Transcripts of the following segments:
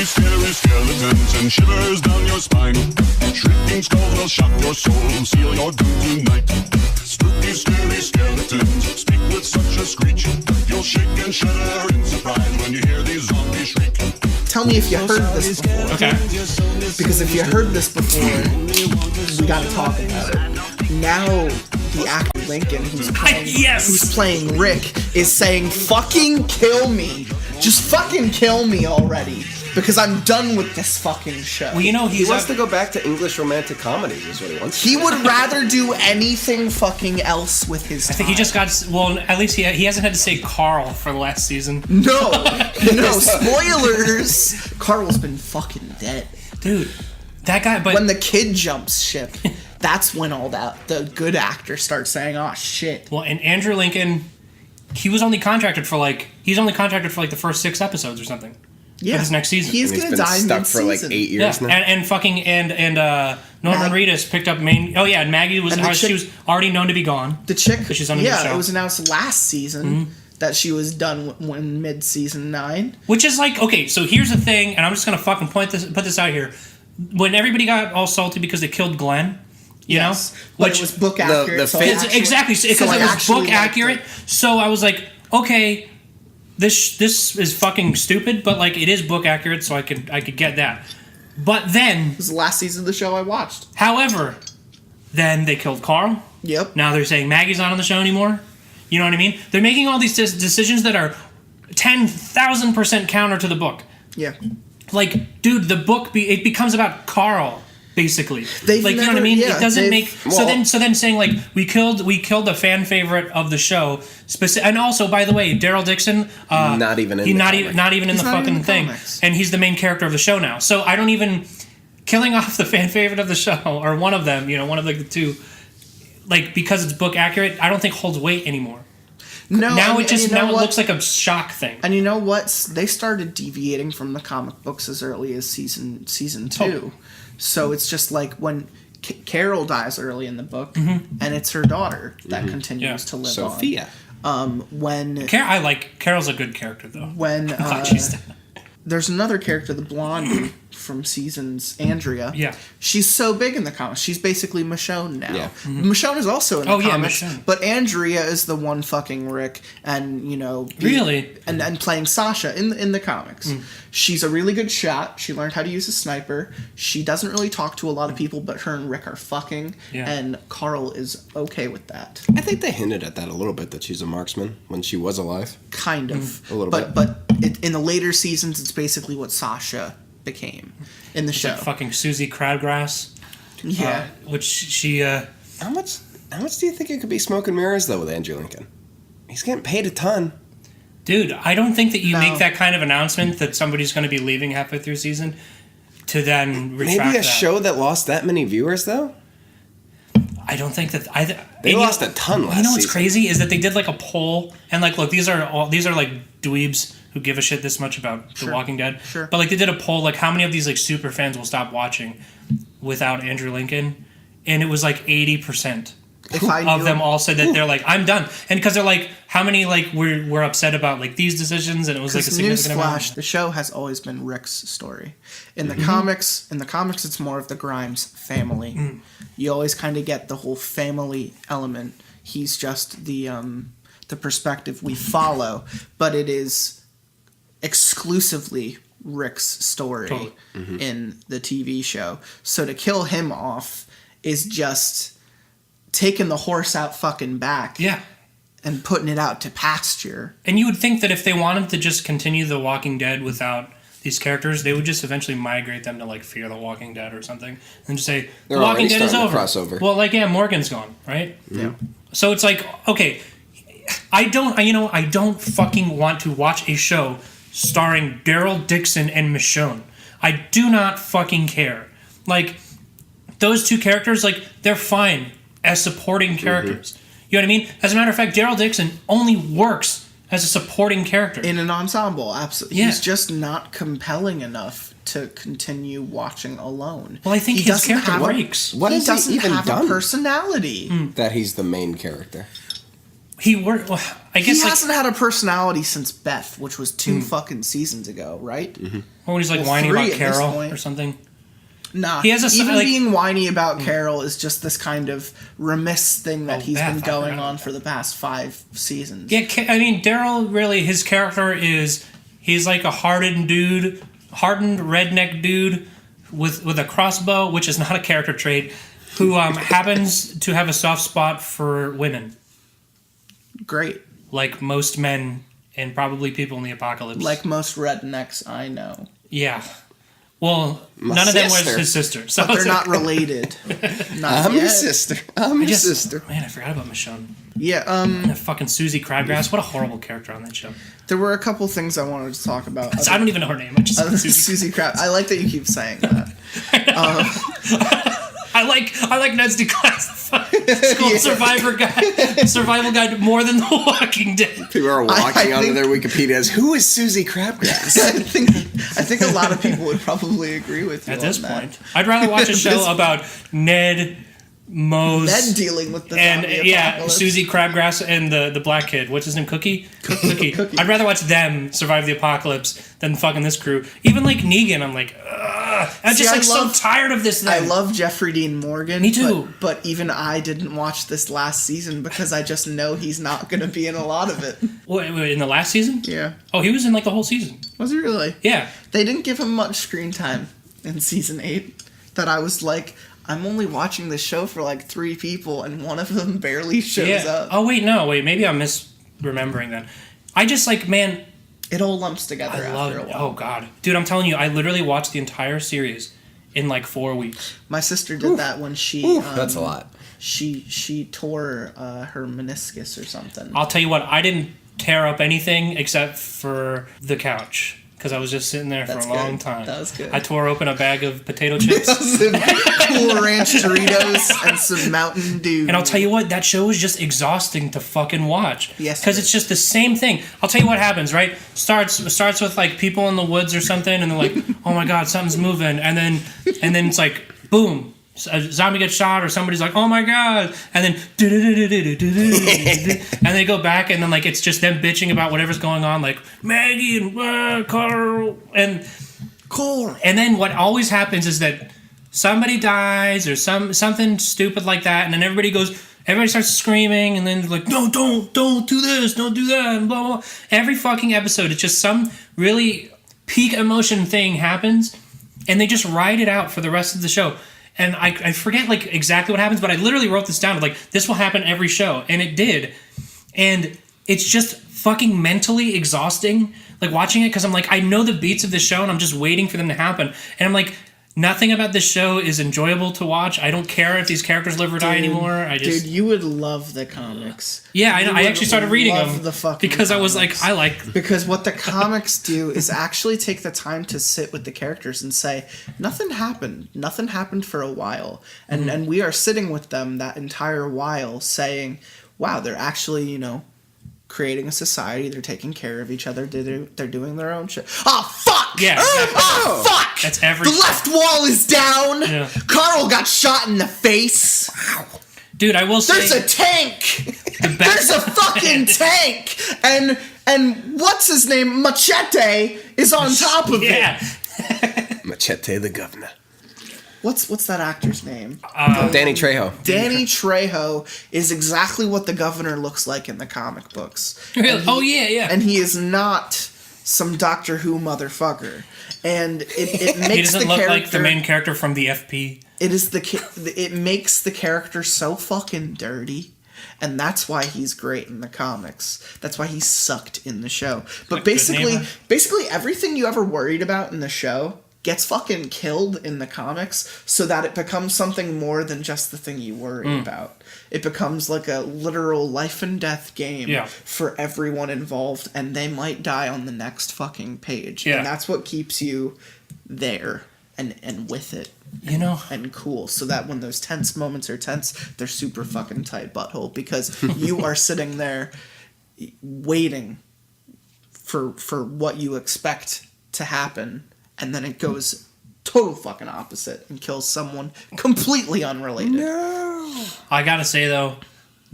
scary skeletons and shivers down your spine. Shrieking skulls will shock your soul, seal your doom tonight. Spooky, scary skeletons speak with such a screech. You'll shake and shudder in surprise when you hear these zombies shriek. Tell me if you heard this before. Okay. Because if you heard this before, we gotta talk about it. Now, the actor Lincoln, who's playing Rick, is saying, fucking kill me. Just fucking kill me already. Because I'm done with this fucking show. Well, you know, He wants to go back to English romantic comedies, is what he wants to He do. would rather do anything fucking else with his time. I think he just got... Well, at least he hasn't had to say Carl for the last season. No, spoilers! Carl's been fucking dead. Dude, that guy... But when the kid jumps ship, that's when all that... The good actor starts saying, oh, shit. Well, and Andrew Lincoln, he was only contracted for, like... He's only contracted for, like, the first 6 episodes or something. Yeah. For this next season. He's And gonna die stuck mid-season. for like 8 years now. And Norman Reedus picked up main... Oh, yeah, and Maggie was... she was already known to be gone. The chick... She's on a new show. it was announced last season that she was done when mid-season 9. Which is like... Okay, so here's the thing, and I'm just gonna fucking put this out here. When everybody got all salty because they killed Glenn... You know? But it was book accurate. Exactly, because it was book accurate. So I was like, okay... This is fucking stupid, but like it is book accurate, so I could get that. But then It was the last season of the show I watched. However, then they killed Carl. Yep. Now they're saying Maggie's not on the show anymore. You know what I mean? They're making all these decisions that are 10,000% counter to the book. Yeah. Like, dude, the book it becomes about Carl. Basically, you know what I mean. Yeah, it doesn't make so then saying like we killed the fan favorite of the show, and also by the way, Daryl Dixon, not even in the fucking thing, comics. And he's the main character of the show now. So I don't even killing off the fan favorite of the show or one of them, one of like the two, like because it's book accurate, I don't think holds weight anymore. No, now it looks like a shock thing. And you know what? They started deviating from the comic books as early as season 2. Oh. So it's just like when Carol dies early in the book, and it's her daughter that continues to live Sophia. on. Carol's a good character though. When there's another character, the blonde from seasons, Andrea. Yeah. She's so big in the comics. She's basically Michonne now. Yeah. Michonne is also in the comics. Michonne. But Andrea is the one fucking Rick and, Really? And playing Sasha in the comics. She's a really good shot. She learned how to use a sniper. She doesn't really talk to a lot of people, but her and Rick are fucking. Yeah. And Carl is okay with that. I think they hinted at that a little bit, that she's a marksman when she was alive. Kind of. A little bit. But in the later seasons, it's basically what Sasha became in the show. Like fucking Susie Crabgrass. Yeah. Which she... How much do you think it could be smoke and mirrors, though, with Andrew Lincoln? He's getting paid a ton. Dude, I don't think that you make that kind of announcement that somebody's going to be leaving halfway through season to then retract Maybe a that. show that lost that many viewers, though? I don't think that... They lost a ton last You know what's season. crazy is that they did like a poll, and like, look, these are like dweebs who give a shit this much about The Walking Dead. Sure. But like they did a poll, like how many of these like super fans will stop watching without Andrew Lincoln? And it was like 80%. Of them all said that they're like, I'm done. And because they're like, how many like we're upset about like these decisions, and it was like a significant amount. The show has always been Rick's story. In the comics, it's more of the Grimes family. You always kind of get the whole family element. He's just the perspective we follow, but it is exclusively Rick's story in the TV show. So to kill him off is just taking the horse out fucking back. Yeah. And putting it out to pasture. And you would think that if they wanted to just continue The Walking Dead without these characters, they would just eventually migrate them to like Fear the Walking Dead or something, and just say The Walking Dead is over. Crossover. Well, like Morgan's gone, right? Yeah. So it's like, okay, I don't fucking want to watch a show starring Daryl Dixon and Michonne. I do not fucking care. Like those two characters, like they're fine as supporting characters. You know what I mean? As a matter of fact, Daryl Dixon only works as a supporting character. In an ensemble, absolutely. Yeah. He's just not compelling enough to continue watching alone. Well, I think his character breaks. What He has doesn't he even have done a personality. that he's the main character? he worked. Well, I guess He hasn't had a personality since Beth, which was 2 fucking seasons ago, right? Mm-hmm. When he's like Well, whining 3 about at this Carol point. or something. Nah, He has a even like, being whiny about Carol is just this kind of remiss thing that he's Beth, been I going forgot on about for the past 5 seasons. Yeah, I mean, Daryl really, his character is, he's like a hardened redneck dude with a crossbow, which is not a character trait, who happens to have a soft spot for women. Great. Like most men and probably people in the apocalypse. Like most rednecks I know. Yeah. Well, My none of them sister. was his sister. So But they're not related. Not I'm your yet. sister. I'm your sister. Man, I forgot about Michonne. Yeah, And fucking Susie Crabgrass. What a horrible character on that show. there were a couple things I wanted to talk about. I don't even know her name. I just Susie. Susie Crab. I like that you keep saying that. I like Ned's Declassified School Survival Guide more than The Walking Dead. People are walking I onto think- their Wikipedia as, who is Susie Crabgrass? I think a lot of people would probably agree with you At on this that. point, I'd rather watch a At show this- about Ned, Mose, Ned dealing with the and zombie apocalypse. Susie Crabgrass and the black kid. What's his name? Cookie. Cookie. I'd rather watch them survive the apocalypse than fucking this crew. Even like Negan, I'm like, ugh. I'm just I like love- so tired of this thing. I love Jeffrey Dean Morgan. Me too. But even I didn't watch this last season because I just know he's not going to be in a lot of it. Wait, in the last season? Yeah. Oh, he was in like the whole season. Was he really? Yeah. They didn't give him much screen time in season 8 that I was like, I'm only watching this show for like 3 people and one of them barely shows up. Oh wait, maybe I'm misremembering then. I just like, man, It all lumps together I love after a it. while. Oh god, dude, I'm telling you, I literally watched the entire series in like 4 weeks. My sister did that when she That's a lot. she tore her meniscus or something. I'll tell you what, I didn't tear up anything except for the couch because I was just sitting there That's for a long good. time. That was good. I tore open a bag of potato chips. Some Cool Ranch Doritos and some Mountain Dew. And I'll tell you what, that show is just exhausting to fucking watch. Yes, because it it's just the same thing. I'll tell you what happens, right? Starts with like people in the woods or something, and they're like, "Oh my god, something's moving," and then it's like, boom, a zombie gets shot, or somebody's like, "Oh my god," and then and they go back, and then like it's just them bitching about whatever's going on, like Maggie and Carl and Cool. And then what always happens is that somebody dies or something stupid like that, and then everybody starts screaming, and then like, no, don't do this, don't do that, and blah, blah, blah. Every fucking episode, it's just some really peak emotion thing happens, and they just ride it out for the rest of the show. And I forget like exactly what happens, but I literally wrote this down, like, this will happen every show, and it did. And it's just fucking mentally exhausting, like, watching it, because I'm like, I know the beats of the show, and I'm just waiting for them to happen. And I'm like, nothing about this show is enjoyable to watch. I don't care if these characters live or die anymore. Dude, you would love the comics. Yeah, I know. You I would actually started reading love them the fucking because I was comics. like, I like. Because what the comics do is actually take the time to sit with the characters and say, nothing happened. Nothing happened for a while. And we are sitting with them that entire while saying, wow, they're actually, creating a society. They're taking care of each other. They're doing their own shit. Oh, fuck! Yeah, exactly. Oh, fuck! That's every. The left wall is down! Yeah. Carl got shot in the face! Wow. Dude, I will say. There's a tank! best- There's a fucking tank! And what's his name? Machete is on top of Yeah. it. Machete the Governor. What's that actor's name? Danny Trejo. Danny Trejo is exactly what the governor looks like in the comic books. Really? Oh, yeah. And he is not some Doctor Who motherfucker. And it makes He doesn't the look character, like the main character from the FP. it makes the character so fucking dirty. And that's why he's great in the comics. That's why he sucked in the show. But basically everything you ever worried about in the show gets fucking killed in the comics so that it becomes something more than just the thing you worry about. It becomes like a literal life and death game for everyone involved, and they might die on the next fucking page. Yeah. And that's what keeps you there and with it. And cool, so that when those tense moments are tense, they're super fucking tight butthole, because you are sitting there waiting for what you expect to happen, and then it goes total fucking opposite and kills someone completely unrelated. No. I gotta say, though,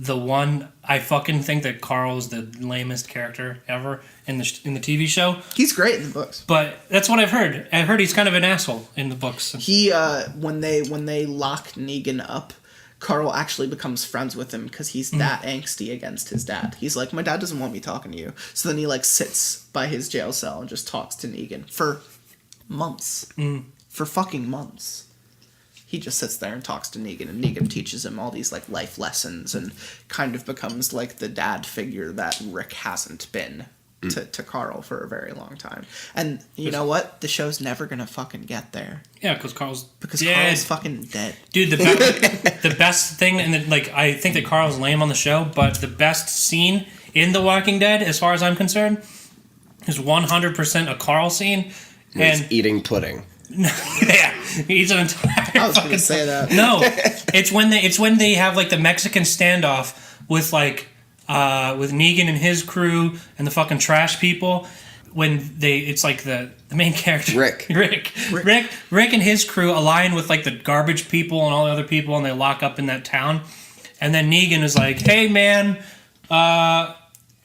the one I fucking think that Carl's the lamest character ever in the TV show. He's great in the books. But that's what I've heard. I've heard he's kind of an asshole in the books. He when they lock Negan up, Carl actually becomes friends with him because he's that angsty against his dad. He's like, my dad doesn't want me talking to you. So then he like sits by his jail cell and just talks to Negan for months. For fucking months. He just sits there and talks to Negan, and Negan teaches him all these like life lessons and kind of becomes like the dad figure that Rick hasn't been to Carl for a very long time. And you know what? The show's never gonna fucking get there. Yeah, because Carl's fucking dead. Dude, the best thing, and like I think that Carl's lame on the show, but the best scene in The Walking Dead, as far as I'm concerned, is 100% a Carl scene. He's eating pudding. Yeah, he eats an entire. I was gonna say that. No, it's when they have like the Mexican standoff with like with Negan and his crew and the fucking trash people. It's like the main character Rick and his crew align with like the garbage people and all the other people, and they lock up in that town. And then Negan is like, "Hey man,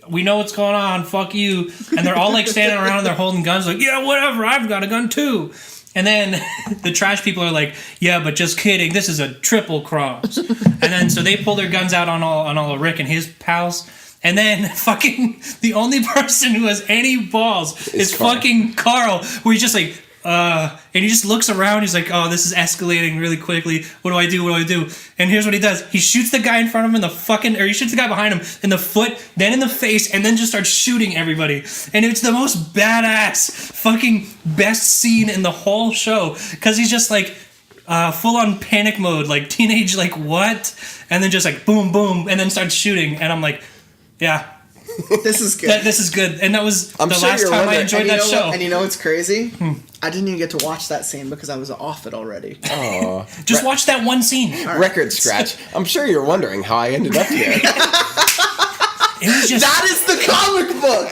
we know what's going on. Fuck you." And they're all like standing around and they're holding guns, like, "Yeah, whatever. I've got a gun too." And then the trash people are like, "Yeah, but just kidding. This is a triple cross." And then so they pull their guns out on all of Rick and his pals. And then fucking the only person who has any balls is fucking Carl, where he's just like, and he just looks around. He's like, "Oh, this is escalating really quickly. What do I do? What do I do?" And here's what he does. He shoots the guy in front of him he shoots the guy behind him in the foot, then in the face, and then just starts shooting everybody. And it's the most badass fucking best scene in the whole show. Because he's just like, full on panic mode, like teenage, like what? And then just like boom, boom, and then starts shooting. And I'm like, yeah. This is good. This is good. And that was the last time I enjoyed that show. And you know what's crazy? I didn't even get to watch that scene because I was off it already. Oh. Just watch that one scene. Right. Record scratch. I'm sure you're wondering how I ended up here. It was just... That is the comic book!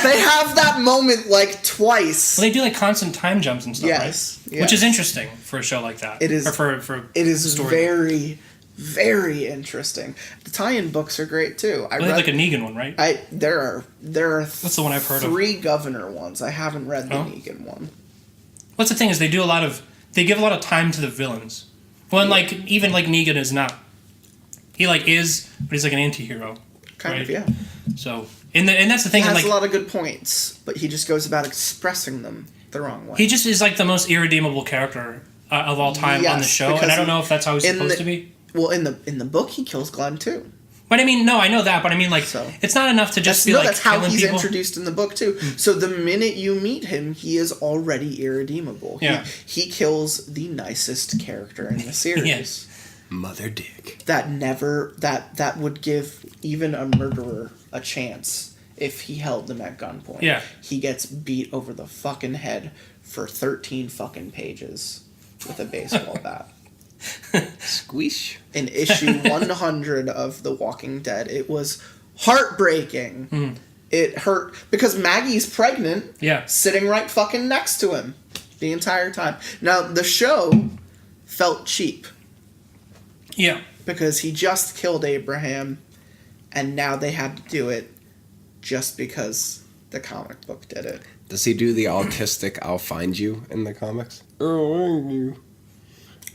They have that moment like twice. Well, they do like constant time jumps and stuff, right? Yes. Which is interesting for a show like that. It is. Or for it is very... very interesting. The tie-in books are great too. I read like a Negan one, right? There are That's the one I've heard of. 3 Governor ones. I haven't read the Negan one. What's the thing is they give a lot of time to the villains. Well, and like even like Negan is not. He like is, but he's like an anti-hero. Kind of, yeah. So and that's the thing. He has like, a lot of good points, but he just goes about expressing them the wrong way. He just is like the most irredeemable character of all time on the show, and I don't know if that's how he's supposed to be. Well, in the book, he kills Glenn too. But I mean, no, I know that. But I mean, like, it's not enough to just be like that's how killing he's people. Introduced in the book too. So the minute you meet him, he is already irredeemable. Yeah. He kills the nicest character in the series. Yes. Mother Dick. That would give even a murderer a chance if he held them at gunpoint. Yeah. He gets beat over the fucking head for 13 fucking pages with a baseball bat. Squish. In issue 100 of The Walking Dead, it was heartbreaking. It hurt because Maggie's pregnant, sitting right fucking next to him the entire time. Now, the show felt cheap. Yeah. Because he just killed Abraham, and now they had to do it just because the comic book did it. Does he do the autistic "I'll find you" in the comics?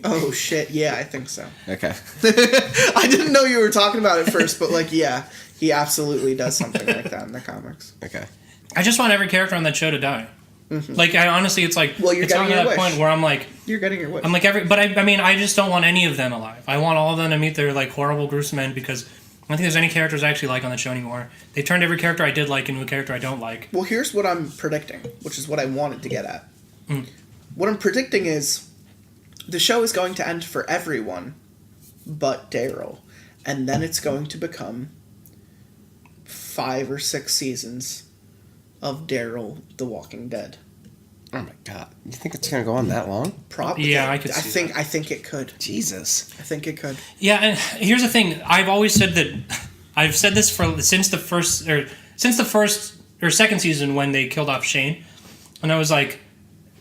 Oh shit, yeah, I think so. Okay. I didn't know you were talking about it first, but like, yeah, he absolutely does something like that in the comics. Okay. I just want every character on that show to die. Mm-hmm. Like, I honestly, it's like, well, it's on that point where I'm like, you're getting your wish. I'm like but I mean, I just don't want any of them alive. I want all of them to meet their like horrible, gruesome end because I don't think there's any characters I actually like on the show anymore. They turned every character I did like into a character I don't like. Well, here's what I'm predicting, which is what I wanted to get at. What I'm predicting is the show is going to end for everyone but Daryl. And then it's going to become 5 or 6 seasons of Daryl the Walking Dead. Oh my god. You think it's going to go on that long? Probably. Yeah, I could see I think it could. Jesus. I think it could. Yeah, and here's the thing. I've always said that I've said this since the first or second season when they killed off Shane. And I was like,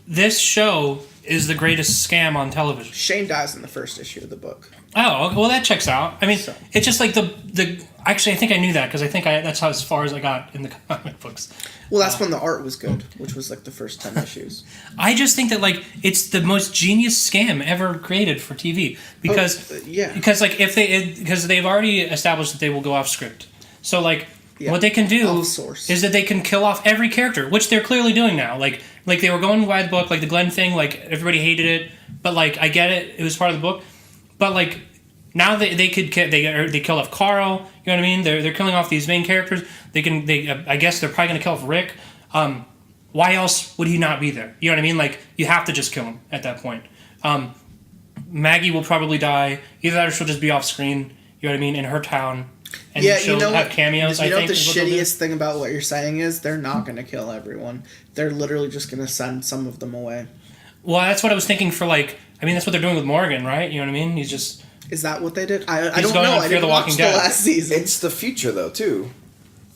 this show is the greatest scam on television. Shane dies in the first issue of the book. Oh, well, that checks out. I mean, it's just like the. Actually, I think I knew that because I think that's how as far as I got in the comic books. Well, that's when the art was good, which was like the first 10 issues. I just think that like it's the most genius scam ever created for TV because because like because they've already established that they will go off script. So like what they can do is that they can kill off every character, which they're clearly doing now. Like they were going by the book, like the Glenn thing, like everybody hated it, but like I get it, it was part of the book, but like. Now they kill off Carl. You know what I mean? They're killing off these main characters. I guess they're probably gonna kill off Rick. Why else would he not be there? You know what I mean? Like you have to just kill him at that point. Maggie will probably die. Either that or she'll just be off screen. You know what I mean? In her town, and she'll have cameos. You know what the shittiest thing about what you're saying is? They're not gonna kill everyone. They're literally just gonna send some of them away. Well, that's what I was thinking for like. I mean, that's what they're doing with Morgan, right? You know what I mean? He's just. Is that what they did? I don't going know. on I Fear didn't the watch Walking the Dead. last season. It's the future, though, too.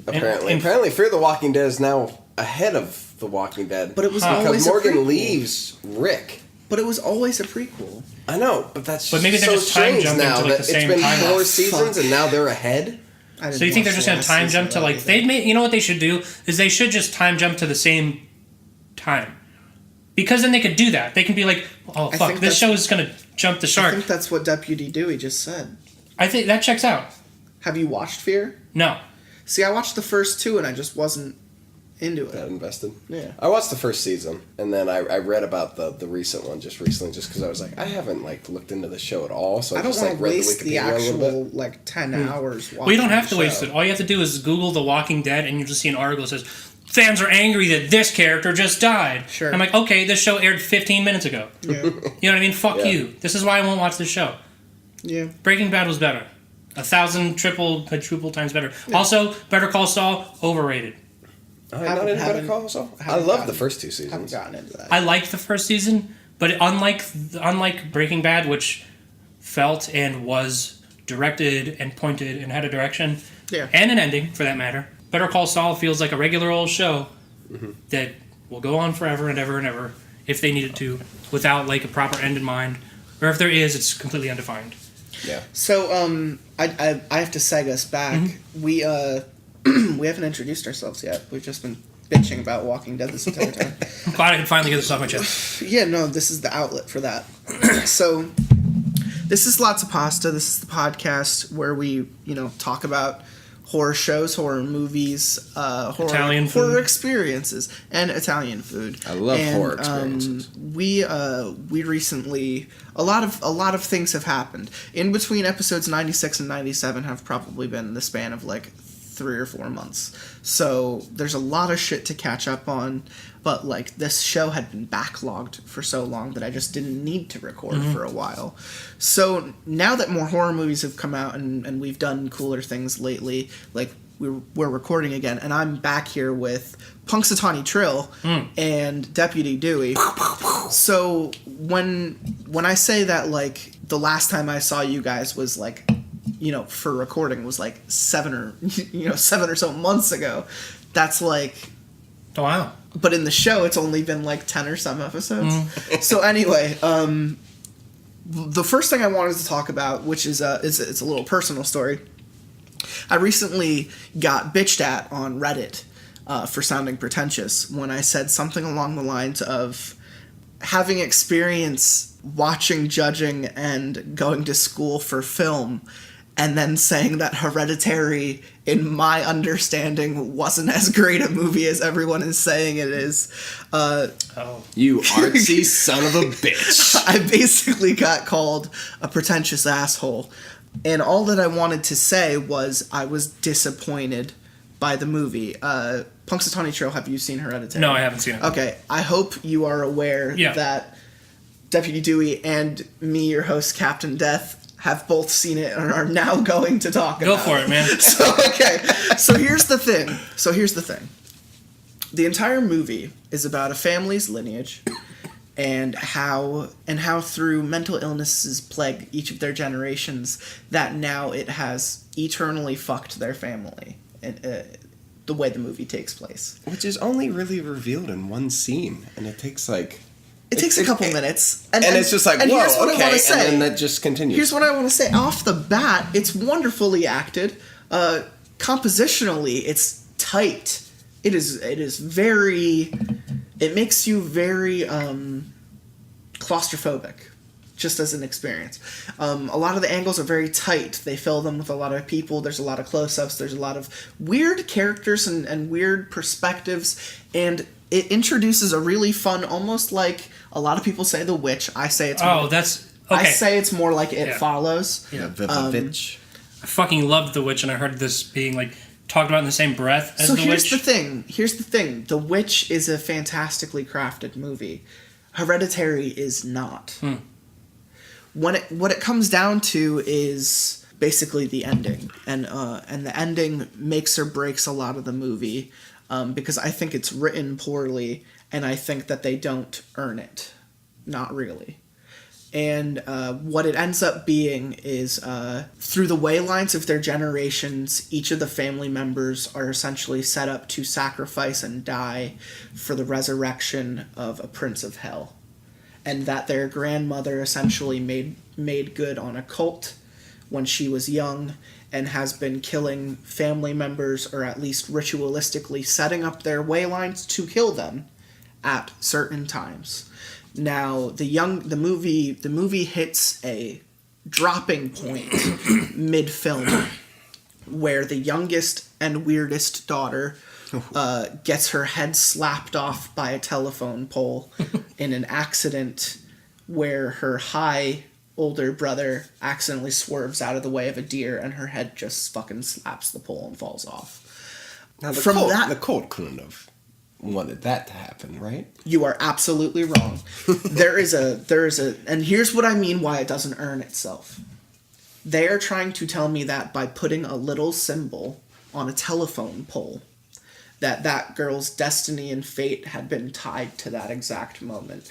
Apparently. And Apparently, Fear the Walking Dead is now ahead of The Walking Dead. But it was always because Morgan a prequel. leaves Rick. But it was always a prequel. I know, but that's But maybe they're so just time strange jumping now to, like, that the same it's been timeline. 4 seasons and now they're ahead. So you think they're just going to time jump to like they've made? You know what they should do is they should just time jump to the same time, because then they could do that. They can be like, oh fuck, this show is going to jump the shark. I think that's what Deputy Dewey just said. I think that checks out. Have you watched Fear? No. See, I watched the first 2 and I just wasn't into it. That invested. Yeah. I watched the first season and then I read about the recent one just recently, just because I was like, I haven't like looked into the show at all, so I don't just want like to read waste the the Wikipedia a little actual bit. like 10 hours. Watching Well, you don't have to the waste show. it. All you have to do is Google The Walking Dead, and you'll just see an article that says fans are angry that this character just died. Sure. I'm like, okay, this show aired 15 minutes ago. Yeah. You know what I mean? Fuck you. This is why I won't watch this show. Yeah. Breaking Bad was better. 1,000 triple times better. Yeah. Also, Better Call Saul, overrated. Not into Better Call Saul? I love the first 2 seasons. Haven't gotten into that. I liked the first season, but unlike Breaking Bad, which felt and was directed and pointed and had a direction, and an ending for that matter, Better Call Saul feels like a regular old show that will go on forever and ever and ever if they needed to, without like a proper end in mind, or if there is, it's completely undefined. Yeah. So I have to seg us back. We haven't introduced ourselves yet. We've just been bitching about Walking Dead this entire time. I'm glad I can finally get this off my chest. Yeah, no, this is the outlet for that. So this is Lotsa Pasta. This is the podcast where we, talk about horror shows, horror movies, Italian food. horror experiences, and Italian food. I love horror experiences. We recently a lot of things have happened. In between episodes 96 and 97 have probably been the span of like 3 or 4 months. So there's a lot of shit to catch up on, but like this show had been backlogged for so long that I just didn't need to record for a while. So now that more horror movies have come out and we've done cooler things lately, like we're recording again, and I'm back here with Punxsutawney Trill and Deputy Dewey. So when I say that, like, the last time I saw you guys was like, for recording was like 7 or so months ago, that's like, oh wow. But in the show it's only been like 10 or some episodes. So anyway, the first thing I wanted to talk about, which is it's a little personal story. I recently got bitched at on Reddit for sounding pretentious when I said something along the lines of having experience watching, judging, and going to school for film, and then saying that Hereditary, in my understanding, wasn't as great a movie as everyone is saying it is. You artsy son of a bitch. I basically got called a pretentious asshole. And all that I wanted to say was I was disappointed by the movie. Punxsutawney Trill, have you seen Hereditary? No, I haven't seen it. Okay, I hope you are aware that Deputy Dewey and me, your host, Captain Death, have both seen it and are now going to talk about it. Go for it, man. So here's the thing. The entire movie is about a family's lineage and how through mental illnesses plague each of their generations, that now it has eternally fucked their family. And the way the movie takes place. Which is only really revealed in one scene, and it takes like It takes a couple minutes. And it's just like, and whoa, here's what I okay, wanna say. and then that just continues. Here's what I want to say. Off the bat, it's wonderfully acted. Compositionally, it's tight. It is very... It makes you very claustrophobic, just as an experience. A lot of the angles are very tight. They fill them with a lot of people. There's a lot of close-ups. There's a lot of weird characters and weird perspectives. And it introduces a really fun, almost like a lot of people say The Witch. I say it's I say it's more like It Follows. Yeah, Vivitch. I fucking loved The Witch, and I heard this being like talked about in the same breath as The Witch. So here's the thing. The Witch is a fantastically crafted movie. Hereditary is not. What it comes down to is basically the ending, and the ending makes or breaks a lot of the movie, because I think it's written poorly, and I think that they don't earn it. Not really. And what it ends up being is, through the way lines of their generations, each of the family members are essentially set up to sacrifice and die for the resurrection of a prince of hell. And that their grandmother essentially made good on a cult when she was young, and has been killing family members, or at least ritualistically setting up their way lines to kill them at certain times. Now, the movie hits a dropping point mid-film, where the youngest and weirdest daughter gets her head slapped off by a telephone pole in an accident where her high older brother accidentally swerves out of the way of a deer, and her head just fucking slaps the pole and falls off. Now, the cult couldn't have wanted that to happen, right? You are absolutely wrong. there is a, and here's what I mean why it doesn't earn itself. They are trying to tell me that by putting a little symbol on a telephone pole, that girl's destiny and fate had been tied to that exact moment.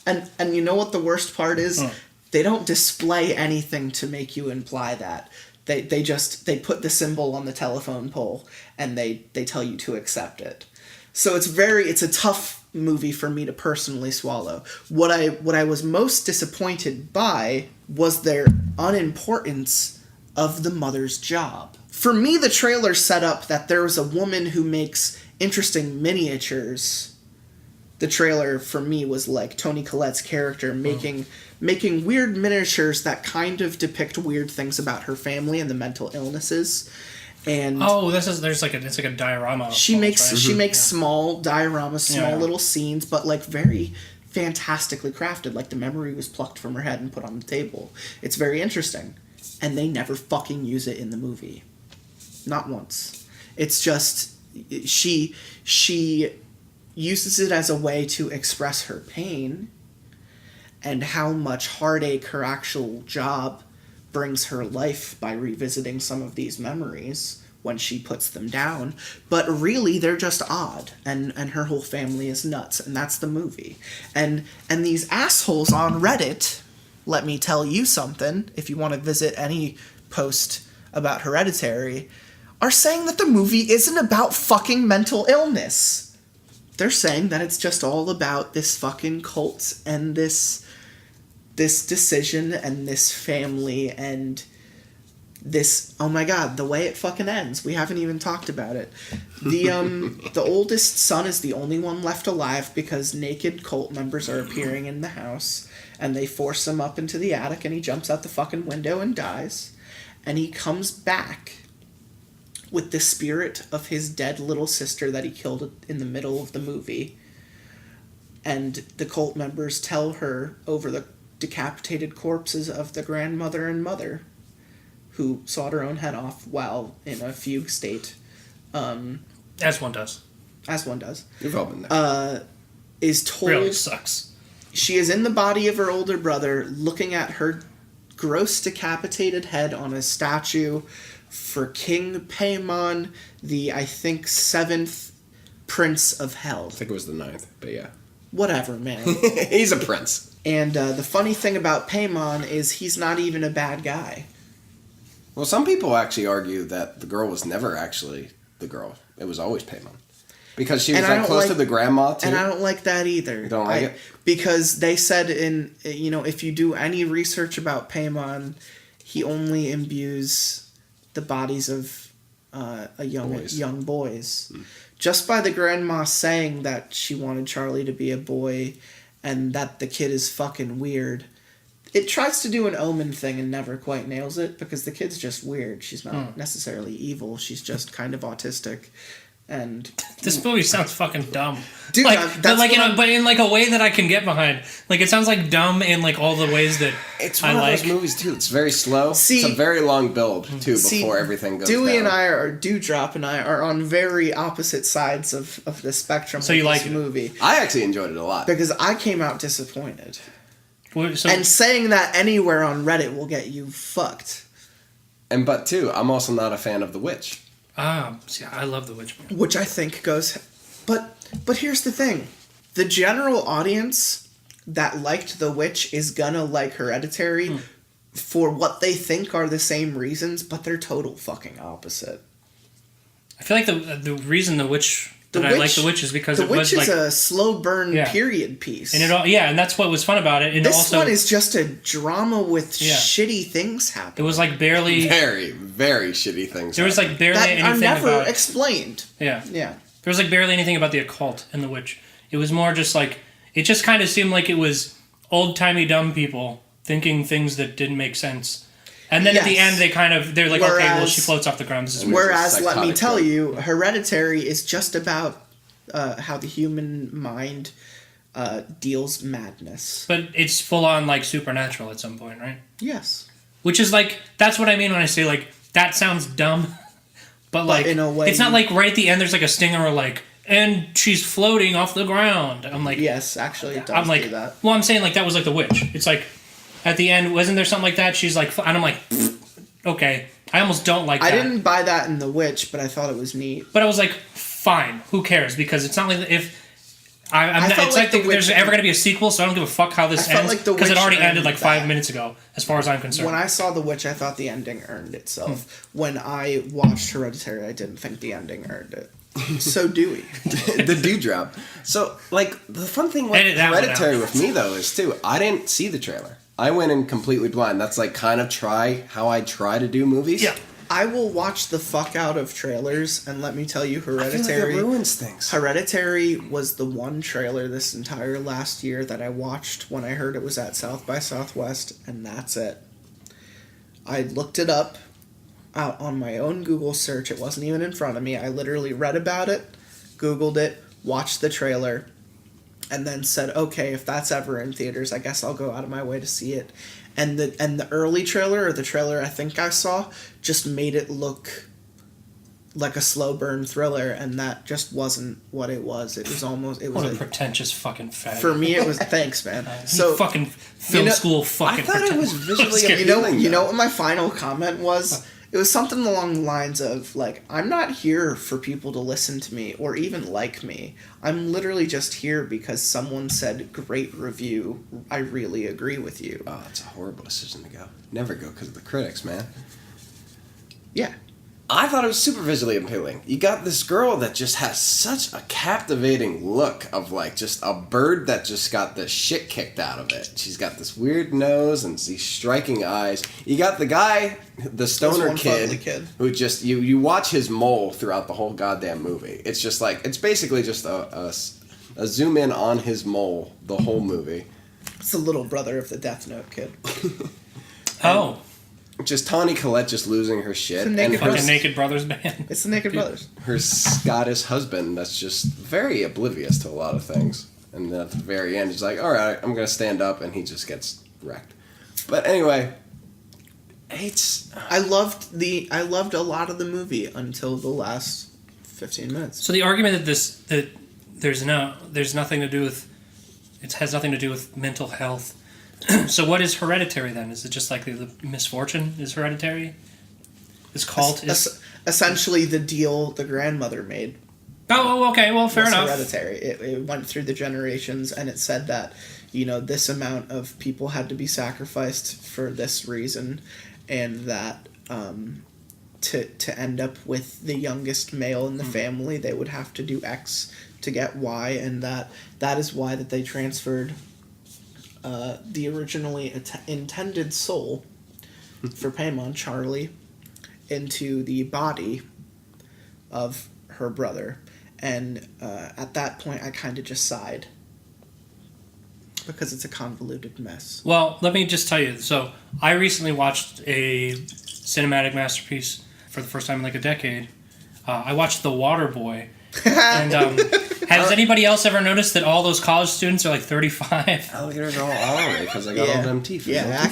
And you know what the worst part is? They don't display anything to make you imply that. They put the symbol on the telephone pole, and they tell you to accept it. So it's a tough movie for me to personally swallow. What I was most disappointed by was their unimportance of the mother's job. For me, the trailer set up that there was a woman who makes interesting miniatures. The trailer for me was like Toni Collette's character making weird miniatures that kind of depict weird things about her family and the mental illnesses. And it's like a diorama. She makes small dioramas, little scenes, but like very fantastically crafted. Like the memory was plucked from her head and put on the table. It's very interesting, and they never fucking use it in the movie, not once. It's just she uses it as a way to express her pain and how much heartache her actual job brings her life by revisiting some of these memories when she puts them down. But really, they're just odd, and her whole family is nuts, and that's the movie. And these assholes on Reddit, let me tell you something, if you want to visit any post about Hereditary, are saying that the movie isn't about fucking mental illness. They're saying that it's just all about this fucking cult and this decision and this family and this, oh my god, the way it fucking ends. We haven't even talked about it. The oldest son is the only one left alive because naked cult members are appearing in the house, and they force him up into the attic, and he jumps out the fucking window and dies. And he comes back with the spirit of his dead little sister that he killed in the middle of the movie. And the cult members tell her over the decapitated corpses of the grandmother and mother, who sawed her own head off while in a fugue state. As one does. You've all been there. Is told... Really sucks. She is in the body of her older brother, looking at her gross decapitated head on a statue for King Paimon, the, I think, 7th Prince of Hell. I think it was the 9th, but yeah. Whatever, man. He's a prince. And the funny thing about Paimon is he's not even a bad guy. Well, some people actually argue that the girl was never actually the girl. It was always Paimon. Because she was And I don't close to like- the grandma too. And I don't like that either. You don't like it? Because they said if you do any research about Paimon, he only imbues the bodies of young boys. Just by the grandma saying that she wanted Charlie to be a boy and that the kid is fucking weird. It tries to do an Omen thing and never quite nails it because the kid's just weird. She's not necessarily evil. She's just kind of autistic. And this movie sounds fucking dumb, dude. But in like a way that I can get behind. Like it sounds like dumb in like all the ways that it's one of those movies too. It's very slow. It's a very long build too before everything goes Dewey down. and I Dewdrop and I are on very opposite sides of the spectrum. So you like this movie? I actually enjoyed it a lot because I came out disappointed. So, and saying that anywhere on Reddit will get you fucked. But too, I'm also not a fan of The Witch. See, I love The Witch. Which I think goes... But here's the thing. The general audience that liked The Witch is gonna like Hereditary for what they think are the same reasons, but they're total fucking opposite. I feel like the reason The Witch... I like The Witch is because The Witch is a slow burn period piece. And and that's what was fun about it. And this one is just a drama with shitty things happening. It was like barely... Very, very shitty things. There was like barely anything that are never about... explained. Yeah. Yeah. There was like barely anything about the occult in The Witch. It was more just like... It just kind of seemed like it was old-timey dumb people thinking things that didn't make sense. And then at the end, they're like, okay, well, she floats off the ground. This is weird. Whereas, let me tell you, Hereditary is just about how the human mind deals madness. But it's full on, like, supernatural at some point, right? Yes. Which is, like, that's what I mean when I say, like, that sounds dumb. But like, in a way, it's not like right at the end there's, like, a stinger or, like, and she's floating off the ground. I'm like... Yes, actually, it does do that. Well, I'm saying, like, that was, like, The Witch. It's like... At the end, wasn't there something like that? She's like, and I'm like, okay. I almost don't like that. I didn't buy that in The Witch, but I thought it was neat. But I was like, fine, who cares? Because it's not like it's like there's ever going to be a sequel, so I don't give a fuck how this ends. Because it already ended like 5 minutes ago, as far as I'm concerned. When I saw The Witch, I thought the ending earned itself. When I watched Hereditary, I didn't think the ending earned it. So Dewey. The Dewdrop. So, like, the fun thing with Hereditary with me, though, is, too, I didn't see the trailer. I went in completely blind. That's, like, kind of how I try to do movies. Yeah. I will watch the fuck out of trailers, and let me tell you, Hereditary... I feel like it ruins things. Hereditary was the one trailer this entire last year that I watched when I heard it was at South by Southwest, and that's it. I looked it up out on my own Google search. It wasn't even in front of me. I literally read about it, Googled it, watched the trailer, and then said, okay, if that's ever in theaters, I guess I'll go out of my way to see it. And the early trailer, or the trailer I think I saw, just made it look like a slow burn thriller, and that just wasn't what it was. It was almost... It was what a pretentious fucking fag. For me, it was... Thanks, man. So fucking film school fucking... I thought it was visually appealing. You know what my final comment was? It was something along the lines of, like, I'm not here for people to listen to me or even like me. I'm literally just here because someone said, great review. I really agree with you. Oh, it's a horrible decision to go. Never go because of the critics, man. Yeah. I thought it was super visually appealing. You got this girl that just has such a captivating look of, like, just a bird that just got the shit kicked out of it. She's got this weird nose and these striking eyes. You got the guy, the stoner kid, who just, you watch his mole throughout the whole goddamn movie. It's just like, it's basically just a zoom in on his mole the whole movie. It's the little brother of the Death Note kid. Oh. Just Tawny Collette just losing her shit. And her Naked Brothers band. It's the Naked Brothers. Her Scottish husband that's just very oblivious to a lot of things. And then at the very end, he's like, all right, I'm going to stand up, and he just gets wrecked. But anyway, I loved a lot of the movie until the last 15 minutes. So the argument that there's nothing to do with... It has nothing to do with mental health. So what is Hereditary then? Is it just like the misfortune is Hereditary? This cult is... Essentially the deal the grandmother made. Oh, okay. Well, fair enough. Hereditary. It went through the generations, and it said that, this amount of people had to be sacrificed for this reason, and that to end up with the youngest male in the family, they would have to do X to get Y, and that is why that they transferred the originally intended soul for Paimon, Charlie, into the body of her brother. And at that point, I kind of just sighed. Because it's a convoluted mess. Well, let me just tell you. So, I recently watched a cinematic masterpiece for the first time in like a decade. I watched The Water Boy. And has anybody else ever noticed that all those college students are like 35? Alligators are all honorary because I got all them teeth. Yeah, I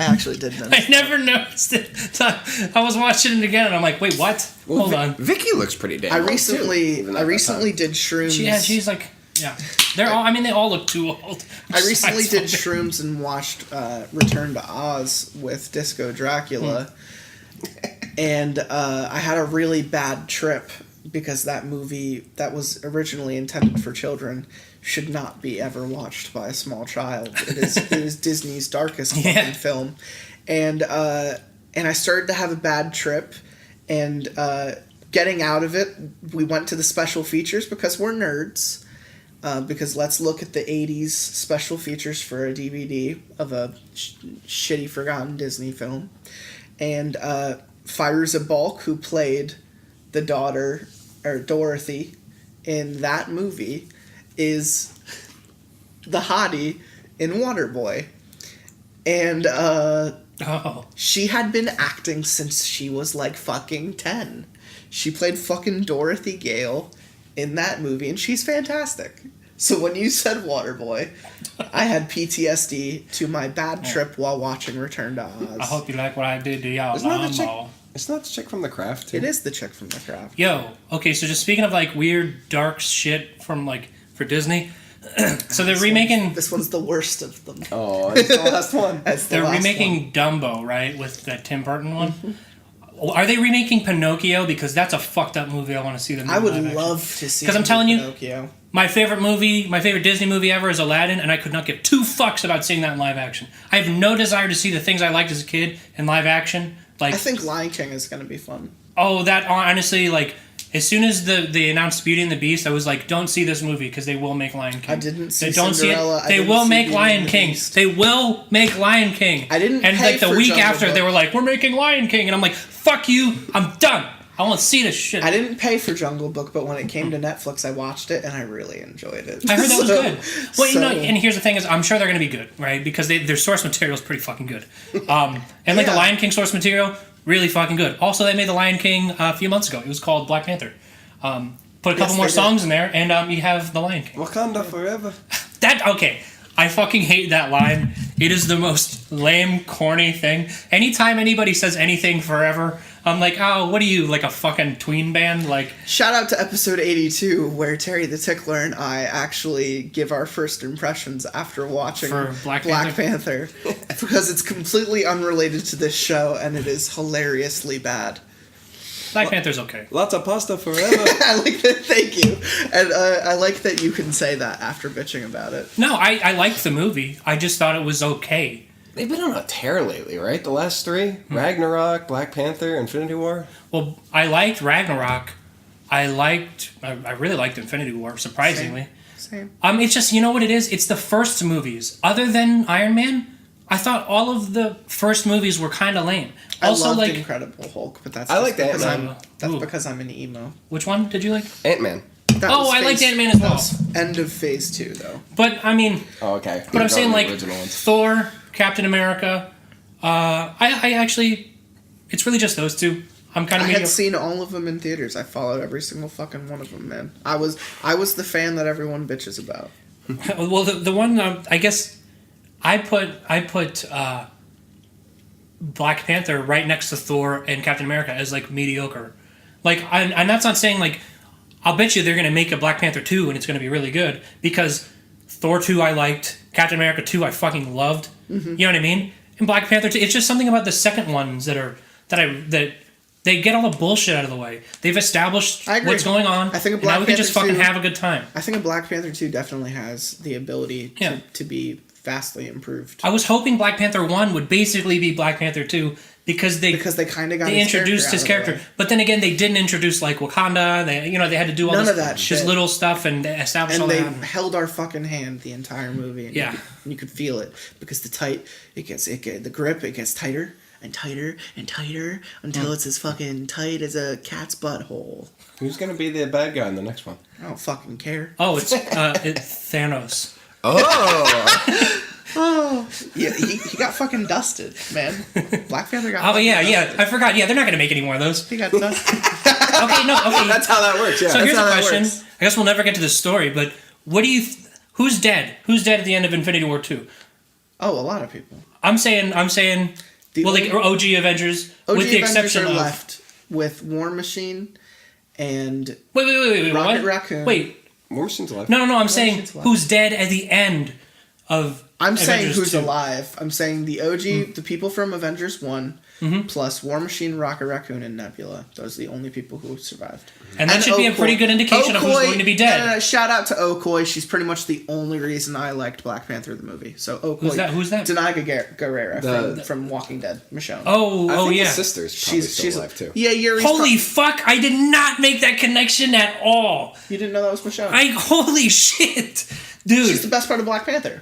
actually did notice. I never noticed it. So I was watching it again and I'm like, wait, what? Well, Hold on. Vicky looks pretty damn I old, recently did shrooms. She's like, yeah. They're all. I mean, they all look too old. I recently did shrooms and watched Return to Oz with Disco Dracula, and I had a really bad trip because that movie that was originally intended for children should not be ever watched by a small child. It is Disney's darkest fucking film, and I started to have a bad trip, and getting out of it, we went to the special features because we're nerds. Because let's look at the 80s special features for a DVD of a shitty forgotten Disney film. And Firuza Balk, who played the daughter, or Dorothy, in that movie, is the hottie in Waterboy. And she had been acting since she was like fucking 10. She played fucking Dorothy Gale in that movie, and she's fantastic. So when you said Waterboy, I had PTSD to my bad trip while watching Return to Oz. I hope you like what I did to y'all. Isn't that the chick? It's not the chick from The Craft, too. It is the chick from The Craft. Yo, okay, so just speaking of like weird, dark shit from like for Disney, so they're remaking. This one's the worst of them. Oh, it's the last one. They're remaking Dumbo, right, with that Tim Burton one. Mm-hmm. Are they remaking Pinocchio? Because that's a fucked up movie. I want to see them. I would love to see. Because I'm telling you, Pinocchio. My favorite Disney movie ever is Aladdin, and I could not give two fucks about seeing that in live action. I have no desire to see the things I liked as a kid in live action. Like, I think Lion King is going to be fun. Oh, that honestly, like, as soon as they announced Beauty and the Beast, I was like, don't see this movie because they will make Lion King. I didn't see Cinderella. They will make Lion King. They will make Lion King. I didn't. And pay like the for week Jungle after, Book. they were like, we're making Lion King, and I'm like, fuck you, I'm done. I want to see this shit. I didn't pay for Jungle Book, but when it came to Netflix, I watched it and I really enjoyed it. I heard that was good. Well, you know, and here's the thing: is I'm sure they're going to be good, right? Because their source material is pretty fucking good. And like the Lion King source material, really fucking good. Also, they made the Lion King a few months ago. It was called Black Panther. Put a couple more songs in there, and you have the Lion King. Wakanda forever. Okay. I fucking hate that line. It is the most lame, corny thing. Anytime anybody says anything forever, I'm like, oh, what are you, like a fucking tween band? Like, shout out to episode 82, where Terry the Tickler and I actually give our first impressions after watching Black Panther. Because it's completely unrelated to this show, and it is hilariously bad. Black Panther's okay. Lots of pasta forever. I like that. Thank you. And I like that you can say that after bitching about it. No, I liked the movie. I just thought it was okay. They've been on a tear lately, right? The last three? Ragnarok, Black Panther, Infinity War? Well, I liked Ragnarok. I really liked Infinity War, surprisingly. Same. It's just, you know what it is? It's the first movies. Other than Iron Man, I thought all of the first movies were kind of lame. Also, I loved like Incredible Hulk, but that's I like because Ant-Man. because I'm an emo. Which one did you like? Ant-Man. I liked Ant-Man as well. End of phase 2, though. But, I mean... Oh, okay. But I'm saying, like, Thor, Captain America, I actually... It's really just those two. I'm kind of... I had seen all of them in theaters. I followed every single fucking one of them, man. I was the fan that everyone bitches about. Well, the one, I guess... I put Black Panther right next to Thor and Captain America as, like, mediocre. Like, and that's not saying, like... I'll bet you they're going to make a Black Panther 2 and it's going to be really good because Thor 2 I liked, Captain America 2 I fucking loved. Mm-hmm. You know what I mean? And Black Panther 2, it's just something about the second ones that they get all the bullshit out of the way. They've established what's going on. I think now we can just fucking have a good time. I think a Black Panther 2 definitely has the ability to be vastly improved. I was hoping Black Panther 1 would basically be Black Panther 2 because they kind of got they introduced his character, but then again they didn't introduce like Wakanda. They they had to do all none this, of that just shit. Little stuff and they established And all they that. held our fucking hand the entire movie. And you could feel it because the grip gets tighter and tighter and tighter until it's as fucking tight as a cat's butthole. Who's gonna be the bad guy in the next one? I don't fucking care. Oh, it's Thanos. Oh, Oh, yeah, he got fucking dusted, man. Black Panther got. Oh fucking yeah, I forgot. Yeah, they're not gonna make any more of those. He got dusted. Okay. that's how that works. Yeah. So here's a how that question. works. I guess we'll never get to the story, but what do you? Who's dead? Who's dead at the end of Infinity War 2? Oh, a lot of people. I'm saying. The Well, like OG Avengers, OG with the Avengers exception are of left with War Machine and wait, Rocket what? Raccoon. Wait, War Machine's alive. no. I'm saying Machine's left. who's dead at the end of. I'm saying Avengers who's 2. alive. I'm saying the OG, the people from Avengers 1, plus War Machine, Rocket Raccoon, and Nebula. Those are the only people who survived. And that should be a pretty good indication of who's going to be dead. No, shout out to Okoye. She's pretty much the only reason I liked Black Panther the movie. So Okoye. Who's that? Denai Guerrera from Walking Dead. Michonne. I think yeah. his sister's probably still alive too. Yeah, Yuri's Holy fuck! I did not make that connection at all. You didn't know that was Michonne? Holy shit, dude! She's the best part of Black Panther.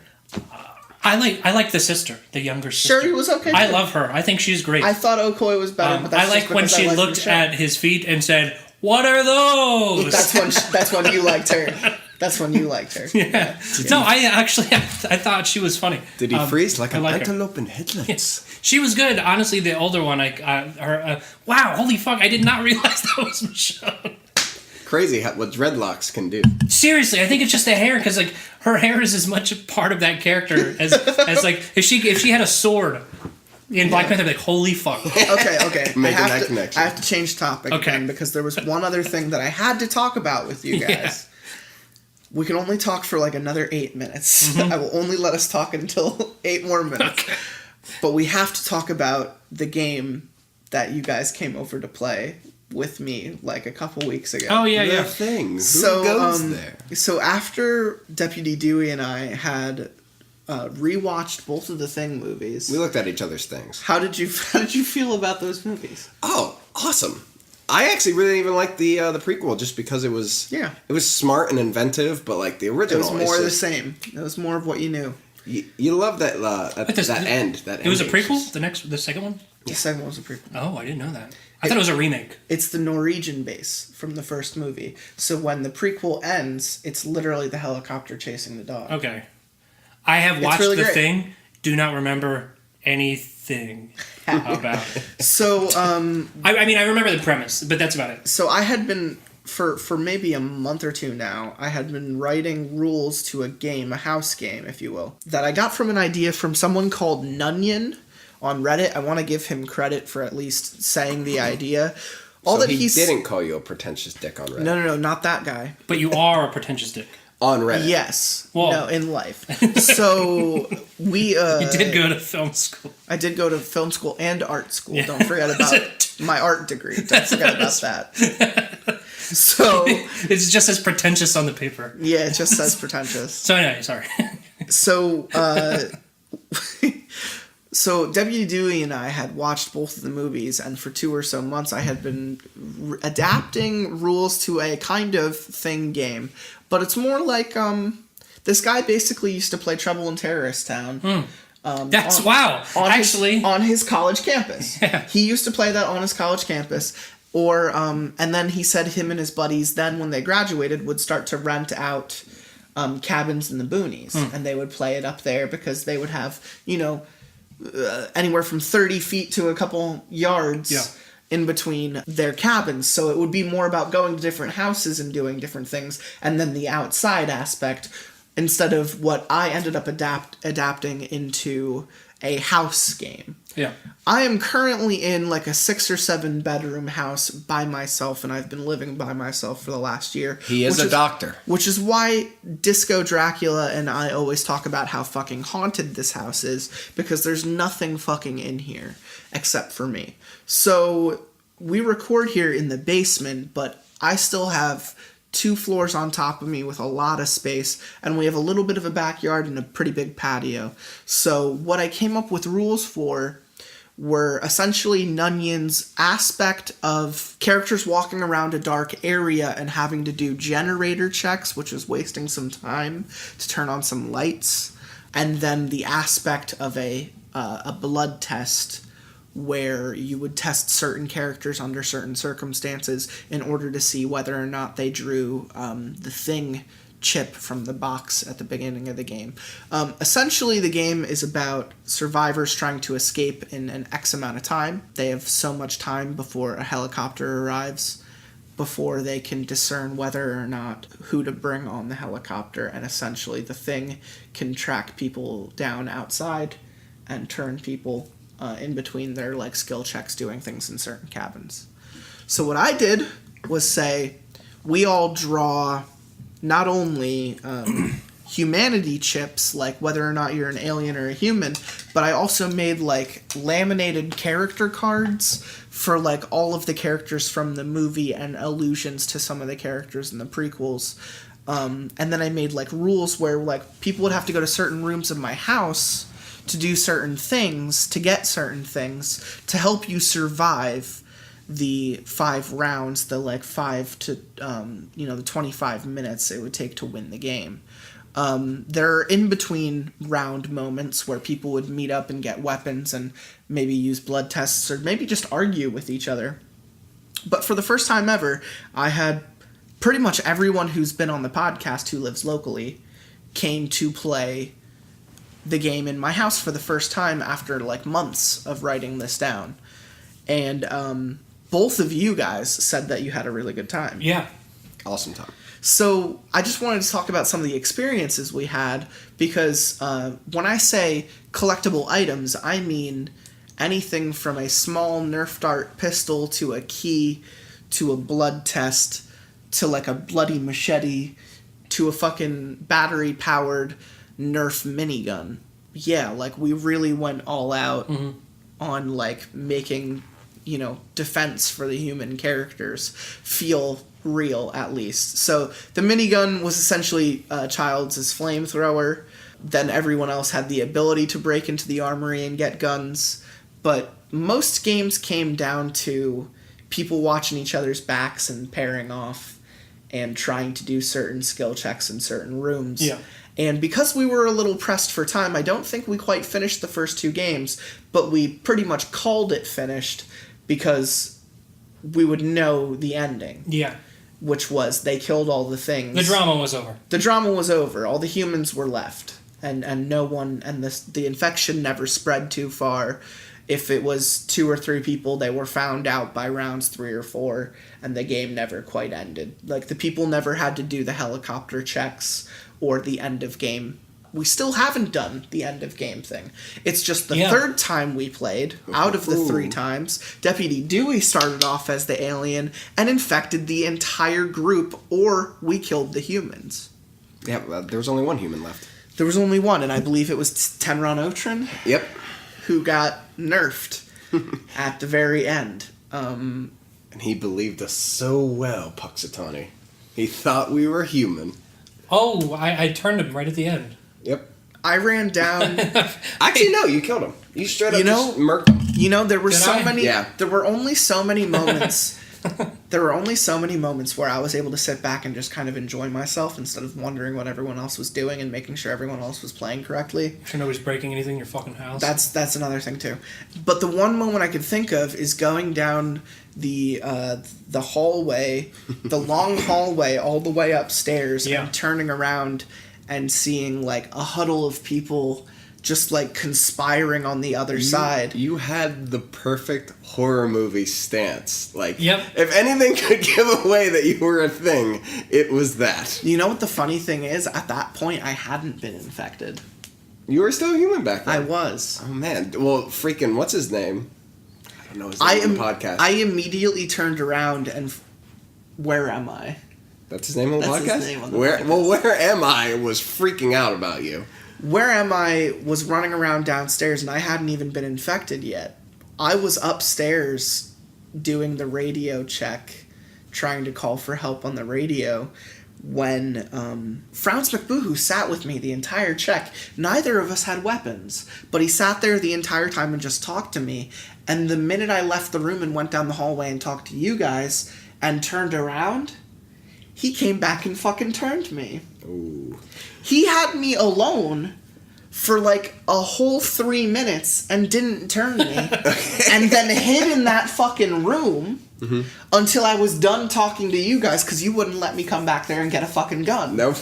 I like the sister, the younger sister. Shuri was okay. I too. love her. I think she's great. I thought Okoye was better, but that's I just like when because she I looked Michonne. at his feet and said, "What are those?" That's when you liked her. That's when you liked her. Yeah. No, I thought she was funny. Did he freeze like an like her. antelope in headlights? She was good. Honestly, the older one, wow, holy fuck! I did not realize that was Michonne. Crazy what dreadlocks can do. Seriously, I think it's just the hair because like her hair is as much a part of that character as like if she had a sword in Black Panther, like holy fuck. Okay. Making I that have connection. to change topic Okay. again because there was one other thing that I had to talk about with you guys. Yeah. We can only talk for like another 8 minutes. I will only let us talk until 8 more minutes. Okay. But we have to talk about the game that you guys came over to play with me like a couple weeks ago. Oh yeah, The yeah. thing. Who So, goes there? So after Deputy Dewey and I had rewatched both of the Thing movies, We looked at each other's things. how did you feel about those movies? Oh, awesome! I actually really even liked the prequel just because it was it was smart and inventive, but like the It original, was more the same. It was more of what you knew. You love that that end. That It was a ending. prequel. The second one. The second one was a prequel. Oh, I didn't know that. I thought it was a remake. It's the Norwegian base from the first movie. So when the prequel ends, it's literally the helicopter chasing the dog. Okay. I have watched really the great. thing. Do not remember anything about it. So I mean, I remember the premise, but that's about it. so I had been for maybe a month or two now, I had been writing rules to a game, a house game, if you will, that I got from an idea from someone called Nunyon on Reddit. I want to give him credit for at least saying the idea. He didn't call you a pretentious dick on Reddit. No, not that guy. But you are a pretentious dick. On Reddit. Yes. Whoa. No, in life. So we You did go to film school. I did go to film school and art school. Yeah. Don't forget about my art degree. Don't forget about that. So It's just as pretentious on the paper. yeah, it just says pretentious. So anyway, sorry. So so Deputy Dewey and I had watched both of the movies, and for 2 or so months I had been adapting rules to a kind of Thing game, but it's more like this guy basically used to play Trouble in Terrorist Town. Wow. Actually, on his college campus. Yeah. He used to play that on his college campus. Or and then he said him and his buddies then when they graduated would start to rent out cabins in the boonies, and they would play it up there because they would have, anywhere from 30 feet to a couple yards in between their cabins. So it would be more about going to different houses and doing different things, and then the outside aspect instead of what I ended up adapting into a house game. yeah. I am currently in like a 6 or 7 bedroom house by myself, and I've been living by myself for the last year. He is a doctor. Which is why Disco Dracula and I always talk about how fucking haunted this house is, because there's nothing fucking in here except for me. So we record here in the basement, but I still have 2 floors on top of me with a lot of space, and we have a little bit of a backyard and a pretty big patio. So what I came up with rules for were essentially Nunyon's aspect of characters walking around a dark area and having to do generator checks, which was wasting some time to turn on some lights, and then the aspect of a blood test where you would test certain characters under certain circumstances in order to see whether or not they drew the thing chip from the box at the beginning of the game. Essentially, the game is about survivors trying to escape in an X amount of time. They have so much time before a helicopter arrives, before they can discern whether or not who to bring on the helicopter, and essentially the thing can track people down outside and turn people in between their like skill checks doing things in certain cabins. So what I did was say, we all draw not only humanity chips, like whether or not you're an alien or a human, but I also made like laminated character cards for like all of the characters from the movie and allusions to some of the characters in the prequels. And then I made like rules where like people would have to go to certain rooms of my house to do certain things, to get certain things, to help you survive the 5 rounds, the like 5 to, the 25 minutes it would take to win the game. There are in-between round moments where people would meet up and get weapons and maybe use blood tests or maybe just argue with each other. But for the first time ever, I had pretty much everyone who's been on the podcast who lives locally came to play the game in my house for the first time after like months of writing this down. And both of you guys said that you had a really good time. Yeah. Awesome time. So I just wanted to talk about some of the experiences we had, because when I say collectible items, I mean anything from a small Nerf dart pistol to a key to a blood test to like a bloody machete to a fucking battery-powered Nerf minigun. Yeah, like we really went all out on like making, defense for the human characters feel real, at least. So the minigun was essentially Child's flamethrower. Then everyone else had the ability to break into the armory and get guns. But most games came down to people watching each other's backs and pairing off and trying to do certain skill checks in certain rooms. Yeah. And because we were a little pressed for time, I don't think we quite finished the first 2 games, but we pretty much called it finished because we would know the ending. Yeah. Which was they killed all the things. The drama was over. The drama was over. All the humans were left. And no one, and the infection never spread too far. If it was 2 or 3 people, they were found out by rounds 3 or 4, and the game never quite ended. Like, the people never had to do the helicopter checks or the end of game. We still haven't done the end of game thing. It's just the 3rd time we played, out of the 3 times, Deputy Dewey started off as the alien and infected the entire group, or we killed the humans. Yeah, there was only 1 human left. There was only 1, and I believe it was Tenron Otrin. Yep. Who got nerfed at the very end. And he believed us so well, Punxsutawney. He thought we were human. Oh, I turned him right at the end. Yep. I ran down... Actually, no, you killed him. You straight up just murked him. There were many... Yeah. There were only so many moments... There were only so many moments where I was able to sit back and just kind of enjoy myself instead of wondering what everyone else was doing and making sure everyone else was playing correctly. Sure nobody's breaking anything in your fucking house. That's another thing too. But the one moment I could think of is going down the hallway, the long hallway all the way upstairs, and turning around and seeing like a huddle of people just like conspiring on the other side. You had the perfect horror movie stance. Like, if anything could give away that you were a thing, it was that. You know what the funny thing is? At that point, I hadn't been infected. You were still human back then. I was. Oh, man. Well, freaking, what's his name? I don't know his name on the podcast. I immediately turned around and... Where am I? That's his name on the podcast? That's his name on the podcast. podcast. Well, Where Am I was freaking out about you. Where Am I was running around downstairs, and I hadn't even been infected yet. I was upstairs doing the radio check, trying to call for help on the radio, when Franz McBoohoo sat with me the entire check. Neither of us had weapons, but he sat there the entire time and just talked to me. And the minute I left the room and went down the hallway and talked to you guys and turned around, he came back and fucking turned me. Ooh. He had me alone for like a whole 3 minutes and didn't turn me. And then hid in that fucking room until I was done talking to you guys, because you wouldn't let me come back there and get a fucking gun. Nope.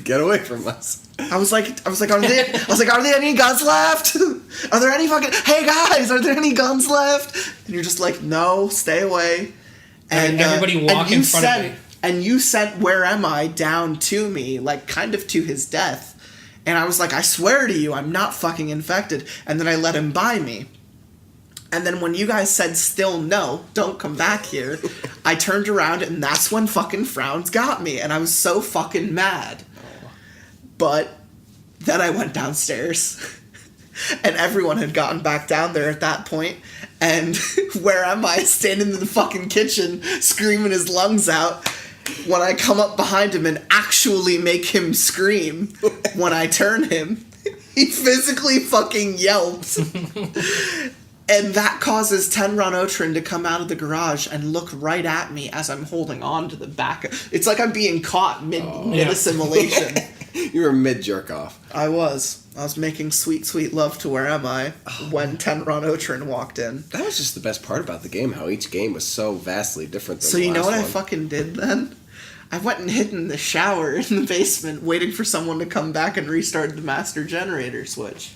Get away from us. I was like, are there any guns left? Are there any fucking, hey guys, are there any guns left? And you're just like, no, stay away. And everybody walk in front of me. And you sent Where Am I down to me, like kind of to his death. And I was like, I swear to you, I'm not fucking infected. And then I let him by me. And then when you guys said still no, don't come back here, I turned around and that's when fucking Frowns got me. And I was so fucking mad. But then I went downstairs. And everyone had gotten back down there at that point. And Where Am I, standing in the fucking kitchen, screaming his lungs out. When I come up behind him and actually make him scream when I turn him, he physically fucking yelps. And that causes Tenron Otrin to come out of the garage and look right at me as I'm holding on to the back. It's like I'm being caught mid-assimilation. You were mid-jerk-off. I was making sweet, sweet love to Where Am I when Tenron Otrin walked in. That was just the best part about the game, how each game was so vastly different than So the you know last what one. I fucking did then? I went and hid in the shower in the basement, waiting for someone to come back and restart the master generator switch.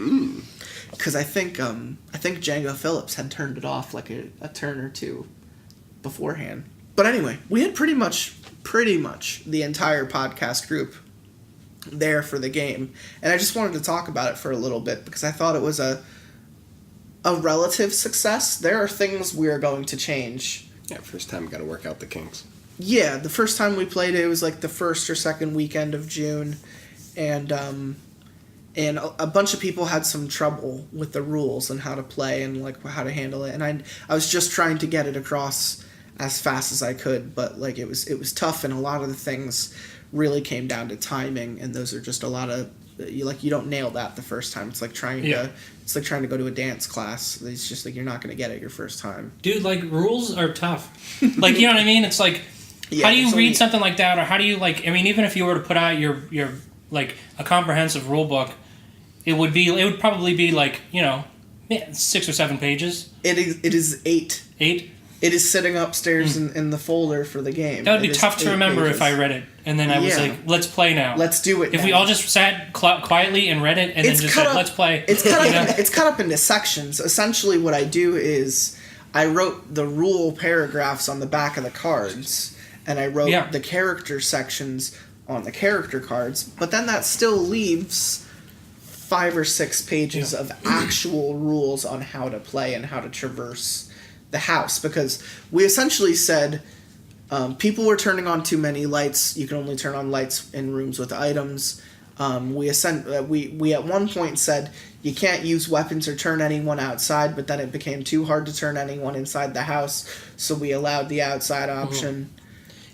Because I think Django Phillips had turned it off like a turn or two beforehand. But anyway, we had pretty much the entire podcast group there for the game, and I just wanted to talk about it for a little bit because I thought it was a relative success. There are things we are going to change. Yeah, first time got to work out the kinks. Yeah, the first time we played it was like the first or second weekend of June, and a bunch of people had some trouble with the rules and how to play and like how to handle it, and I was just trying to get it across as fast as I could, but like it was tough, and a lot of the things really came down to timing, and those are just a lot of you don't nail that the first time. It's like trying to go to a dance class. It's just like you're not going to get it your first time. Dude, like rules are tough. Like, you know what I mean? It's like, Yeah, how do you read something like that, or how do you like? I mean, even if you were to put out your like a comprehensive rule book, it would probably be like 6 or 7 pages. It is 8. 8. It is sitting upstairs in the folder for the game. That would be tough to remember if I read it, and then I was like, "Let's play now. Let's do it." If we all just sat quietly and read it, and then just said, "Let's play," it's cut up into sections. Essentially, what I do is I wrote the rule paragraphs on the back of the cards, and I wrote the character sections on the character cards. But then that still leaves 5 or 6 pages of actual rules on how to play and how to traverse the house, because we essentially said people were turning on too many lights. You can only turn on lights in rooms with items. We at one point said you can't use weapons or turn anyone outside, but then it became too hard to turn anyone inside the house, so we allowed the outside option.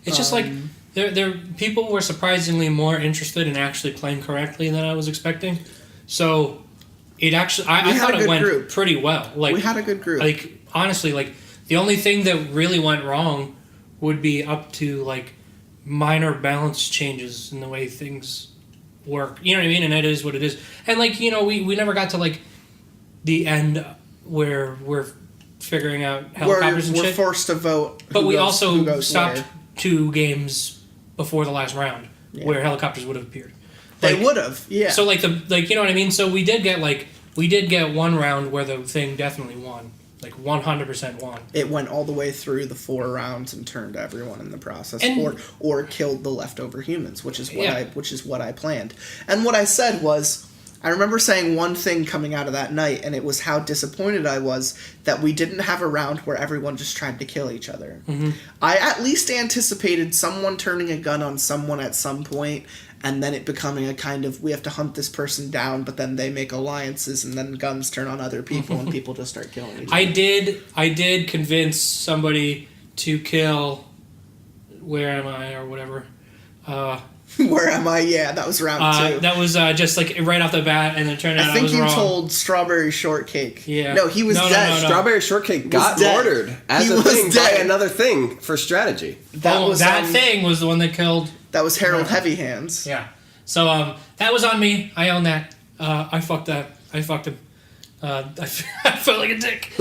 It's just like there people were surprisingly more interested in actually playing correctly than I was expecting. So it actually I thought it went pretty well. Like, we had a good group. Like, honestly, like the only thing that really went wrong would be up to like minor balance changes in the way things work. You know what I mean? And it is what it is. And like, we never got to like the end where we're figuring out helicopters and shit. We're forced to vote. But we also stopped 2 games before the last round where helicopters would have appeared. They would have, yeah. So like you know what I mean? So we did get 1 round where the thing definitely won. Like 100% won. It went all the way through the 4 rounds and turned everyone in the process, and, or killed the leftover humans, which is what I planned. And what I said was, I remember saying one thing coming out of that night, and it was how disappointed I was that we didn't have a round where everyone just tried to kill each other. Mm-hmm. I at least anticipated someone turning a gun on someone at some point, and then it becoming a kind of, we have to hunt this person down, but then they make alliances, and then guns turn on other people, and people just start killing each other. I did convince somebody to kill Where Am I, or whatever. Where am I? Yeah, that was round 2. That was just like right off the bat, and it turned out I was wrong. I think you told Strawberry Shortcake. Yeah. No, he was dead. No. Strawberry Shortcake got murdered as a thing by another thing for strategy. That thing was the one that killed... That was Harold Heavy Hands. Yeah. So that was on me. I own that. I fucked that. I fucked him. I felt like a dick.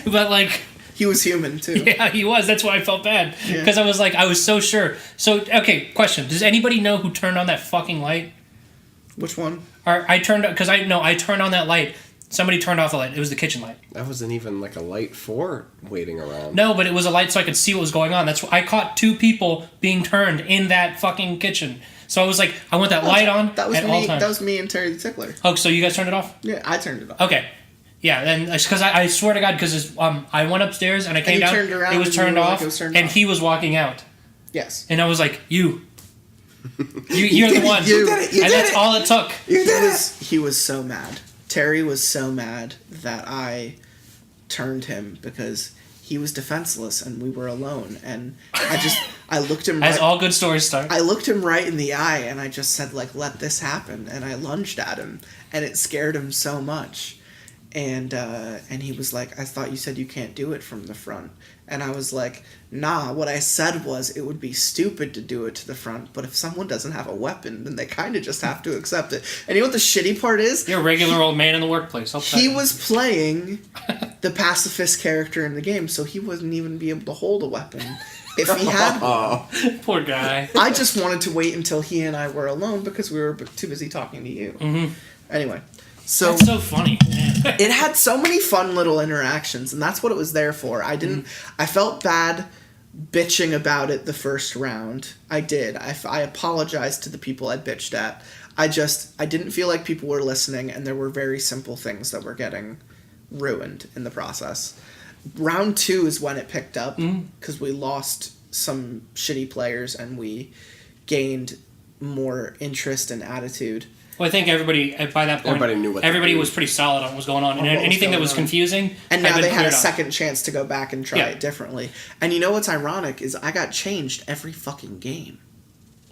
But like... He was human, too. Yeah, he was. That's why I felt bad. Because I was so sure. So, okay, question. Does anybody know who turned on that fucking light? Which one? I turned on that light. Somebody turned off the light. It was the kitchen light. That wasn't even like a light for waiting around. No, but it was a light so I could see what was going on. That's I caught 2 people being turned in that fucking kitchen. So I was like, I want that light on at all times. That was me and Terry the Tickler. Oh, so you guys turned it off? Yeah, I turned it off. Okay. Yeah, then because I swear to God, because I went upstairs and I came down, turned around it was turned off, and he was walking out. Yes. And I was like, you're the one. You did it. That's all it took. He was so mad. Terry was so mad that I turned him because he was defenseless and we were alone. And I looked him as all good stories start. I looked him right in the eye and I just said, like, let this happen. And I lunged at him and it scared him so much. And he was like, I thought you said you can't do it from the front. And I was like, nah, what I said was it would be stupid to do it to the front, but if someone doesn't have a weapon, then they kind of just have to accept it. And you know what the shitty part is? You're a regular old man in the workplace. He was playing the pacifist character in the game, so he wouldn't even be able to hold a weapon if he had one. Poor guy. I just wanted to wait until he and I were alone because we were too busy talking to you. Mm-hmm. Anyway. So that's so funny. It had so many fun little interactions, and that's what it was there for. I felt bad bitching about it the first round. I did. I apologized to the people I bitched at. I didn't feel like people were listening, and there were very simple things that were getting ruined in the process. Round 2 is when it picked up, because we lost some shitty players, and we gained more interest and attitude. Well, I think everybody, by that point, everybody knew what everybody was pretty solid on what was going on. And anything that was confusing, and now they had a second chance to go back and try it differently. And you know what's ironic is I got changed every fucking game.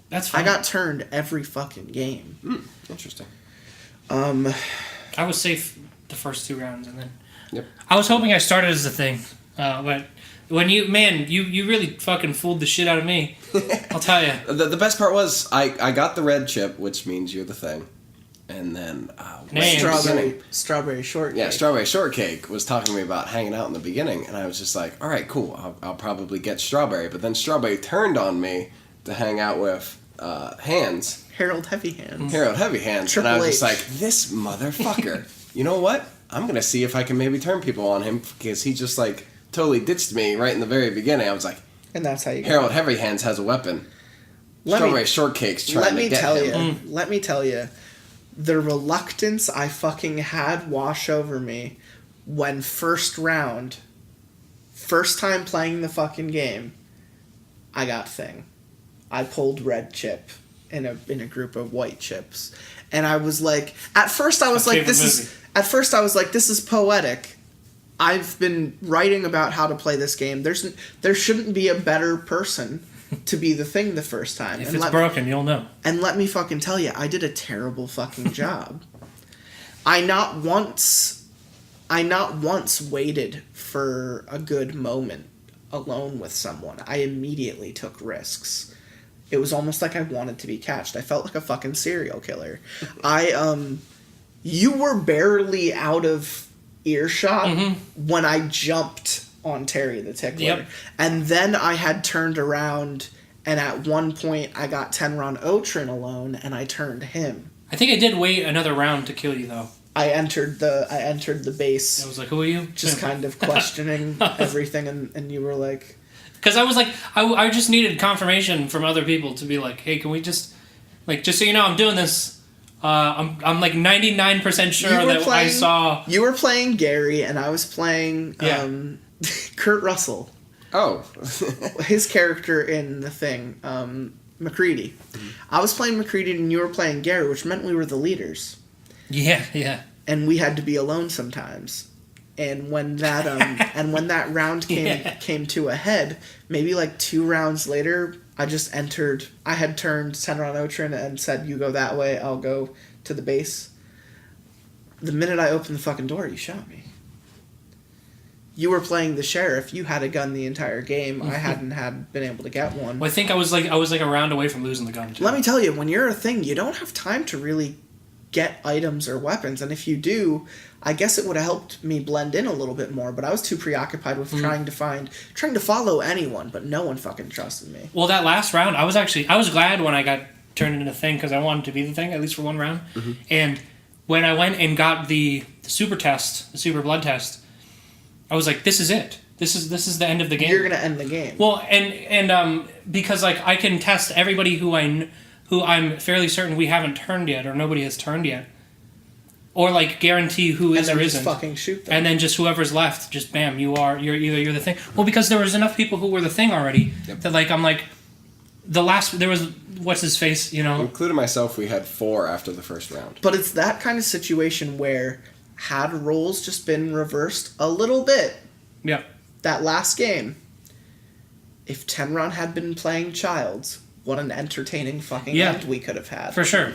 That's funny. I got turned every fucking game. Interesting. I was safe the first 2 rounds, and then Yep. I was hoping I started as a thing, but when you really fucking fooled the shit out of me. I'll tell you. The best part was I got the red chip, which means you're the thing. And then strawberry shortcake. Yeah, strawberry shortcake was talking to me about hanging out in the beginning, and I was just like, all right, cool, I'll probably get strawberry. But then strawberry turned on me to hang out with Harold Heavy Hands. And I was just like, this motherfucker. You know what? I'm going to see if I can maybe turn people on him, because he just like totally ditched me right in the very beginning. I was like, and that's how you Harold Heavy Hands has a weapon. Strawberry shortcake's trying to get him. Let me tell you. The reluctance I fucking had wash over me when first time playing the fucking game, I got thing. I pulled red chip in a group of white chips, and I was like, at first I was like, this is poetic. I've been writing about how to play this game. There shouldn't be a better person to be the thing the first time. If it's broken, you'll know. And let me fucking tell you, I did a terrible fucking job. I not once waited for a good moment alone with someone. I immediately took risks. It was almost like I wanted to be catched. I felt like a fucking serial killer. You were barely out of earshot when I jumped on Terry the Tickler. Yep. And then I had turned around, and at one point I got Tenron Otrin alone, and I turned him. I think I did wait another round to kill you, though. I entered the base. I was like, who are you? Just kind of questioning everything, and you were like... Because I was like, I just needed confirmation from other people to be like, hey, can we just so you know I'm doing this. I'm like 99% sure that I saw... You were playing Gary, and I was playing... Kurt Russell. Oh. His character in the thing, McCready. I was playing McCready and you were playing Gary, which meant we were the leaders. Yeah. And we had to be alone sometimes. And when that round came to a head, maybe like 2 rounds later, I just entered. I had turned Tenron Otrin and said, "You go that way. I'll go to the base." The minute I opened the fucking door, you shot me. You were playing the sheriff. You had a gun the entire game. I hadn't been able to get one. Well, I think I was like a round away from losing the gun, too. Let me tell you, when you're a thing, you don't have time to really get items or weapons, and if you do, I guess it would have helped me blend in a little bit more, but I was too preoccupied with trying to follow anyone, but no one fucking trusted me. Well, that last round, I was glad when I got turned into the thing, because I wanted to be the thing, at least for one round. And when I went and got the super test, the super blood test, I was like, this is it. This is the end of the game. You're gonna end the game. Well, and because like I can test everybody who I'm fairly certain we haven't turned yet, or nobody has turned yet, or like guarantee who is or isn't. Fucking shoot them. And then just whoever's left, just bam, you're the thing. Well, because there was enough people who were the thing already that like I'm like, there was what's his face, you know. Including myself, we had 4 after the first round. But it's that kind of situation where had roles just been reversed a little bit. Yeah. That last game, if Tenron had been playing Childs, what an entertaining fucking end we could have had. For sure.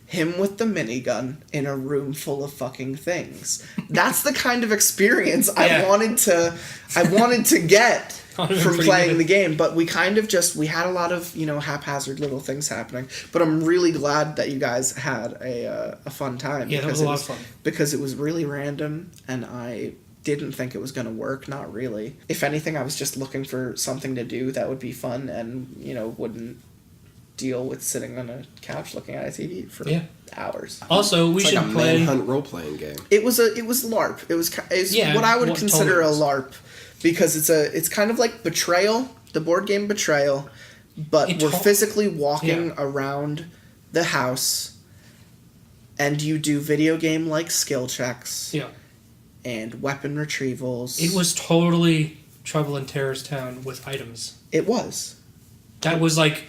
Him with the minigun in a room full of fucking things. That's the kind of experience I wanted to get from playing the game. But we kind of we had a lot of, haphazard little things happening. But I'm really glad that you guys had a fun time. Yeah, that was a lot of fun. Because it was really random, and I didn't think it was going to work. Not really. If anything, I was just looking for something to do that would be fun and, wouldn't deal with sitting on a couch looking at a TV for hours. Also, we should like a play manhunt role-playing game. It was LARP. It was what I would consider totally a LARP, because it's kind of like Betrayal, the board game Betrayal, but we're physically walking around the house, and you do video game like skill checks. Yeah. And weapon retrievals. It was totally Trouble in Terrorist Town with items. It was. That was like,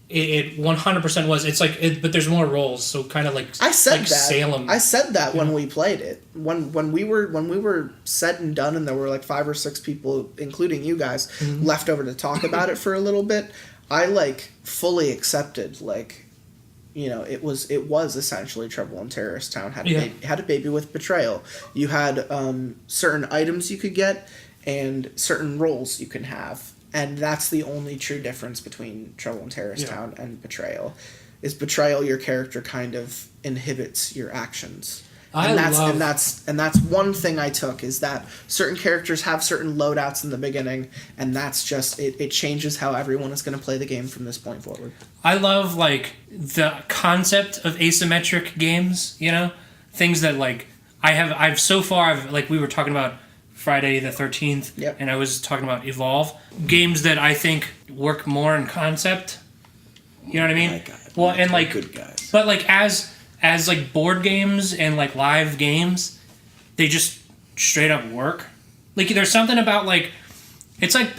it 100% was. It's like, but there's more roles, so kind of like I said like that. Salem. I said that when we played it. When we were said and done, and there were like 5 or 6 people, including you guys, left over to talk about it for a little bit. I like fully accepted it was essentially Trouble in Terrorist Town. Had a baby with Betrayal. You had certain items you could get and certain roles you can have. And that's the only true difference between Trouble in Terrorist Town and Betrayal. Is Betrayal, your character kind of inhibits your actions. And that's one thing I took, is that certain characters have certain loadouts in the beginning, and that's just it changes how everyone is going to play the game from this point forward. I love like the concept of asymmetric games, things that like I've so far like we were talking about Friday the 13th, and I was talking about Evolve, games that I think work more in concept. You know what I mean? My God, well, and like good guys. But like as like board games and like live games, they just straight up work. Like there's something about like it's like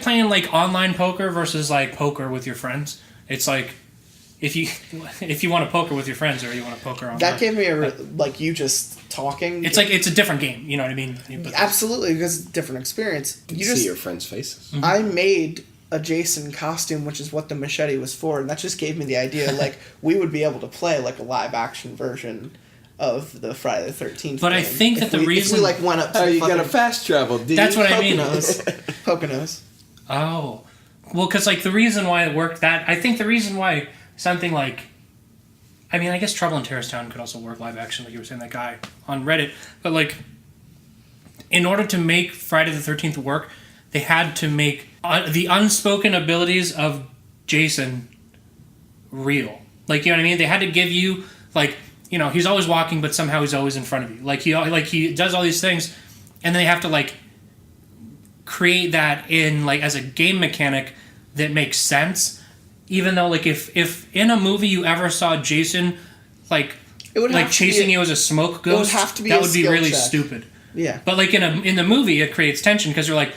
playing like online poker versus like poker with your friends. It's like if you want to poker with your friends, or you want to poker online. That gave me like you just talking. It's like it's a different game. You know what I mean? Absolutely, because it's a different experience. You see your friends' faces. Mm-hmm. I made a Jason costume, which is what the machete was for, and that just gave me the idea like we would be able to play like a live action version of the Friday the 13th. But game. I think that if we like went up to how are you gonna fast travel? That's what I mean. Poconos. Oh, well, because like the reason why it worked, I think the reason why something like, I mean, I guess Trouble in Terrorist Town could also work live action, like you were saying, that guy on Reddit, but like in order to make Friday the 13th work, they had to make the unspoken abilities of Jason real. Like, you know what I mean? They had to give you, like, he's always walking, but somehow he's always in front of you. Like, he does all these things, and then they have to, like, create that in, like, as a game mechanic that makes sense. Even though, like, if in a movie you ever saw Jason, like chasing you as a smoke ghost, that would be really stupid. Yeah. But, like, in the movie, it creates tension, because you're like,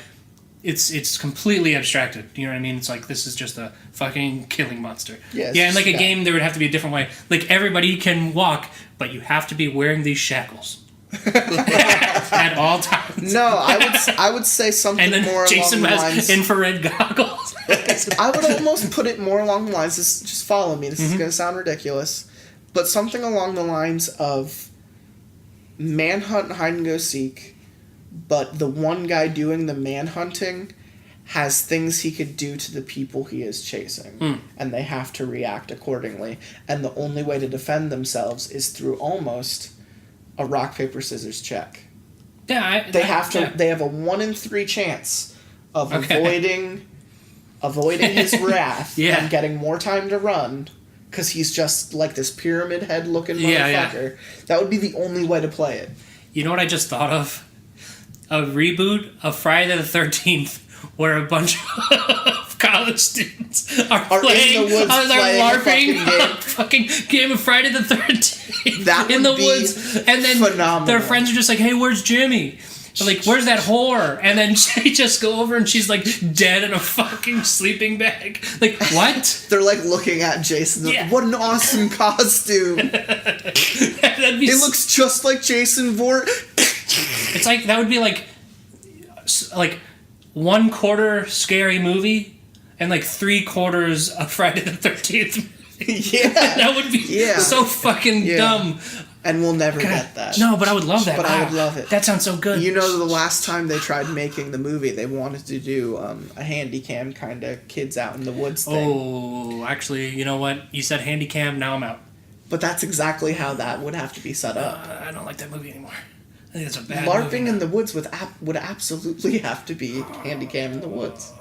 it's completely abstracted. You know what I mean? It's like, this is just a fucking killing monster. Yeah, and like a game, there would have to be a different way. Like, everybody can walk, but you have to be wearing these shackles at all times. No, I would say something and then more Jason along the has lines. infrared goggles. I would almost put it more along the lines, just follow me, this is going to sound ridiculous, but something along the lines of manhunt and hide and go seek, but the one guy doing the manhunting has things he could do to the people he is chasing, and they have to react accordingly, and the only way to defend themselves is through almost a rock, paper, scissors check. Yeah, They have a 1 in 3 chance of avoiding his wrath and getting more time to run, because he's just like this pyramid head looking motherfucker. Yeah. That would be the only way to play it. You know what I just thought of? A reboot of Friday the 13th, where a bunch of college students are playing in the woods, LARPing a fucking game of Friday the 13th that in the woods, and then phenomenal. Their friends are just like, "Hey, where's Jimmy?" They're like, "Where's that whore?" And then they just go over and she's like dead in a fucking sleeping bag. Like, what? They're like looking at Jason. Like, what an awesome costume! It looks just like Jason Voorhees. It's like that would be like 1/4 scary movie and like 3/4 of Friday the 13th. Yeah, that would be so fucking dumb. And we'll never get that. No, but I would love that. But I would love it. That sounds so good. You know, the last time they tried making the movie, they wanted to do a handy cam kind of kids out in the woods thing. Oh, actually, you know what? You said handy cam, now I'm out. But that's exactly how that would have to be set up. I don't like that movie anymore. I think it's a bad movie. LARPing in the woods would absolutely have to be handy cam in the woods.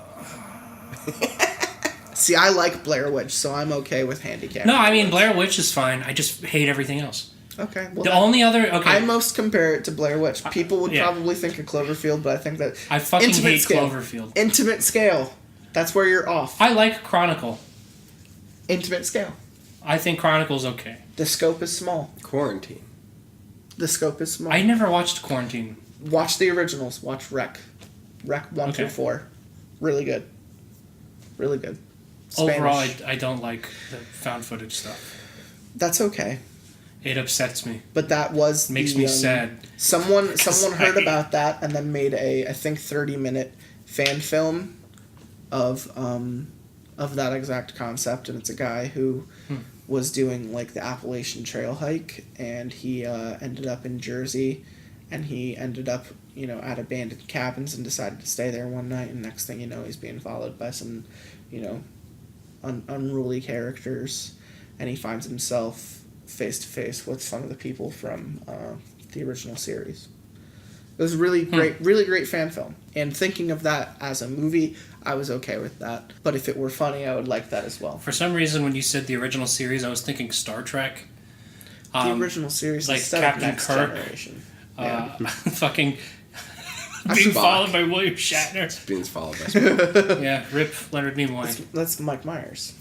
See, I like Blair Witch, so I'm okay with handy cam. No, I mean, Blair Witch is fine. I just hate everything else. Okay. Well, the only other... Okay. I most compare it to Blair Witch. People would probably think of Cloverfield, but I think that... I fucking hate scale. Cloverfield. Intimate scale. That's where you're off. I like Chronicle. Intimate scale. I think Chronicle's okay. The scope is small. Quarantine. The scope is small. I never watched Quarantine. Watch the originals. Watch Rec. Rec 1 through 4. Really good. Really good. Spanish. Overall, I don't like the found footage stuff. That's okay. It upsets me. But that was makes me sad. Someone heard about that and then made a, I think, 30-minute fan film of that exact concept, and it's a guy who was doing like the Appalachian Trail hike, and he ended up in Jersey, and he ended up at abandoned cabins and decided to stay there one night, and next thing you know, he's being followed by some unruly characters, and he finds himself face to face with some of the people from the original series. It was a really great fan film. And thinking of that as a movie, I was okay with that. But if it were funny, I would like that as well. For some reason, when you said the original series, I was thinking Star Trek. The original series, like instead Captain of Next Kirk, Generation. Fucking being followed by William Shatner. Being followed by Spock. Yeah, rip Leonard Nimoy. That's Mike Myers.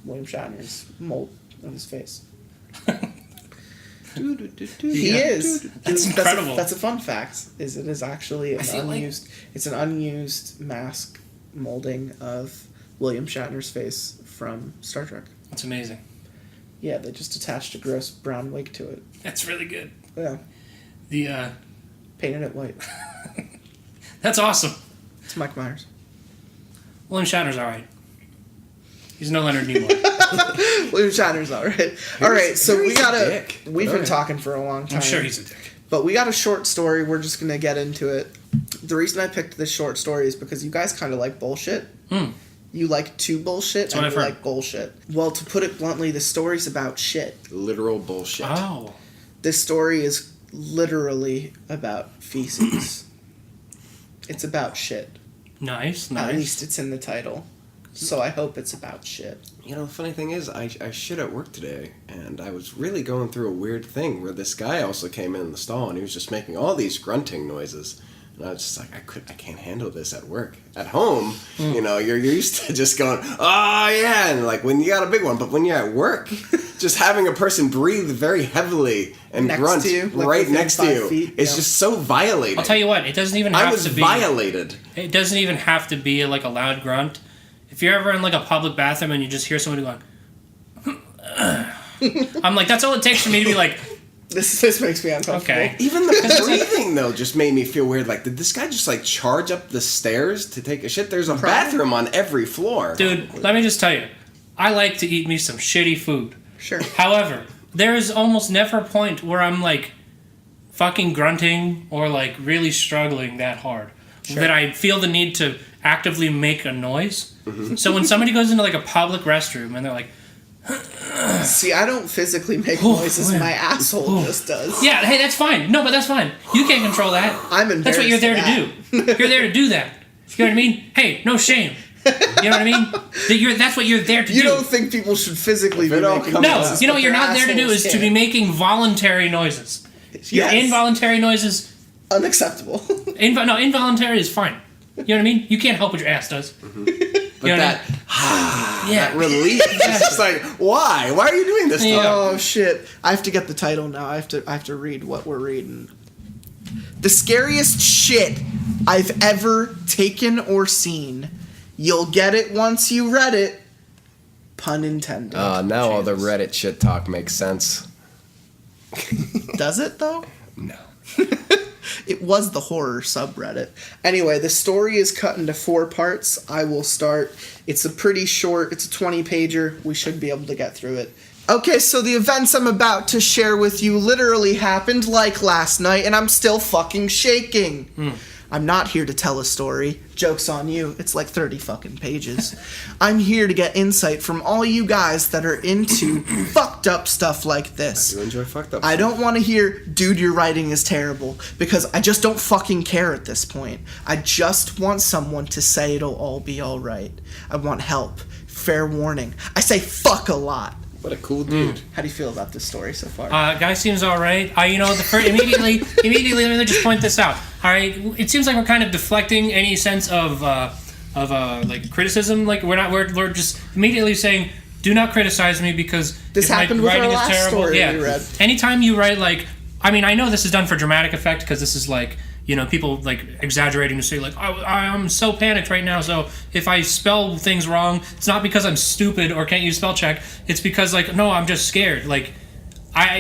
William Shatner's mold on his face. He is. That's incredible. That's a fun fact. It is actually an unused. It's an unused mask molding of William Shatner's face from Star Trek. That's amazing. Yeah, they just attached a gross brown wig to it. That's really good. Yeah. The painted it white. That's awesome. It's Mike Myers. William Shatner's all right. He's no Leonard Nimoy. William Shatner's all right. All right, so we've been talking for a long time. I'm sure he's a dick. But we got a short story. We're just going to get into it. The reason I picked this short story is because you guys kind of like bullshit. You like to bullshit, and you like bullshit. Well, to put it bluntly, the story's about shit. Literal bullshit. Oh. This story is literally about feces. It's about shit. Nice. At least it's in the title. So I hope it's about shit. You know, the funny thing is, I shit at work today, and I was really going through a weird thing where this guy also came in the stall, and he was just making all these grunting noises. And I was just like, I can't handle this at work. At home, you're used to just going, oh yeah, and like when you got a big one, but when you're at work, just having a person breathe very heavily and grunt right next to you is just so violating. I'll tell you what, it doesn't even have to be... violated. It doesn't even have to be like a loud grunt. If you're ever in like a public bathroom and you just hear somebody going, I'm like, that's all it takes for me to be like, This makes me uncomfortable. Okay. Even the breathing, though, just made me feel weird. Like, did this guy just, like, charge up the stairs to take a shit? There's a bathroom on every floor. Dude, let me just tell you. I like to eat me some shitty food. Sure. However, there is almost never a point where I'm, like, fucking grunting or, like, really struggling that hard. Sure. That I feel the need to actively make a noise. Mm-hmm. So when somebody goes into, like, a public restroom and they're like... See, I don't physically make noises. My asshole just does. Yeah, hey, that's fine. No, but that's fine. You can't control that. I'm embarrassed. That's what you're there to do. You're there to do that. You know what I mean? Hey, no shame. You know what I mean? That's what you're there to do. You don't think people should physically be making noises? No, you know what you're not there to do is to be making voluntary noises. Your involuntary noises... Unacceptable. Involuntary is fine. You know what I mean? You can't help what your ass does. Mm-hmm. But that relief, it's just like, why? Why are you doing this? Oh shit! I have to get the title now. I have to read what we're reading. The scariest shit I've ever taken or seen. You'll get it once you read it. Pun intended. Now all the Reddit shit talk makes sense. Does it though? No. It was the horror subreddit. Anyway, the story is cut into 4 parts. I will start. It's a pretty short, it's a 20-pager. We should be able to get through it. Okay, so the events I'm about to share with you literally happened like last night, and I'm still fucking shaking. I'm not here to tell a story. Joke's on you. It's like 30 fucking pages. I'm here to get insight from all you guys that are into fucked up stuff like this. I do enjoy fucked up I stuff. don't want to hear, dude, your writing is terrible, because I just don't fucking care at this point. I just want someone to say it'll all be alright. I want help. Fair warning. I say fuck a lot. What a cool dude. How do you feel about this story so far? Guy seems all right. The first immediately. Let me just point this out. All right, it seems like we're kind of deflecting any sense of like criticism. Like we're just immediately saying, do not criticize me because this happened with our last story we read. Anytime you write I know this is done for dramatic effect because this is like. People like exaggerating to say like, I'm so panicked right now. So if I spell things wrong, it's not because I'm stupid or can't use spell check. It's because like, no, I'm just scared. Like,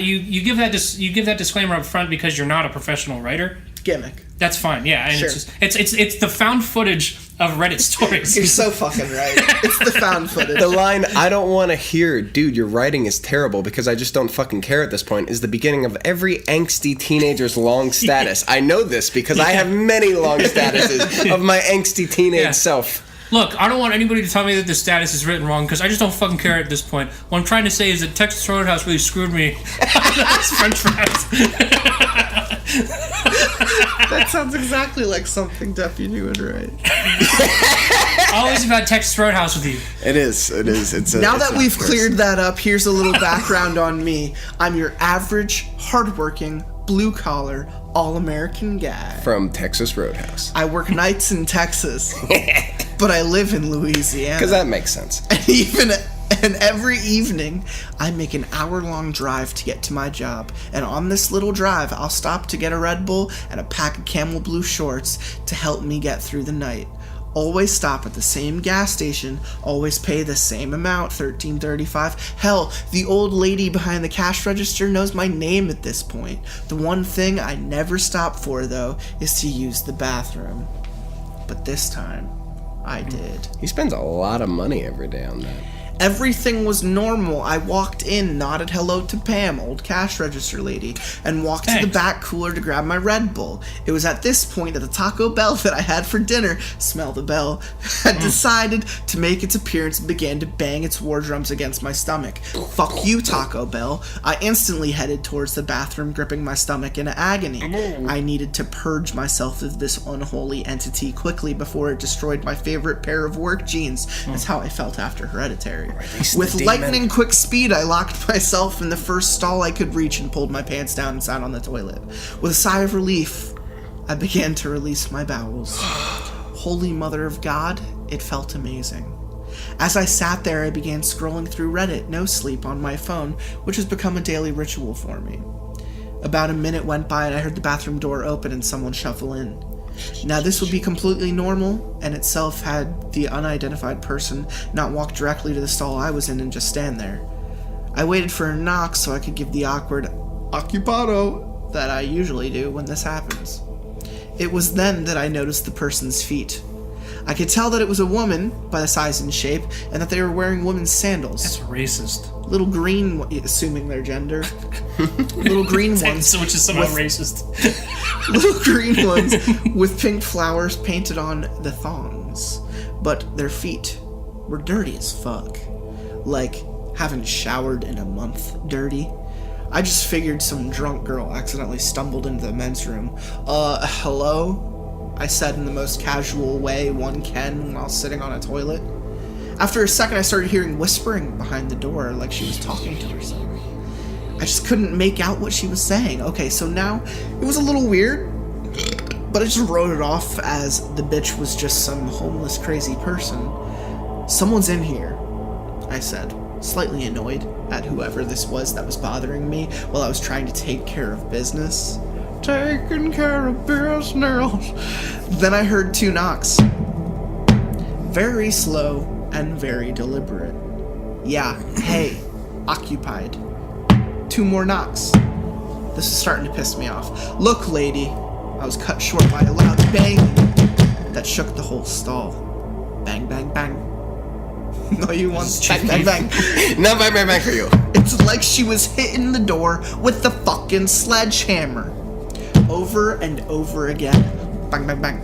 you give that disclaimer up front because you're not a professional writer. Gimmick. That's fine. Yeah, and sure. It's the found footage of Reddit stories. You're so fucking right. It's the found footage. The line, I don't want to hear, dude, your writing is terrible because I just don't fucking care at this point, is the beginning of every angsty teenager's long status. I know this because I have many long statuses of my angsty teenage self. Look, I don't want anybody to tell me that the status is written wrong because I just don't fucking care at this point. What I'm trying to say is that Texas Roadhouse really screwed me. That's French fries. That sounds exactly like something Deputy would write. Always about Texas Roadhouse with you. It is. Now that we've cleared that up, here's a little background on me. I'm your average, hardworking, blue-collar, all-American guy. From Texas Roadhouse. I work nights in Texas, but I live in Louisiana. Because that makes sense. And every evening, I make an hour-long drive to get to my job. And on this little drive, I'll stop to get a Red Bull and a pack of Camel Blue shorts to help me get through the night. Always stop at the same gas station, always pay the same amount, $13.35. Hell, the old lady behind the cash register knows my name at this point. The one thing I never stop for, though, is to use the bathroom. But this time, I did. He spends a lot of money every day on that. Everything was normal. I walked in, nodded hello to Pam, old cash register lady, and walked to the back cooler to grab my Red Bull. It was at this point that the Taco Bell that I had for dinner, smell the bell, had decided to make its appearance and began to bang its war drums against my stomach. Fuck you, Taco Bell. I instantly headed towards the bathroom, gripping my stomach in agony. I needed to purge myself of this unholy entity quickly before it destroyed my favorite pair of work jeans. That's how I felt after Hereditary. With lightning quick speed, I locked myself in the first stall I could reach and pulled my pants down and sat on the toilet. With a sigh of relief, I began to release my bowels. Holy Mother of God, it felt amazing. As I sat there, I began scrolling through Reddit, no sleep, on my phone, which has become a daily ritual for me. About a minute went by and I heard the bathroom door open and someone shuffle in. Now this would be completely normal, and itself had the unidentified person not walk directly to the stall I was in and just stand there. I waited for a knock so I could give the awkward, occupado that I usually do when this happens. It was then that I noticed the person's feet. I could tell that it was a woman by the size and shape, and that they were wearing women's sandals. That's racist. Little green, assuming their gender. Little green ones. Which is somehow racist. Little green ones with pink flowers painted on the thongs. But their feet were dirty as fuck. Like, haven't showered in a month dirty. I just figured some drunk girl accidentally stumbled into the men's room. Hello? I said in the most casual way one can while sitting on a toilet. After a second, I started hearing whispering behind the door, like she was talking to herself. I just couldn't make out what she was saying. Okay, so now, it was a little weird, but I just wrote it off as the bitch was just some homeless, crazy person. Someone's in here, I said, slightly annoyed at whoever this was that was bothering me while I was trying to take care of business. Taking care of business. Then I heard 2 knocks. Very slow and very deliberate. Yeah, hey, occupied. 2 more knocks. This is starting to piss me off. Look, lady. I was cut short by a loud bang that shook the whole stall. Bang, bang, bang. No, you want bang, bang, bang. No, bang, bang, bang for you. It's like she was hitting the door with the fucking sledgehammer. Over and over again. Bang, bang, bang.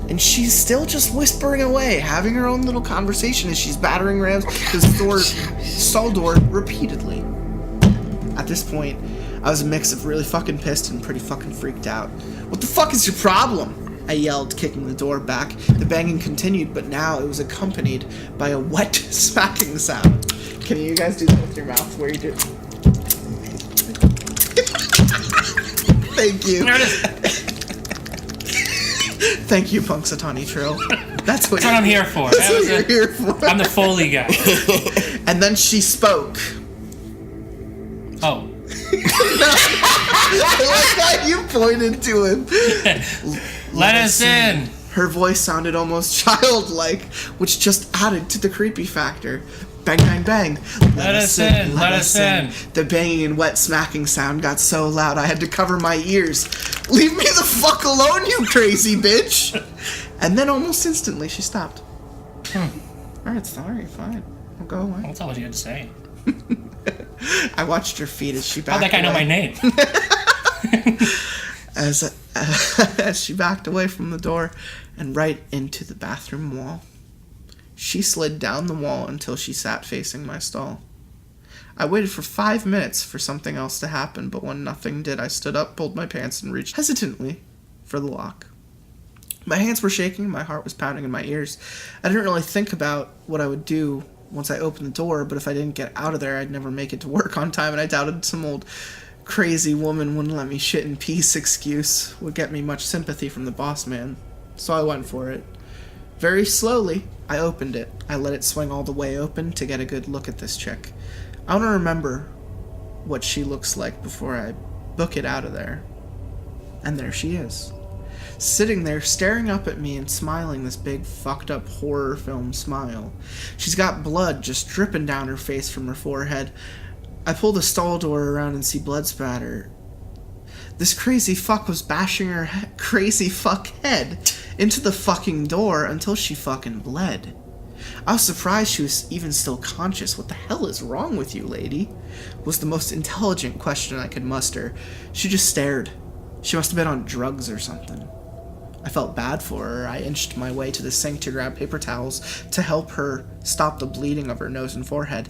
And she's still just whispering away, having her own little conversation as she's battering rams the stall door repeatedly. At this point, I was a mix of really fucking pissed and pretty fucking freaked out. What the fuck is your problem? I yelled, kicking the door back. The banging continued, but now it was accompanied by a wet smacking sound. Can you guys do that with your mouth where you do? Thank you. Thank you, Punxsutawney Trill. That's what I'm here for. That's what you're here for. I'm the Foley guy. And then she spoke. Oh. I like how you pointed to him. Let us in. Her voice sounded almost childlike, which just added to the creepy factor. Bang, bang, bang. Let us in. Let us in. The banging and wet smacking sound got so loud I had to cover my ears. Leave me the fuck alone, you crazy bitch. And then almost instantly she stopped. Alright, sorry, fine. I'll go away. That's all you had to say. I watched her feet as she backed How'd that guy know my name? As she backed away from the door and right into the bathroom wall. She slid down the wall until she sat facing my stall. I waited for 5 minutes for something else to happen, but when nothing did, I stood up, pulled my pants, and reached hesitantly for the lock. My hands were shaking, my heart was pounding in my ears. I didn't really think about what I would do once I opened the door, but if I didn't get out of there, I'd never make it to work on time, and I doubted some old crazy woman wouldn't let me shit in peace excuse would get me much sympathy from the boss man. So I went for it. Very slowly, I opened it. I let it swing all the way open to get a good look at this chick. I want to remember what she looks like before I book it out of there. And there she is. Sitting there, staring up at me and smiling this big, fucked up horror film smile. She's got blood just dripping down her face from her forehead. I pull the stall door around and see blood spatter. This crazy fuck was bashing her crazy fuck head into the fucking door until she fucking bled. I was surprised she was even still conscious. What the hell is wrong with you, lady? Was the most intelligent question I could muster. She just stared. She must have been on drugs or something. I felt bad for her. I inched my way to the sink to grab paper towels to help her stop the bleeding of her nose and forehead.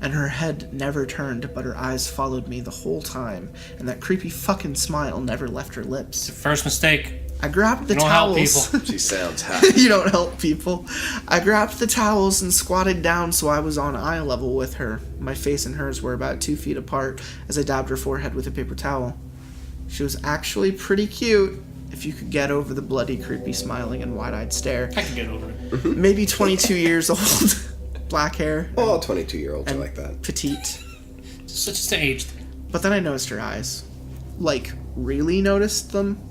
And her head never turned, but her eyes followed me the whole time, and that creepy fucking smile never left her lips. First mistake. I grabbed the You don't towels. help people. She sounds happy. You don't help people. I grabbed the towels and squatted down so I was on eye level with her. My face and hers were about 2 feet apart as I dabbed her forehead with a paper towel. She was actually pretty cute, if you could get over the bloody, creepy smiling and wide-eyed stare. I can get over it. Maybe 22 years old. Black hair. All 22-year-olds are like that. Petite. It's just an age thing. But then I noticed her eyes. Like, really noticed them.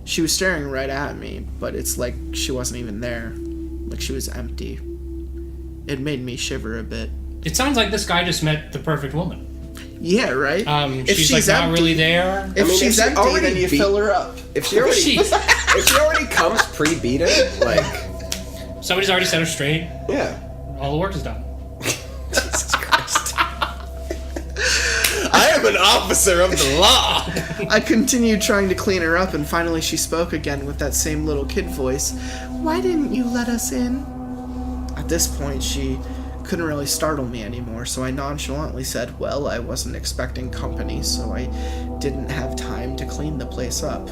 She was staring right at me, but it's like she wasn't even there. Like she was empty. It made me shiver a bit. It sounds like this guy just met the perfect woman. Yeah, right? If she's like, not really there. If she's empty, already then you fill her up. If she already comes pre-beaten, like... Somebody's already set her straight. Yeah. All the work is done. Jesus Christ. I am an officer of the law. I continued trying to clean her up, and finally she spoke again with that same little kid voice. Why didn't you let us in? At this point, she couldn't really startle me anymore, so I nonchalantly said, well, I wasn't expecting company, so I didn't have time to clean the place up.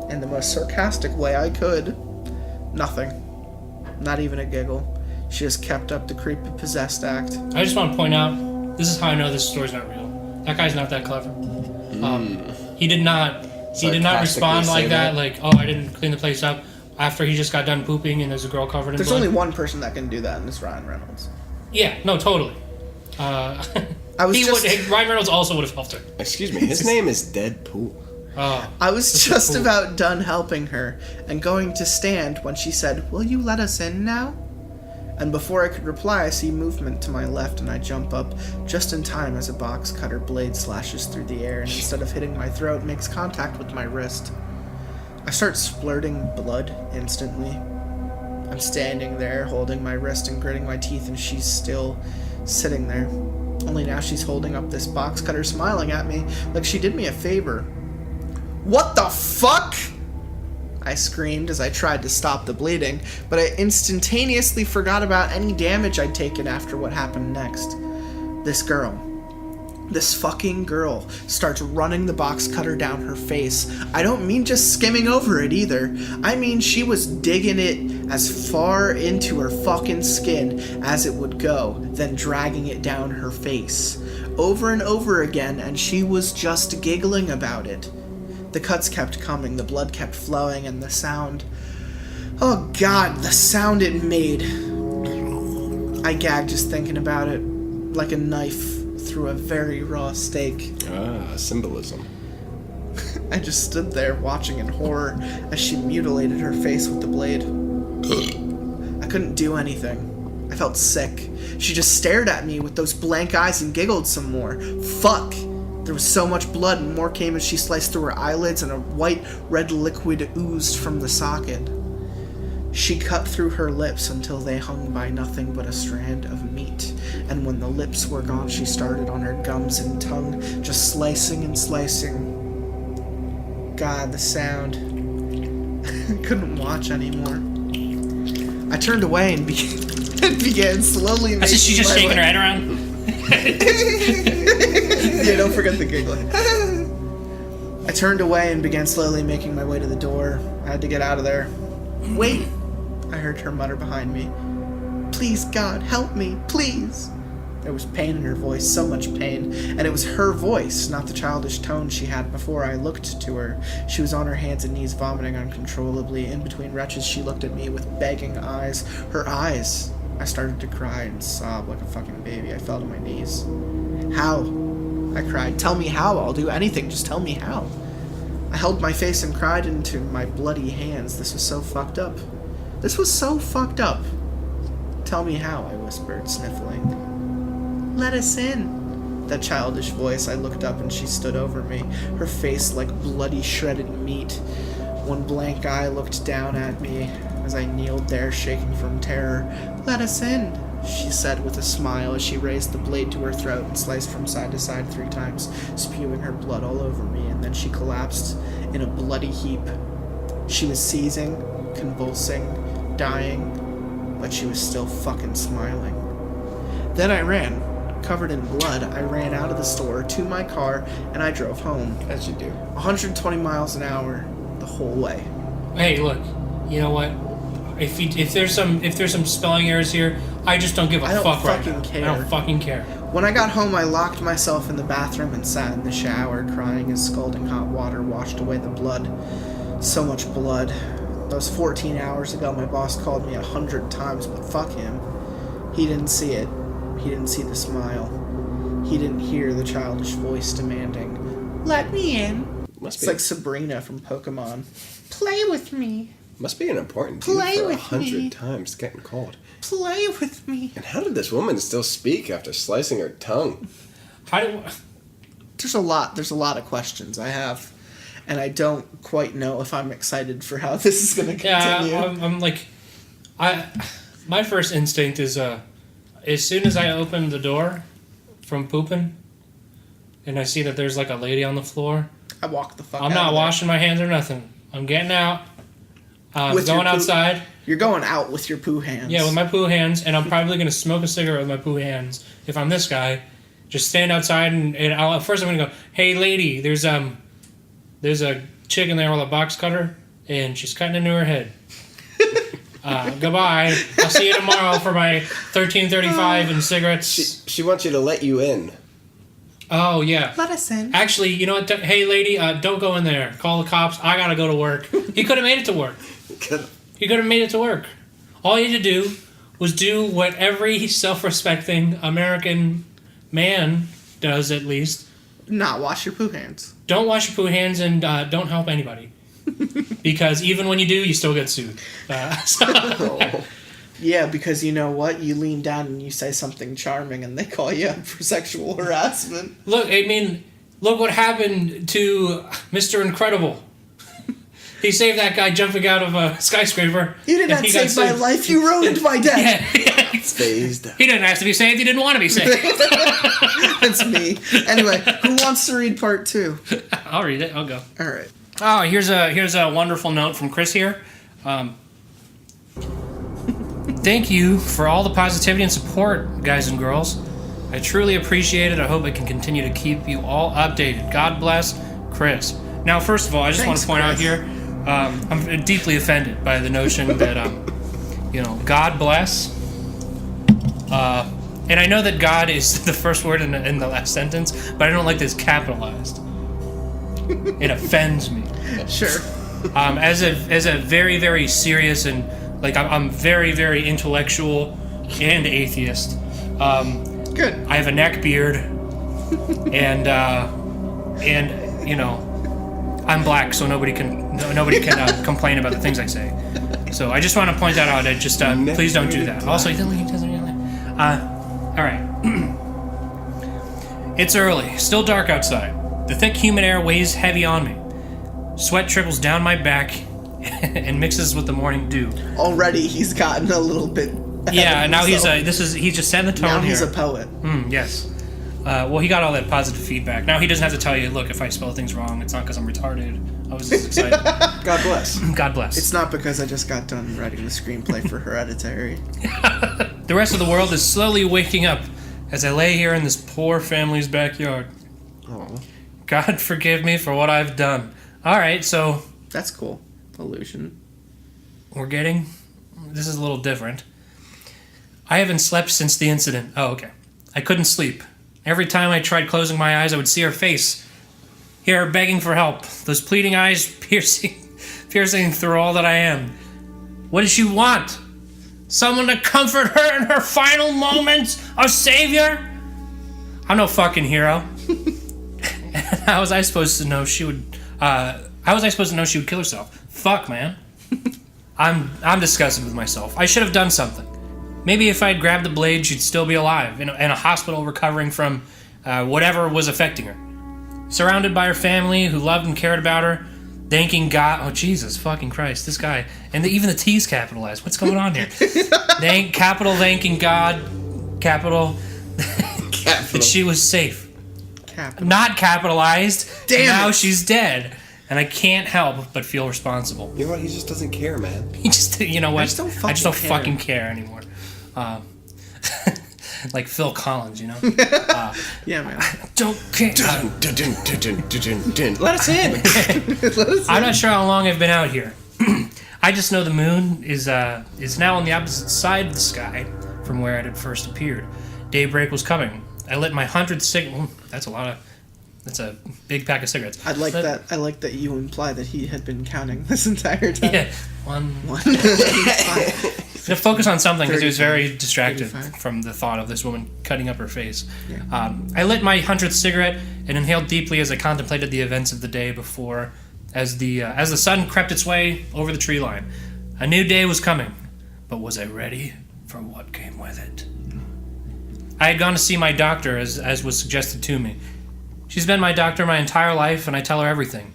In the most sarcastic way I could. Nothing. Not even a giggle. She just kept up the creepy possessed act. I just want to point out, this is how I know this story's not real. That guy's not that clever. He did not respond like that, like, oh, I didn't clean the place up, after he just got done pooping and there's a girl covered in blood. There's only one person that can do that, and it's Ryan Reynolds. Yeah, no, totally. Ryan Reynolds also would have helped her. Excuse me, his name is Deadpool. I was just about done helping her and going to stand when she said, will you let us in now? And before I could reply, I see movement to my left and I jump up just in time as a box cutter blade slashes through the air and instead of hitting my throat, makes contact with my wrist. I start splurting blood instantly. I'm standing there, holding my wrist and gritting my teeth, and she's still sitting there. Only now she's holding up this box cutter, smiling at me like she did me a favor. What the fuck? I screamed as I tried to stop the bleeding, but I instantaneously forgot about any damage I'd taken after what happened next. This fucking girl starts running the box cutter down her face. I don't mean just skimming over it either. I mean she was digging it as far into her fucking skin as it would go, then dragging it down her face. Over and over again, and she was just giggling about it. The cuts kept coming, the blood kept flowing, and the sound... Oh god, the sound it made. I gagged just thinking about it, like a knife through a very raw steak. Symbolism. I just stood there watching in horror as she mutilated her face with the blade. I couldn't do anything. I felt sick. She just stared at me with those blank eyes and giggled some more. Fuck! There was so much blood, and more came as she sliced through her eyelids and a white-red liquid oozed from the socket. She cut through her lips until they hung by nothing but a strand of meat, and when the lips were gone, she started on her gums and tongue, just slicing and slicing. God, the sound. I couldn't watch anymore. I turned away and began slowly making She's just shaking her head around. Yeah, don't forget the giggling. I turned away and began slowly making my way to the door. I had to get out of there. Wait! I heard her mutter behind me. Please, God, help me, please! There was pain in her voice, so much pain, and it was her voice, not the childish tone she had before I looked to her. She was on her hands and knees, vomiting uncontrollably. In between retches, she looked at me with begging eyes. Her eyes! I started to cry and sob like a fucking baby. I fell to my knees. How? I cried. Tell me how. I'll do anything. Just tell me how. I held my face and cried into my bloody hands. This was so fucked up. This was so fucked up. Tell me how, I whispered, sniffling. Let us in. That childish voice. I looked up and she stood over me, her face like bloody shredded meat. One blank eye looked down at me as I kneeled there, shaking from terror. Let us in, she said with a smile as she raised the blade to her throat and sliced from side to side 3 times, spewing her blood all over me, and then she collapsed in a bloody heap. She was seizing, convulsing, dying, but she was still fucking smiling. Then I ran. Covered in blood, I ran out of the store to my car, and I drove home. As you do. 120 miles an hour the whole way. Hey, look, you know what? If there's some spelling errors here, I just don't give a fuck right now. Care. I don't fucking care. When I got home, I locked myself in the bathroom and sat in the shower, crying as scalding hot water washed away the blood. So much blood. That was 14 hours ago. My boss called me 100 times, but fuck him. He didn't see it. He didn't see the smile. He didn't hear the childish voice demanding, "Let me in." It's like Sabrina from Pokemon. Play with me. Must be an important dude for 100 times getting called. Play with me. And how did this woman still speak after slicing her tongue? There's a lot of questions I have, and I don't quite know if I'm excited for how this is going to continue. Yeah, I'm like, my first instinct is, as soon as I open the door from pooping, and I see that there's like a lady on the floor, I walk the fuck I'm out not of there. washing my hands or nothing. I'm getting out. I'm With your going poo- outside. You're going out with your poo hands. Yeah, with my poo hands, and I'm probably going to smoke a cigarette with my poo hands. If I'm this guy, just stand outside, and first I'm going to go, hey, lady, there's a chick in there with a box cutter, and she's cutting into her head. Goodbye. I'll see you tomorrow for my $13.35 and cigarettes. She wants you to let you in. Oh, yeah. Let us in. Actually, you know what? Hey, lady, don't go in there. Call the cops. I got to go to work. He could have made it to work. He could have made it to work. All he had to do was do what every self-respecting American man does, at least. Not wash your poo hands. Don't wash your poo hands and don't help anybody. Because even when you do, you still get sued. Yeah, because you know what? You lean down and you say something charming and they call you up for sexual harassment. Look what happened to Mr. Incredible. He saved that guy jumping out of a skyscraper. You did not save my life, you ruined my day. Yeah. Phased. He didn't have to be saved, he didn't want to be saved. That's me. Anyway, who wants to read part 2? I'll read it, I'll go. All right. Oh, here's a wonderful note from Chris here. Thank you for all the positivity and support, guys and girls. I truly appreciate it. I hope I can continue to keep you all updated. God bless, Chris. Now, first of all, I just want to point out here, I'm deeply offended by the notion that, God bless. And I know that God is the first word in the last sentence, but I don't like this capitalized. It offends me. Sure. As a very, very serious and I'm very, very intellectual and atheist. Good. I have a neck beard, and I'm black, so nobody can complain about the things I say. So I just want to point that out. I just please don't do that. Also, all right. It's early, still dark outside. The thick, humid air weighs heavy on me. Sweat trickles down my back and mixes with the morning dew. Already, he's gotten a little bit. Yeah, and now he's just setting the tone now here. he's a poet. Yes. Well, he got all that positive feedback. Now he doesn't have to tell you, look, if I spell things wrong, it's not because I'm retarded. I was just excited. God bless. God bless. It's not because I just got done writing the screenplay for Hereditary. The rest of the world is slowly waking up as I lay here in this poor family's backyard. Oh. God forgive me for what I've done. All right, so That's cool. Illusion. this is a little different. I haven't slept since the incident. Oh, okay. I couldn't sleep. Every time I tried closing my eyes, I would see her face. Hear her begging for help. Those pleading eyes piercing through all that I am. What does she want? Someone to comfort her in her final moments? A savior? I'm no fucking hero. How was I supposed to know she would kill herself? Fuck, man. I'm disgusted with myself. I should have done something. Maybe if I'd grabbed the blade, she'd still be alive, in a hospital recovering from whatever was affecting her. Surrounded by her family, who loved and cared about her, thanking God. Oh, Jesus fucking Christ, this guy. And even the T's capitalized. What's going on here? Thanking God, capital, that she was safe. Capital. Not capitalized. Damn now it. she's dead. And I can't help but feel responsible. You know what? He just doesn't care, man. He just, you know what? I just don't fucking fucking care anymore. Like Phil Collins, you know? Yeah, man. Don't care. Let us in. I'm not sure how long I've been out here. I just know the moon is now on the opposite side of the sky from where it had first appeared. Daybreak was coming. I lit my 100th cigarette. That's a big pack of cigarettes. I like that you imply that he had been counting this entire time. Yeah, one. To focus on something because he was very distracted 35. from the thought of this woman cutting up her face. Yeah. I lit my 100th cigarette and inhaled deeply as I contemplated the events of the day before. As the sun crept its way over the tree line, a new day was coming. But was I ready for what came with it? I had gone to see my doctor as was suggested to me. She's been my doctor my entire life, and I tell her everything.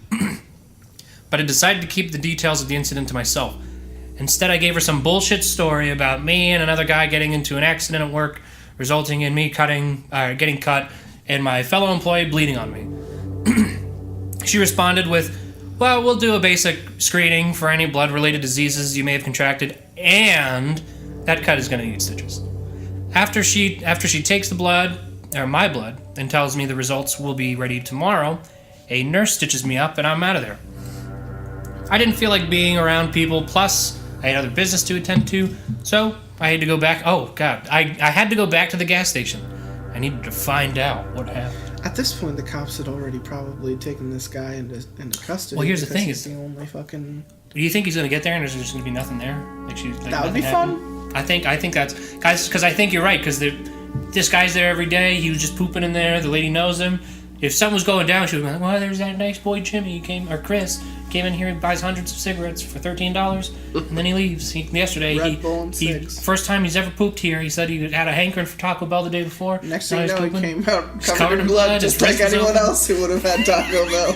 But I decided to keep the details of the incident to myself. Instead, I gave her some bullshit story about me and another guy getting into an accident at work, resulting in me getting cut, and my fellow employee bleeding on me. She responded with, well, we'll do a basic screening for any blood-related diseases you may have contracted, and that cut is going to need stitches. After she takes the blood, or my blood, and tells me the results will be ready tomorrow, a nurse stitches me up and I'm out of there. I didn't feel like being around people, plus I had other business to attend to, so I had to go back. Oh, God. I had to go back to the gas station. I needed to find out what happened. At this point, the cops had already probably taken this guy into custody. Well, here's the thing: he's the only fucking. Do you think he's gonna get there and there's just gonna be nothing there? That would be fun. I think that's guys, because I think you're right. Because this guy's there every day. He was just pooping in there. The lady knows him. If something was going down, she would be like, "Well, there's that nice boy Jimmy. Chris came in here. He buys hundreds of cigarettes for $13, and then he leaves." Yesterday, Red Bull and he cigs. first time he's ever pooped here. He said he had a hankering for Taco Bell the day before. Next thing you know, he came out He's covered in blood, just like anyone else who would have had Taco Bell.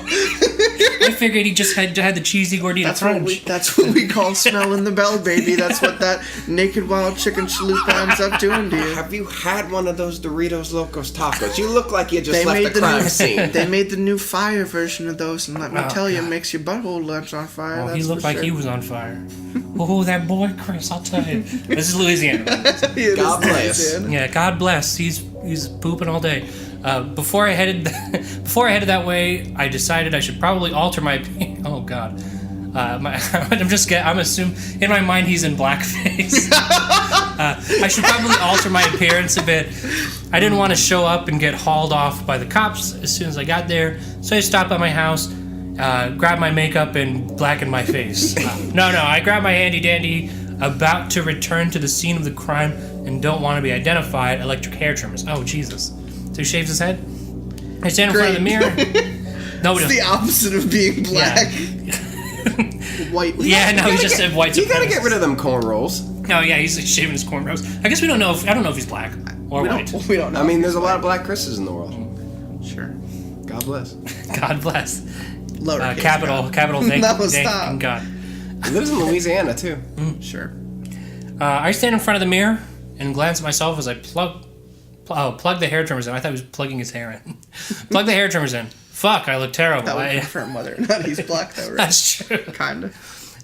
I figured he just had the cheesy gordita crunch. That's what we call smelling the bell, baby. That's what that naked wild chicken chalupa ends up doing to you. Have you had one of those Doritos Locos tacos? You look like you just They left made the crime scene. They made the new fire version of those, and let me tell you, it makes your butthole lunch on fire. Oh, that's he looked for like sure. he was on fire. Oh, that boy Chris, I'll tell you. This is Louisiana. God bless. Yeah, God bless. He's pooping all day. Before I headed that way, I decided I should probably alter my. Oh God. I'm assuming in my mind he's in blackface. I should probably alter my appearance a bit. I didn't want to show up and get hauled off by the cops as soon as I got there, so I stopped by my house, grabbed my makeup, and blackened my face. I grabbed my handy dandy, about to return to the scene of the crime and don't want to be identified, electric hair trimmers. Oh, Jesus. So he shaves his head. I stand in front of the mirror. No, it's the opposite of being black. Yeah. White. He just said white supremacist. You gotta get rid of them cornrows. No, yeah, he's shaving his cornrows. I guess we don't know I don't know if he's black or white. We don't know. I mean, there's a lot of black Chris's in the world. Sure. God bless. God bless. Lowercase capital thank No, stop. God. He lives in Louisiana, too. Sure. I stand in front of the mirror and glance at myself as I plug the hair trimmers in. I thought he was plugging his hair in. Plug the hair trimmers in. Fuck, I look terrible. That would confirm whether or not he's black, though, right? That's true. Kinda.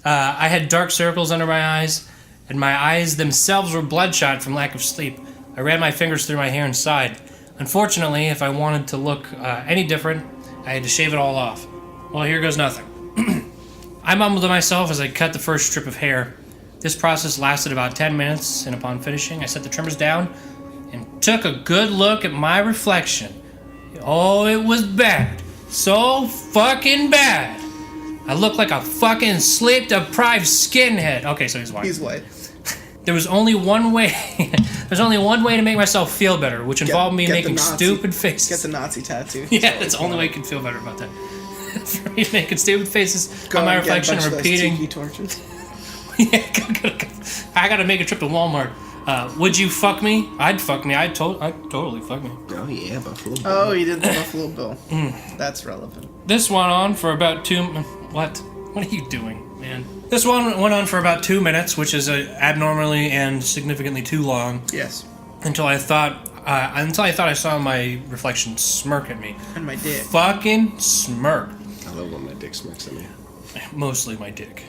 I had dark circles under my eyes, and my eyes themselves were bloodshot from lack of sleep. I ran my fingers through my hair and sighed. Unfortunately, if I wanted to look any different, I had to shave it all off. Well, here goes nothing. I mumbled to myself as I cut the first strip of hair. This process lasted about 10 minutes, and upon finishing, I set the trimmers down and took a good look at my reflection. Oh, it was bad. So fucking bad. I looked like a fucking sleep-deprived skinhead. Okay, so he's white. He's white. There was only one way. There's only one way to make myself feel better, which involved me making stupid faces. Get the Nazi tattoo. Yeah, that's the only way I can feel better about that. For me making stupid faces on my reflection and repeating. Tiki torches. Yeah, I gotta make a trip to Walmart. Would you fuck me? I'd fuck me. I'd totally fuck me. Oh, yeah, Buffalo Bill. Oh, he did the Buffalo Bill. That's relevant. This went on for about What? What are you doing, man? This one went on for about 2 minutes, which is abnormally and significantly too long. Yes. Until I thought I saw my reflection smirk at me. And my dick. Fucking smirk. I love when my dick smirks at me. Mostly my dick.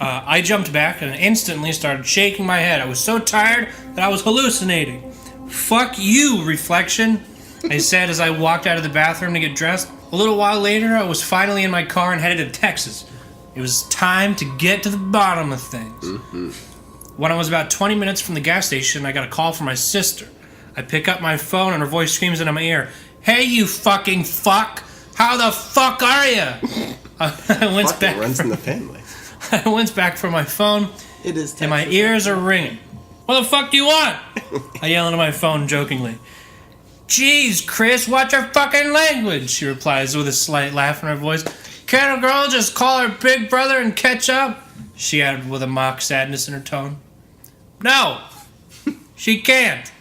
I jumped back and instantly started shaking my head. I was so tired that I was hallucinating. Fuck you, reflection, I said as I walked out of the bathroom to get dressed. A little while later, I was finally in my car and headed to Texas. It was time to get to the bottom of things. Mm-hmm. When I was about 20 minutes from the gas station, I got a call from my sister. I pick up my phone and her voice screams into my ear, "Hey, you fucking fuck! How the fuck are you?" I went back. Runs in the family. I went back for my phone. It is Texas. And my ears are ringing. What the fuck do you want? I yell into my phone jokingly. "Jeez, Chris, watch your fucking language," she replies with a slight laugh in her voice. "Can't a girl just call her big brother and catch up?" she added with a mock sadness in her tone. "No, she can't."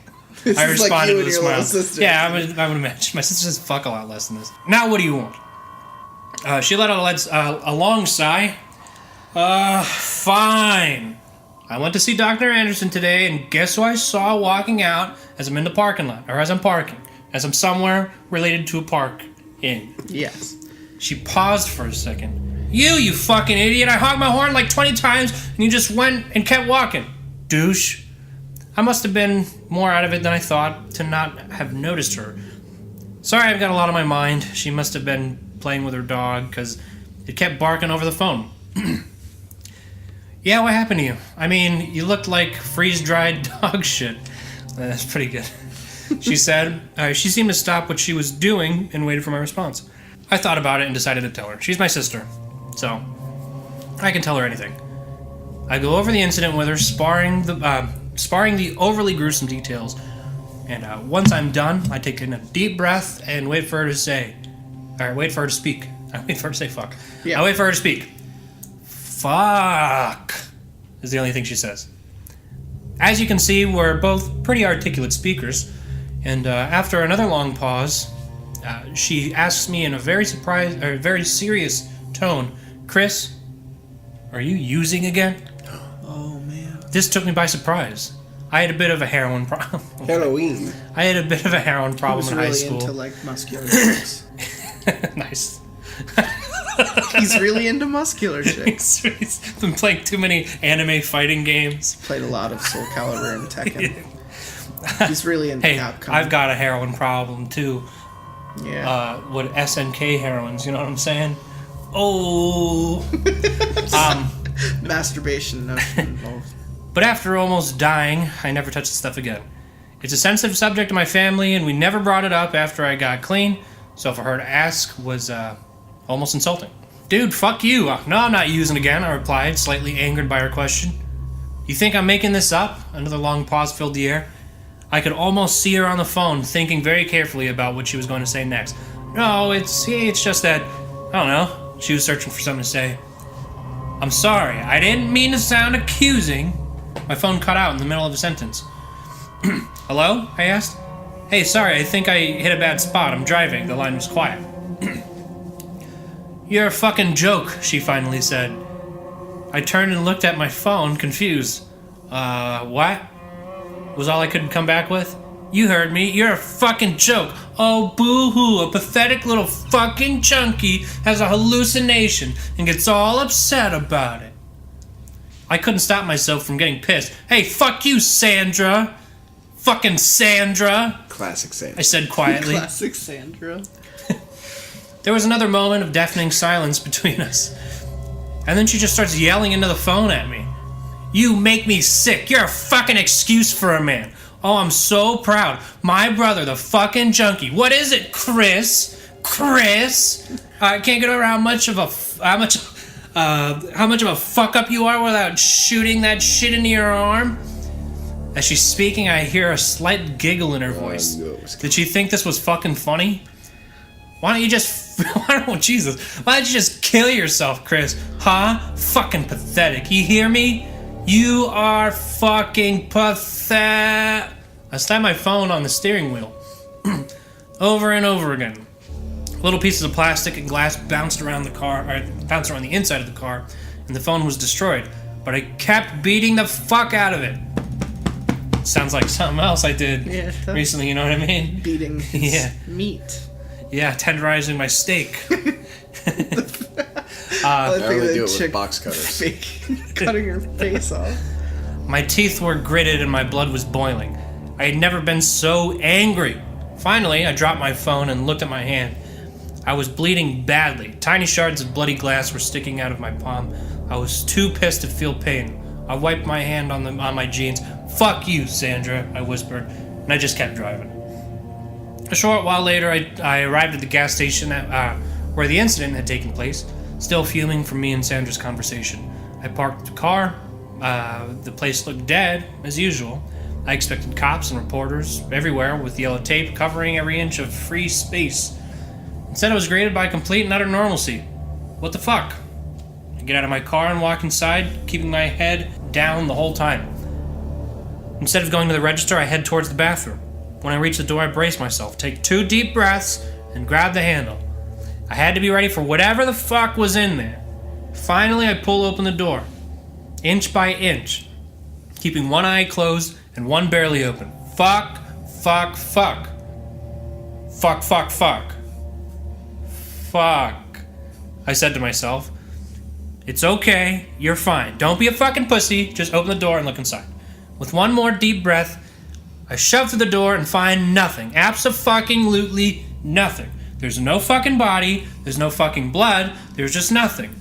I is like responded you with and a your smile. little sister. Yeah, I would imagine. My sister says fuck a lot less than this. Now, what do you want? She let out a long sigh. Fine. I went to see Dr. Anderson today, and guess who I saw walking out as I'm in the parking lot, or as I'm parking, as I'm somewhere related to a park in. Yes. She paused for a second. You fucking idiot! I honked my horn like 20 times, and you just went and kept walking. Douche. I must have been more out of it than I thought to not have noticed her. Sorry, I've got a lot on my mind. She must have been playing with her dog, because it kept barking over the phone. Yeah, what happened to you? I mean, you looked like freeze-dried dog shit. That's pretty good. She said. She seemed to stop what she was doing and waited for my response. I thought about it and decided to tell her. She's my sister, so I can tell her anything. I go over the incident with her, sparring the overly gruesome details, and once I'm done, I take in a deep breath and wait for her to speak. I wait for her to say fuck. Yeah. I wait for her to speak. Fuck is the only thing she says. As you can see, we're both pretty articulate speakers, and after another long pause, she asks me in a very serious tone, "Chris, are you using again?" Oh man. This took me by surprise. I had a bit of a heroin problem. Halloween. I had a bit of a heroin problem in high He's school. really into like muscular chicks. Nice. He's really into muscular chicks. He's been playing too many anime fighting games. Played a lot of Soul Calibur and Tekken. He's really into Hey, Capcom. I've got a heroin problem too. Yeah. With SNK heroines, you know what I'm saying? Oh. Masturbation involved. But after almost dying, I never touched the stuff again. It's a sensitive subject to my family, and we never brought it up after I got clean, so for her to ask was almost insulting. Dude, fuck you. No, I'm not using again, I replied, slightly angered by her question. You think I'm making this up? Another long pause filled the air. I could almost see her on the phone, thinking very carefully about what she was going to say next. No, it's just that, I don't know. She was searching for something to say. I'm sorry, I didn't mean to sound accusing. My phone cut out in the middle of a sentence. Hello? I asked. Hey, sorry, I think I hit a bad spot. I'm driving. The line was quiet. You're a fucking joke, she finally said. I turned and looked at my phone, confused. What? Was all I could come back with? You heard me. You're a fucking joke. Oh, boo-hoo. A pathetic little fucking chunky has a hallucination and gets all upset about it. I couldn't stop myself from getting pissed. Hey, fuck you, Sandra. Fucking Sandra. Classic Sandra. I said quietly. Classic Sandra. There was another moment of deafening silence between us. And then she just starts yelling into the phone at me. You make me sick. You're a fucking excuse for a man. Oh, I'm so proud. My brother, the fucking junkie. What is it, Chris? Chris? I can't get over how much of a fuck up you are without shooting that shit into your arm. As she's speaking, I hear a slight giggle in her voice. no. Did she think this was fucking funny? Why don't you just... Why don't you just kill yourself, Chris? Huh? Fucking pathetic. You hear me? You are fucking pathetic. I slapped my phone on the steering wheel. Over and over again. Little pieces of plastic and glass bounced around the inside of the car, and the phone was destroyed. But I kept beating the fuck out of it. Sounds like something else I did recently, you know what I mean? Beating his meat. Yeah, tenderizing my steak. I only do it with box cutters. Cutting her face off. My teeth were gritted and my blood was boiling. I had never been so angry. Finally, I dropped my phone and looked at my hand. I was bleeding badly. Tiny shards of bloody glass were sticking out of my palm. I was too pissed to feel pain. I wiped my hand on my jeans. Fuck you, Sandra, I whispered, and I just kept driving. A short while later, I arrived at the gas station where the incident had taken place, still fuming from me and Sandra's conversation. I parked the car. The place looked dead, as usual. I expected cops and reporters everywhere with yellow tape covering every inch of free space. Instead, I was greeted by complete and utter normalcy. What the fuck? I get out of my car and walk inside, keeping my head down the whole time. Instead of going to the register, I head towards the bathroom. When I reach the door, I brace myself, take 2 deep breaths, and grab the handle. I had to be ready for whatever the fuck was in there. Finally, I pull open the door, inch by inch, keeping one eye closed and one barely open. Fuck, fuck, fuck. Fuck, fuck, fuck. Fuck, I said to myself. It's okay, you're fine. Don't be a fucking pussy, just open the door and look inside. With one more deep breath, I shove through the door and find nothing. Abso-fucking-lutely nothing. There's no fucking body, there's no fucking blood, there's just nothing.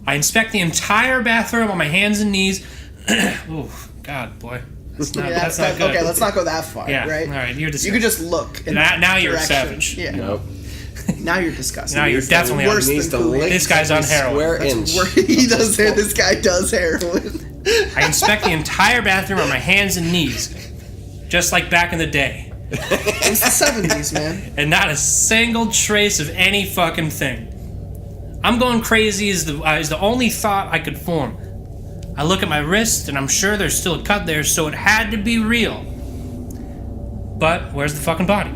I inspect the entire bathroom on my hands and knees. Oh, God, boy. That's not good. Okay, let's not go that far, yeah, right? All right, you're disgusting. You could just look. Now you're a direction. savage. Yeah. Nope. Now you're disgusting. Now you're definitely worse on. than cool. This guy's on heroin. He does. This guy does heroin. I inspect the entire bathroom on my hands and knees, just like back in the day. It's the 70s, man. And not a single trace of any fucking thing. I'm going crazy is the only thought I could form. I look at my wrist, and I'm sure there's still a cut there, so it had to be real. But where's the fucking body?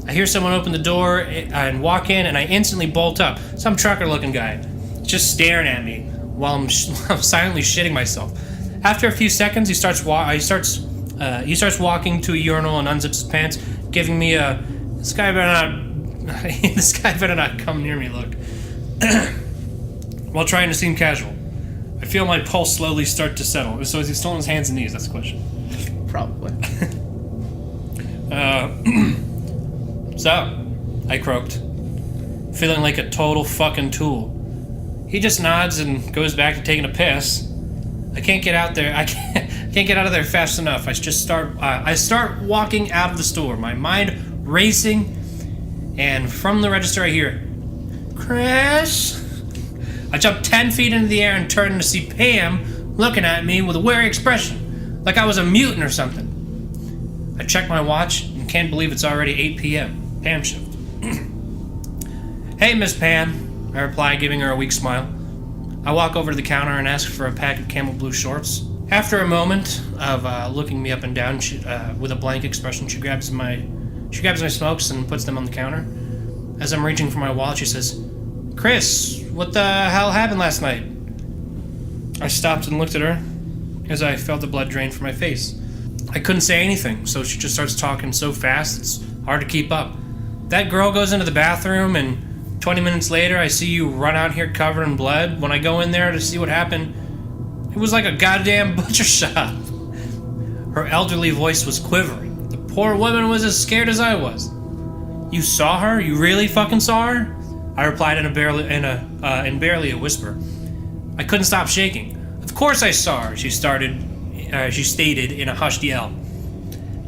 I hear someone open the door and walk in, and I instantly bolt up. Some trucker-looking guy, just staring at me while I'm silently shitting myself. After a few seconds, he starts walking to a urinal and unzips his pants, giving me a this guy better not come near me look. While trying to seem casual, I feel my pulse slowly start to settle. So is he still on his hands and knees? That's the question. Probably. So, I croaked, feeling like a total fucking tool. He just nods and goes back to taking a piss. I can't get out there. I can't get out of there fast enough. I start walking out of the store, my mind racing, and from the register I hear, "Chris." I jump 10 feet into the air and turn to see Pam looking at me with a wary expression, like I was a mutant or something. I check my watch and can't believe it's already 8 p.m. Pam shift. "Hey, Miss Pam," I reply, giving her a weak smile. I walk over to the counter and ask for a pack of camel blue shorts. After a moment of looking me up and down with a blank expression, she grabs my smokes and puts them on the counter. As I'm reaching for my wallet, she says, "Chris, what the hell happened last night?" I stopped and looked at her as I felt the blood drain from my face. I couldn't say anything, so she just starts talking so fast it's hard to keep up. "That girl goes into the bathroom, and 20 minutes later I see you run out here covered in blood. When I go in there to see what happened, it was like a goddamn butcher shop." Her elderly voice was quivering. The poor woman was as scared as I was. "You saw her? You really fucking saw her?" I replied in barely a whisper. I couldn't stop shaking. "Of course I saw her," she stated in a hushed yell.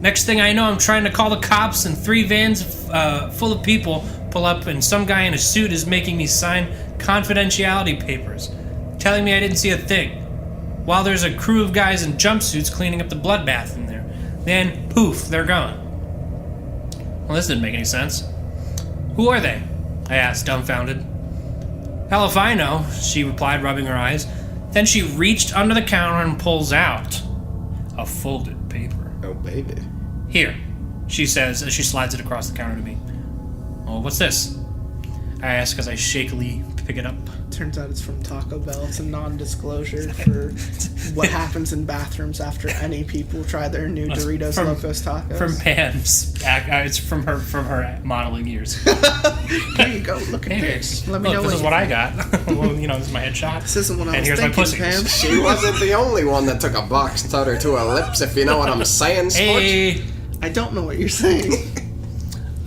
Next thing I know, I'm trying to call the cops, and 3 vans full of people pull up, and some guy in a suit is making me sign confidentiality papers, telling me I didn't see a thing, while there's a crew of guys in jumpsuits cleaning up the bloodbath in there. Then, poof, they're gone. Well, this didn't make any sense. "Who are they?" I asked, dumbfounded. "Hell if I know," she replied, rubbing her eyes. Then she reached under the counter and pulls out a folded paper. Oh, baby. "Here," she says as she slides it across the counter to me. "Oh, what's this?" I ask as I shakily pick it up. Turns out it's from Taco Bell. It's a non-disclosure for what happens in bathrooms after any people try their new Doritos Locos Tacos. From Pam's. It's from her modeling years. Here you go. Look at this. Let me know this is what you I got. Well, this is my headshot. This isn't what I and was here's thinking, my pussy. Pam. She wasn't the only one that took a box cutter to her lips, if you know what I'm saying, Sport. Hey, I don't know what you're saying.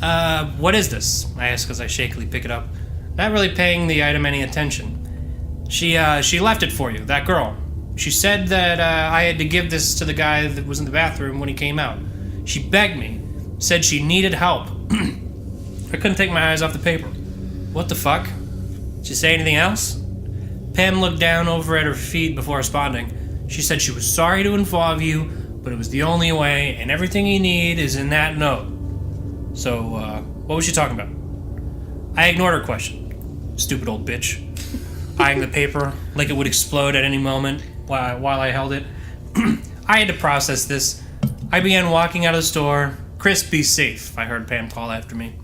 what is this? I ask as I shakily pick it up, not really paying the item any attention. She left it for you, that girl. She said that I had to give this to the guy that was in the bathroom when he came out. She begged me, said she needed help. I couldn't take my eyes off the paper. What the fuck? Did she say anything else? Pam looked down over at her feet before responding. She said she was sorry to involve you, but it was the only way, and everything you need is in that note. So, what was she talking about? I ignored her question. Stupid old bitch. Eyeing the paper like it would explode at any moment while I held it. I had to process this. I began walking out of the store, Chris, be safe, I heard Pam call after me.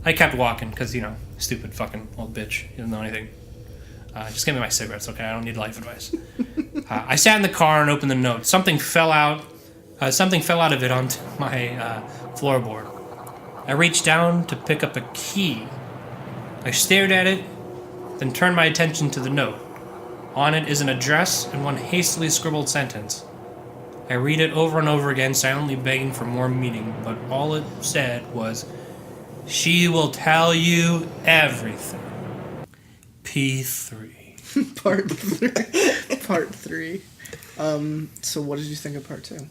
I kept walking because, stupid fucking old bitch. He doesn't know anything. Just give me my cigarettes, okay? I don't need life advice. I sat in the car and opened the note. Something fell out of it onto my floorboard. I reached down to pick up a key. I stared at it, then turned my attention to the note. On it is an address and one hastily scribbled sentence. I read it over and over again, silently begging for more meaning, but all it said was, "She will tell you everything." P3. Part 3. Part 3. So what did you think of part 2?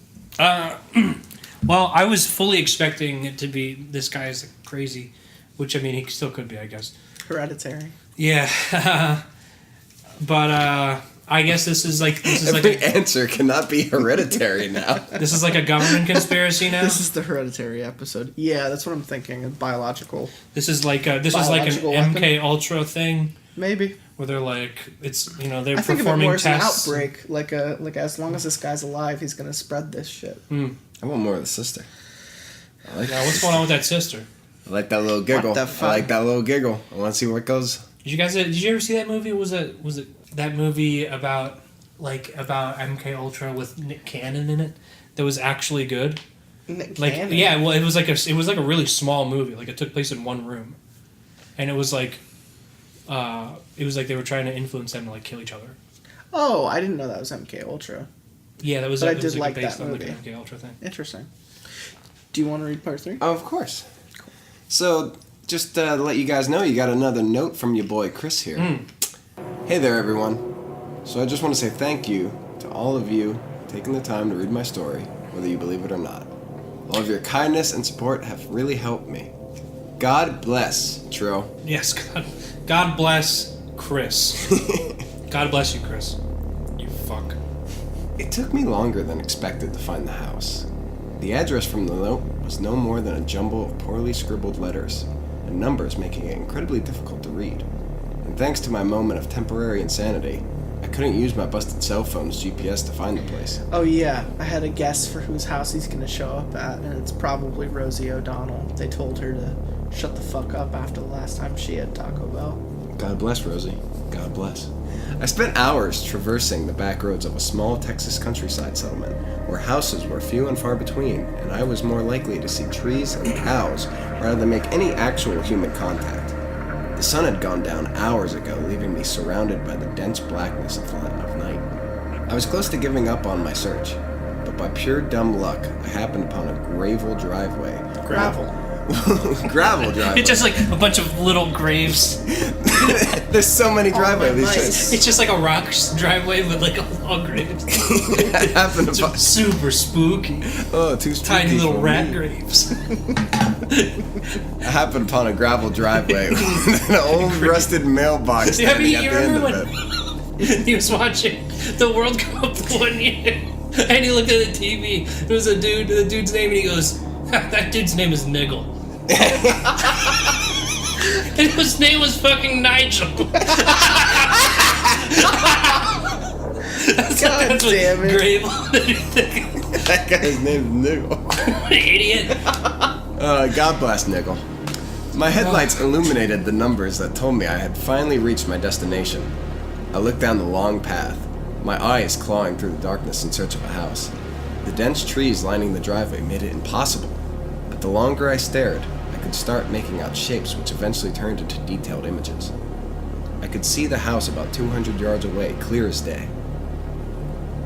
Well, I was fully expecting it to be this guy's crazy, which, I mean, he still could be, I guess. Hereditary. Yeah. But I guess this is like Every answer cannot be hereditary now. This is like a government conspiracy now. This is the hereditary episode. Yeah, that's what I'm thinking. A biological. This is like an MK Ultra thing. Maybe. Where they're like, it's they're performing tests. I think of it more as an outbreak. Like as long as this guy's alive, he's gonna spread this shit. I want more of the sister. What's going on with that sister? I like that little giggle. What the fuck? I like that little giggle. I want to see where it goes. Did you ever see that movie? Was it that movie about MK Ultra with Nick Cannon in it that was actually good? Nick Cannon? Yeah, well, it was like a really small movie. Like, it took place in one room, and it was like they were trying to influence them to like kill each other. Oh, I didn't know that was MK Ultra. Yeah, that was. But it I was did like based that on movie. Like an MK Ultra thing. Interesting. Do you want to read part 3? Oh, of course. Cool. So, just to let you guys know, you got another note from your boy Chris here. Hey there, everyone. So I just want to say thank you to all of you taking the time to read my story, whether you believe it or not. All of your kindness and support have really helped me. God bless, Trill. Yes, God bless Chris. God bless you, Chris. You fuck. It took me longer than expected to find the house. The address from the note was no more than a jumble of poorly scribbled letters and numbers, making it incredibly difficult to read. And thanks to my moment of temporary insanity, I couldn't use my busted cell phone's GPS to find the place. Oh yeah, I had a guess for whose house he's gonna show up at, and it's probably Rosie O'Donnell. They told her to shut the fuck up after the last time she had Taco Bell. God bless, Rosie. God bless. I spent hours traversing the back roads of a small Texas countryside settlement where houses were few and far between, and I was more likely to see trees and cows rather than make any actual human contact. The sun had gone down hours ago, leaving me surrounded by the dense blackness of night. I was close to giving up on my search, but by pure dumb luck, I happened upon a gravel driveway. Gravel. Gravel driveway. It's just like a bunch of little graves. There's so many driveways. It's just like a rock driveway with like all graves. I happened upon super spooky. Oh, too spooky. Tiny little for rat me. graves. I happened upon a gravel driveway with an old rusted mailbox standing at the end of it. He was watching the World Cup one year, and he looked at the TV. There was the dude's name, and he goes, "That dude's name is Niggle." And his name was fucking Nigel. God damn it. Gravel. That guy's name's Niggle. Idiot. God bless Niggle. My headlights illuminated the numbers that told me I had finally reached my destination. I looked down the long path, my eyes clawing through the darkness in search of a house. The dense trees lining the driveway made it impossible, but the longer I stared, I could start making out shapes which eventually turned into detailed images. I could see the house about 200 yards away, clear as day.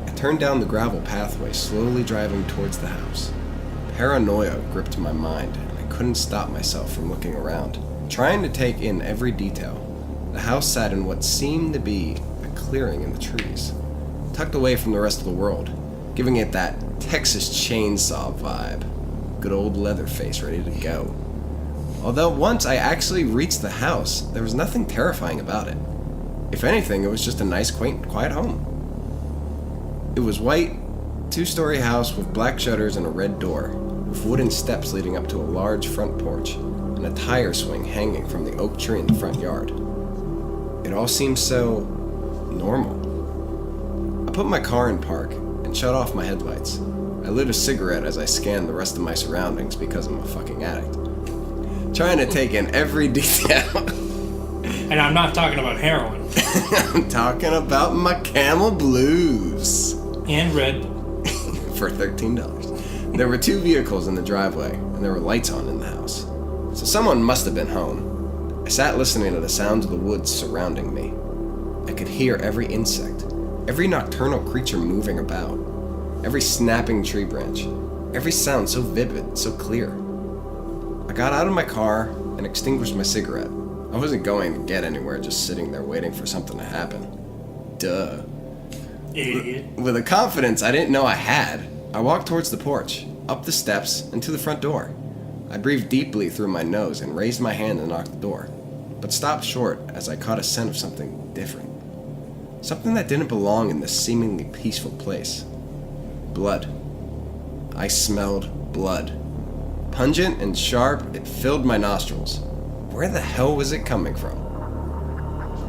I turned down the gravel pathway, slowly driving towards the house. Paranoia gripped my mind, and I couldn't stop myself from looking around, trying to take in every detail. The house sat in what seemed to be a clearing in the trees, tucked away from the rest of the world, giving it that Texas chainsaw vibe. Good old Leatherface ready to go. Although once I actually reached the house, there was nothing terrifying about it. If anything, it was just a nice, quaint, quiet home. It was white, 2-story house with black shutters and a red door, with wooden steps leading up to a large front porch, and a tire swing hanging from the oak tree in the front yard. It all seemed so normal. I put my car in park and shut off my headlights. I lit a cigarette as I scanned the rest of my surroundings because I'm a fucking addict. Trying to take in every detail. And I'm not talking about heroin. I'm talking about my Camel Blues. And red. For $13. There were 2 vehicles in the driveway, and there were lights on in the house. So someone must have been home. I sat listening to the sounds of the woods surrounding me. I could hear every insect, every nocturnal creature moving about, every snapping tree branch, every sound so vivid, so clear. I got out of my car and extinguished my cigarette. I wasn't going to get anywhere, just sitting there waiting for something to happen. Duh. Idiot. With a confidence I didn't know I had, I walked towards the porch, up the steps, and to the front door. I breathed deeply through my nose and raised my hand to knock the door, but stopped short as I caught a scent of something different. Something that didn't belong in this seemingly peaceful place. Blood. I smelled blood. Pungent and sharp, it filled my nostrils. Where the hell was it coming from?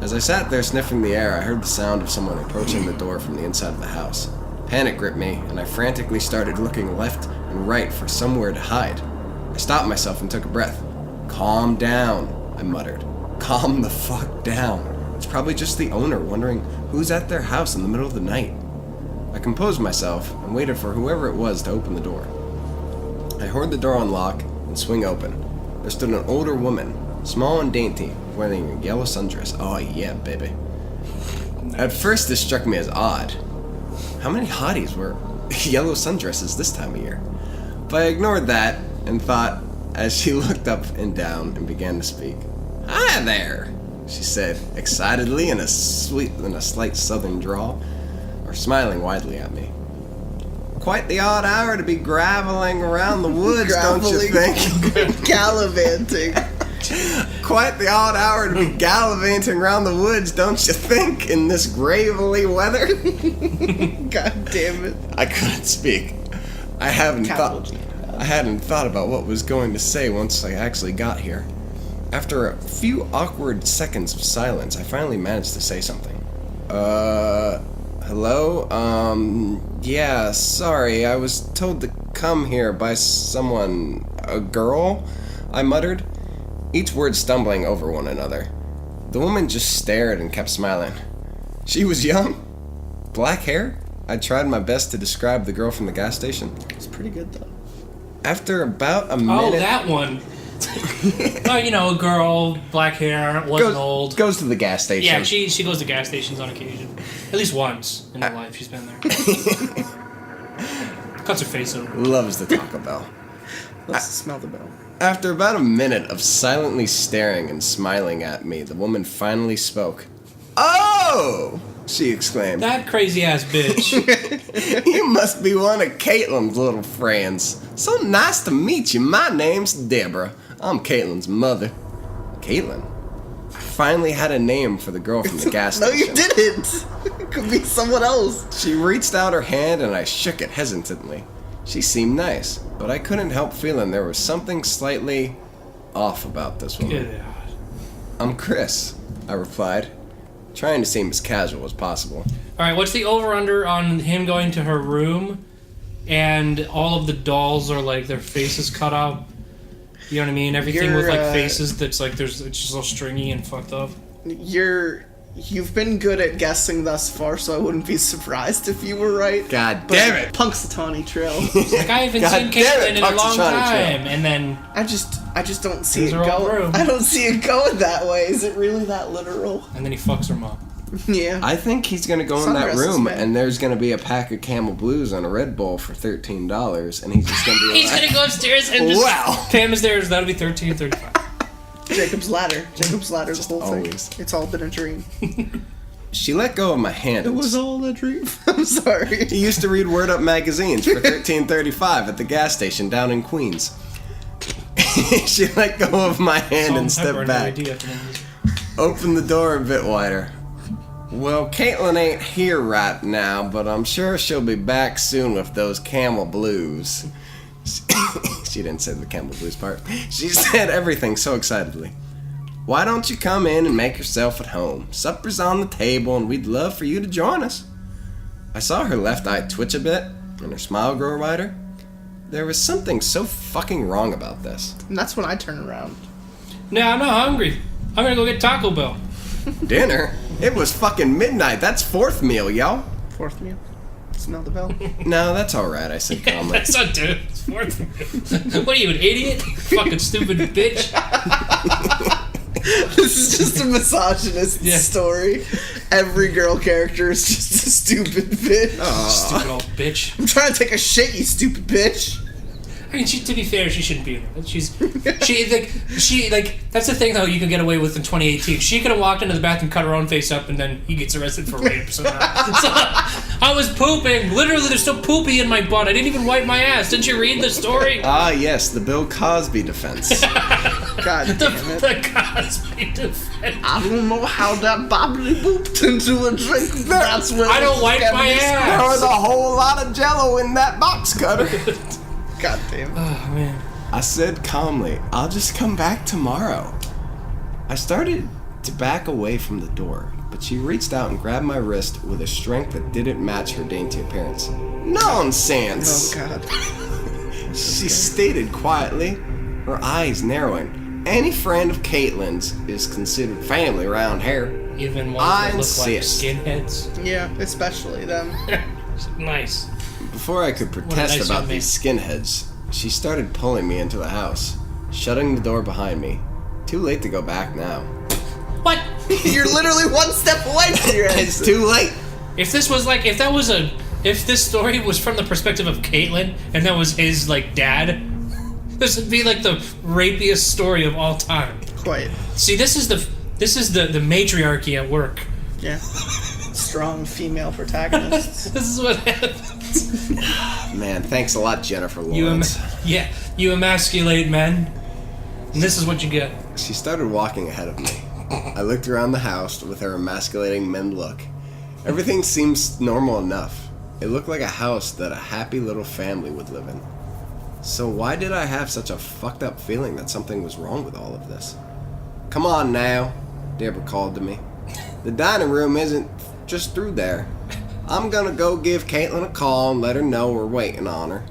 As I sat there sniffing the air, I heard the sound of someone approaching the door from the inside of the house. Panic gripped me, and I frantically started looking left and right for somewhere to hide. I stopped myself and took a breath. Calm down, I muttered. Calm the fuck down. It's probably just the owner wondering who's at their house in the middle of the night. I composed myself and waited for whoever it was to open the door. I heard the door unlock and swing open. There stood an older woman, small and dainty, wearing a yellow sundress. Oh yeah, baby. At first this struck me as odd. How many hotties wear yellow sundresses this time of year? But I ignored that and thought as she looked up and down and began to speak. Hi there, she said excitedly in a slight southern drawl, or smiling widely at me. Quite the odd hour to be graveling around the woods, don't you think? Gallivanting. Quite the odd hour to be gallivanting around the woods, don't you think, in this gravely weather? God damn it. I couldn't speak. I hadn't thought about what was going to say once I actually got here. After a few awkward seconds of silence, I finally managed to say something. Hello? Yeah, sorry, I was told to come here by someone. A girl? I muttered, each word stumbling over one another. The woman just stared and kept smiling. She was young, black hair. I tried my best to describe the girl from the gas station. It's pretty good, though. After about a minute... Oh, that one. Oh, you know, a girl, black hair, wasn't old. Goes to the gas station. Yeah, she goes to gas stations on occasion. At least once in her life she's been there. Cuts her face open. Loves the Taco Bell. Let's smell the bell. After about a minute of silently staring and smiling at me, the woman finally spoke. Oh! She exclaimed. That crazy ass bitch. You must be one of Caitlin's little friends. So nice to meet you. My name's Deborah. I'm Caitlin's mother. Caitlin? I finally had a name for the girl from the gas No, station. you didn't. It could be someone else. She reached out her hand and I shook it hesitantly. She seemed nice, but I couldn't help feeling there was something slightly off about this woman. Get out. I'm Chris, I replied, trying to seem as casual as possible. Alright, what's the over-under on him going to her room and all of the dolls are like their faces cut up? You know what I mean? Everything with like faces that's like it's just all stringy and fucked up. You've been good at guessing thus far, so I wouldn't be surprised if you were right. God damn it! Punxsutawney Trill. Like I haven't seen Caitlin in a long time, and then I just don't see it These are all going. room. I don't see it going that way. Is it really that literal? and then he fucks her mom. Yeah. I think he's gonna go in that Sundresses, room man. and there's gonna be a pack of Camel Blues on a Red Bull for $13 and he's just gonna be He's like, gonna go upstairs and just wow. pay him upstairs. That'll be $13.35. Jacob's Ladder. Jacob's Ladder, the whole always. thing. It's all been a dream. She let go of my hand. It was all a dream. I'm sorry. He used to read Word Up magazines for $13.35 at the gas station down in Queens. She let go of my hand and stepped back. Opened the door a bit wider. Well, Caitlin ain't here right now, but I'm sure she'll be back soon with those Camel Blues. She didn't say the Camel Blues part. She said everything so excitedly. Why don't you come in and make yourself at home? Supper's on the table and we'd love for you to join us. I saw her left eye twitch a bit, and her smile grew wider. There was something so fucking wrong about this. And that's when I turn around. Now I'm not hungry. I'm gonna go get Taco Bell. Dinner? It was fucking midnight. That's 4th meal, yo. 4th meal. Smell the bell. No, that's alright, I said calmly. That's not dude. It's 4th meal. What are you, an idiot? Fucking stupid bitch. This is just a misogynist story. Every girl character is just a stupid bitch. Stupid old bitch. I'm trying to take a shit, you stupid bitch. I mean, to be fair, she shouldn't be there. She that's the thing though you can get away with in 2018. She could have walked into the bathroom, cut her own face up, and then he gets arrested for rape somehow. So, I was pooping. Literally, there's still poopy in my butt. I didn't even wipe my ass. Didn't you read the story? Ah, yes, the Bill Cosby defense. God damn it. The Cosby defense. I don't know how that bobbly booped into a drink. That's where I don't wipe my ass. There was a whole lot of jello in that box cutter. God damn it. Oh, man. I said calmly, I'll just come back tomorrow. I started to back away from the door, but she reached out and grabbed my wrist with a strength that didn't match her dainty appearance. Nonsense! Oh, God. She stated quietly, her eyes narrowing. Any friend of Caitlin's is considered family around here. Even ones I that look like insist. skinheads. Yeah, especially them. Nice. Before I could protest nice about young man. these skinheads, she started pulling me into the house, shutting the door behind me. Too late to go back now. What? You're literally one step away from your It's too late. If this story was from the perspective of Caitlyn, and that was his, dad, this would be, the rapiest story of all time. Quite. See, this is the matriarchy at work. Yeah. Strong female protagonists. This is what happens. Man, thanks a lot, Jennifer You Lawrence. emasculate men, and this is what you get. She started walking ahead of me. I looked around the house with her emasculating men look. Everything seems normal enough. It looked like a house that a happy little family would live in. So why did I have such a fucked up feeling that something was wrong with all of this? Come on now, Deborah called to me. The dining room isn't just through there. I'm gonna go give Caitlin a call and let her know we're waiting on her.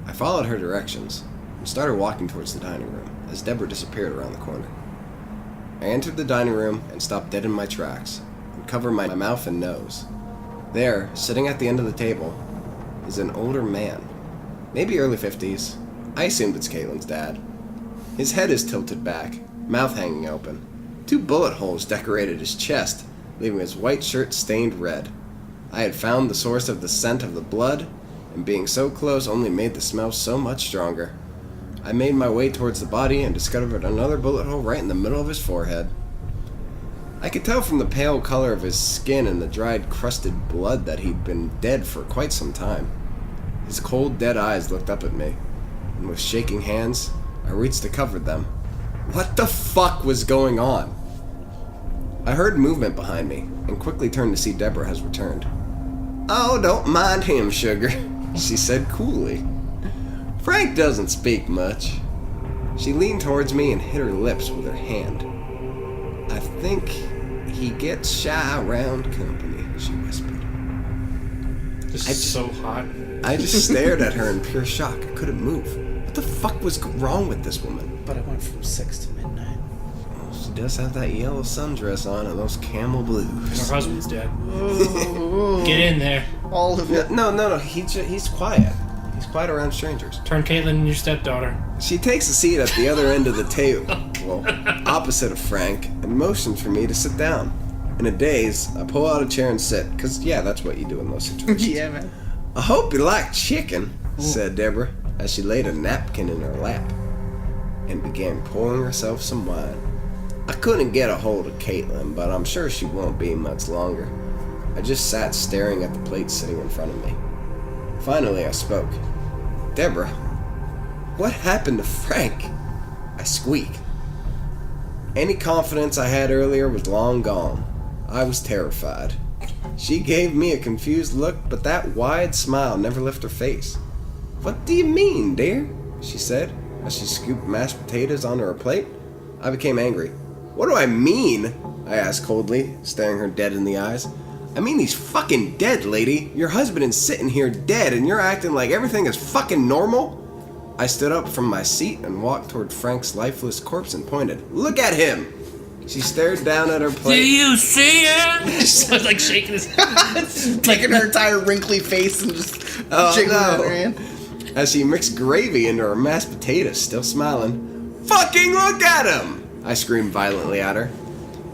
I followed her directions and started walking towards the dining room as Deborah disappeared around the corner. I entered the dining room and stopped dead in my tracks and covered my mouth and nose. There, sitting at the end of the table, is an older man, maybe early 50s. I assumed it's Caitlin's dad. His head is tilted back, mouth hanging open. 2 bullet holes decorated his chest, leaving his white shirt stained red. I had found the source of the scent of the blood, and being so close only made the smell so much stronger. I made my way towards the body and discovered another bullet hole right in the middle of his forehead. I could tell from the pale color of his skin and the dried, crusted blood that he'd been dead for quite some time. His cold, dead eyes looked up at me, and with shaking hands, I reached to cover them. What the fuck was going on? I heard movement behind me, and quickly turned to see Deborah has returned. Oh, don't mind him, sugar, she said coolly. Frank doesn't speak much. She leaned towards me and hit her lips with her hand. I think he gets shy around company, she whispered. This is so hot. I just stared at her in pure shock. I couldn't move. What the fuck was wrong with this woman? But I went from 6 to midnight. She does have that yellow sundress on and those camel blues. Her husband's dead. Get in there. All of it. No. He's quiet. He's quiet around strangers. Turn Caitlin into your stepdaughter. She takes a seat at the other end of the table, well, opposite of Frank, and motions for me to sit down. In a daze, I pull out a chair and sit, because, yeah, that's what you do in those situations. Yeah, man. I hope you like chicken, said Deborah, as she laid a napkin in her lap, and began pouring herself some wine. I couldn't get a hold of Caitlin, but I'm sure she won't be much longer. I just sat staring at the plate sitting in front of me. Finally, I spoke. Deborah, what happened to Frank? I squeaked. Any confidence I had earlier was long gone. I was terrified. She gave me a confused look, but that wide smile never left her face. What do you mean, dear? She said, as she scooped mashed potatoes onto her plate. I became angry. What do I mean? I asked coldly, staring her dead in the eyes. I mean, he's fucking dead, lady. Your husband is sitting here dead, and you're acting like everything is fucking normal? I stood up from my seat and walked toward Frank's lifeless corpse and pointed. Look at him! She stared down at her plate. Do you see it? Just like shaking his head. Taking her entire wrinkly face and just jiggling it in her hand. As she mixed gravy into her mashed potatoes, still smiling. Fucking look at him! I screamed violently at her.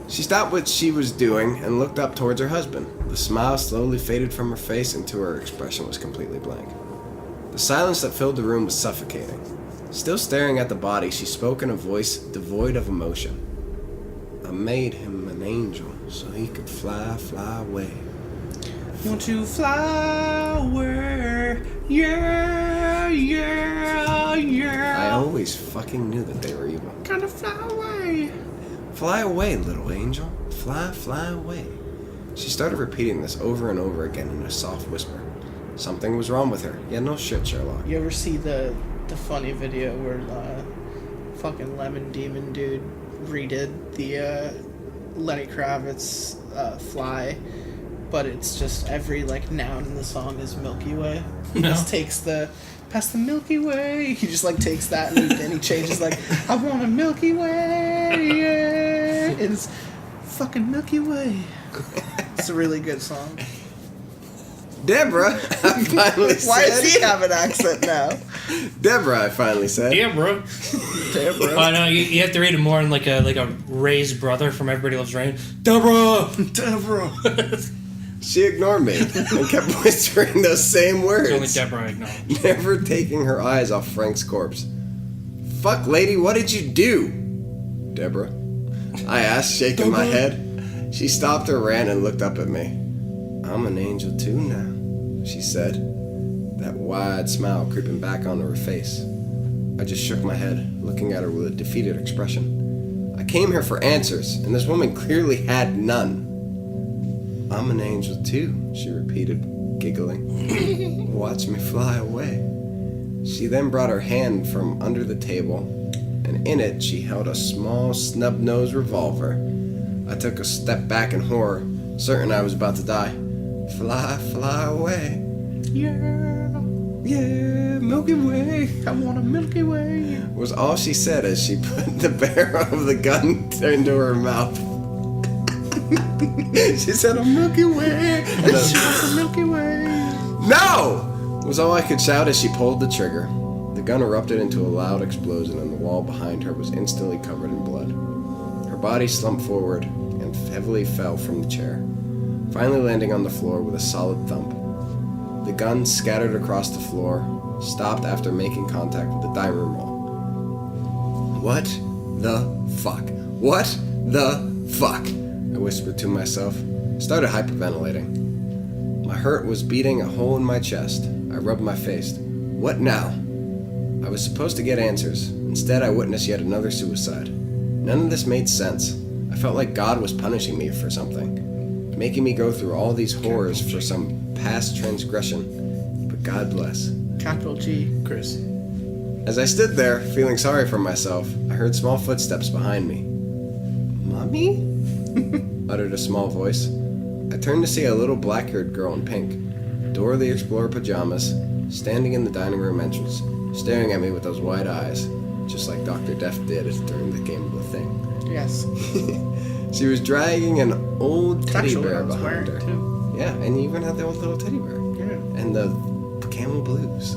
She stopped what she was doing and looked up towards her husband. The smile slowly faded from her face until her expression was completely blank. The silence that filled the room was suffocating. Still staring at the body, she spoke in a voice devoid of emotion. I made him an angel so he could fly away. Won't you fly away? Yeah, yeah, yeah. I always fucking knew that they were evil. Gonna fly away. Fly away, little angel. Fly away. She started repeating this over and over again in a soft whisper. Something was wrong with her. Yeah, no shit, Sherlock. You ever see the funny video where fucking Lemon Demon dude redid the Lenny Kravitz Fly, but it's just every like noun in the song is Milky Way. He just takes past the Milky Way. He just like takes that and then he changes like I want a Milky Way. Yeah. It's fucking Milky Way. It's a really good song. Deborah, I finally said. Why does he have an accent now? Deborah, I finally said. Deborah. Deborah. Oh no, you have to read it more in like a Ray's brother from Everybody Loves Rain. Deborah. Deborah. She ignored me and kept whispering those same words. It's only Deborah I acknowledge. Never taking her eyes off Frank's corpse. Fuck, lady, what did you do? Deborah, I asked, shaking my head. She stopped her rant and looked up at me. I'm an angel too now, she said, that wide smile creeping back onto her face. I just shook my head, looking at her with a defeated expression. I came here for answers, and this woman clearly had none. I'm an angel too, she repeated, giggling. Watch me fly away. She then brought her hand from under the table, and in it she held a small snub-nosed revolver. I took a step back in horror, certain I was about to die. Fly away. Yeah. Yeah, Milky Way. I want a Milky Way. Was all she said as she put the barrel of the gun into her mouth. She said, a Milky Way. She wants a Milky Way. No! Was all I could shout as she pulled the trigger. The gun erupted into a loud explosion and the wall behind her was instantly covered in blood. Her body slumped forward and heavily fell from the chair, finally landing on the floor with a solid thump. The gun scattered across the floor, stopped after making contact with the dining room wall. What the fuck? What the fuck? I whispered to myself, started hyperventilating. My hurt was beating a hole in my chest. I rubbed my face. What now? I was supposed to get answers. Instead, I witnessed yet another suicide. None of this made sense. I felt like God was punishing me for something, making me go through all these horrors for some past transgression. But God bless. Capital G. Chris. As I stood there, feeling sorry for myself, I heard small footsteps behind me. Mommy? Uttered a small voice. I turned to see a little black-haired girl in pink, Dora the Explorer pajamas, standing in the dining room entrance, staring at me with those wide eyes, just like Dr. Death did during the game of the thing. Yes. She was dragging an old teddy Actually, bear I was behind her. wearing too. Yeah, and you even had the old little teddy bear. Yeah. And the camel blues.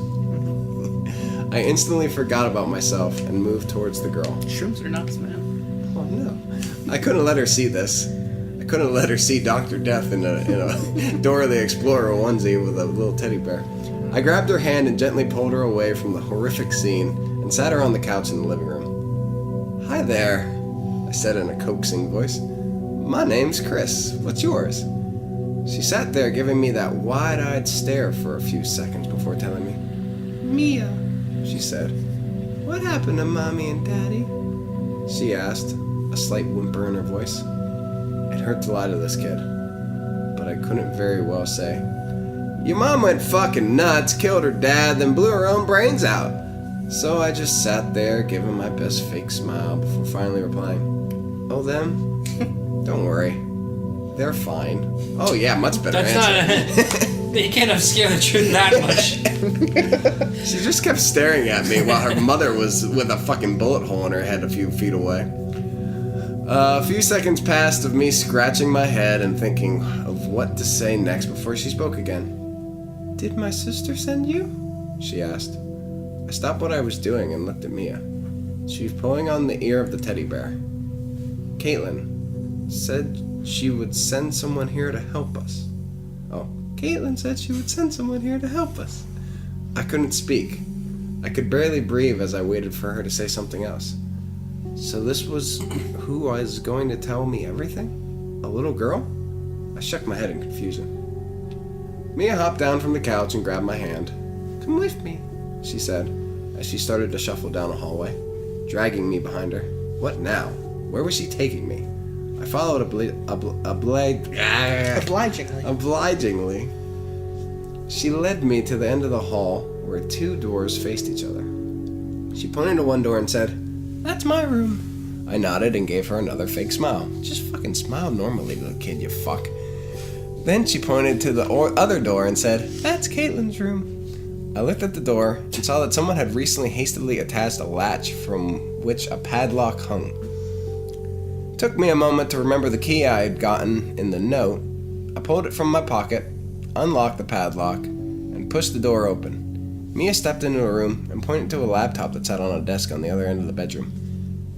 I instantly forgot about myself and moved towards the girl. Shrooms are nuts, man. Oh no. I couldn't let her see this. I couldn't let her see Dr. Death in a Dora the Explorer onesie with a little teddy bear. I grabbed her hand and gently pulled her away from the horrific scene and sat her on the couch in the living room. Hi there, I said in a coaxing voice. My name's Chris. What's yours? She sat there giving me that wide-eyed stare for a few seconds before telling me. Mia, she said. What happened to Mommy and Daddy? She asked, a slight whimper in her voice. It hurt to lie to this kid, but I couldn't very well say. Your mom went fucking nuts, killed her dad, then blew her own brains out. So I just sat there giving my best fake smile before finally replying. Oh, them? Don't worry. They're fine. Oh yeah, much better That's answer. not. You can't obscure the truth that much. She just kept staring at me while her mother was with a fucking bullet hole in her head a few feet away. A few seconds passed of me scratching my head and thinking of what to say next before she spoke again. Did my sister send you? She asked. I stopped what I was doing and looked at Mia. She was pulling on the ear of the teddy bear. Caitlin said she would send someone here to help us. Oh, Caitlin said she would send someone here to help us. I couldn't speak. I could barely breathe as I waited for her to say something else. So this was who was going to tell me everything? A little girl? I shook my head in confusion. Mia hopped down from the couch and grabbed my hand. Come with me, she said, as she started to shuffle down the hallway, dragging me behind her. What now? Where was she taking me? I followed obligingly. She led me to the end of the hall where two doors faced each other. She pointed to one door and said, That's my room. I nodded and gave her another fake smile. Just fucking smile normally, little kid, you fuck. Then she pointed to the other door and said, That's Caitlin's room. I looked at the door and saw that someone had recently hastily attached a latch from which a padlock hung. It took me a moment to remember the key I had gotten in the note. I pulled it from my pocket, unlocked the padlock, and pushed the door open. Mia stepped into a room and pointed to a laptop that sat on a desk on the other end of the bedroom.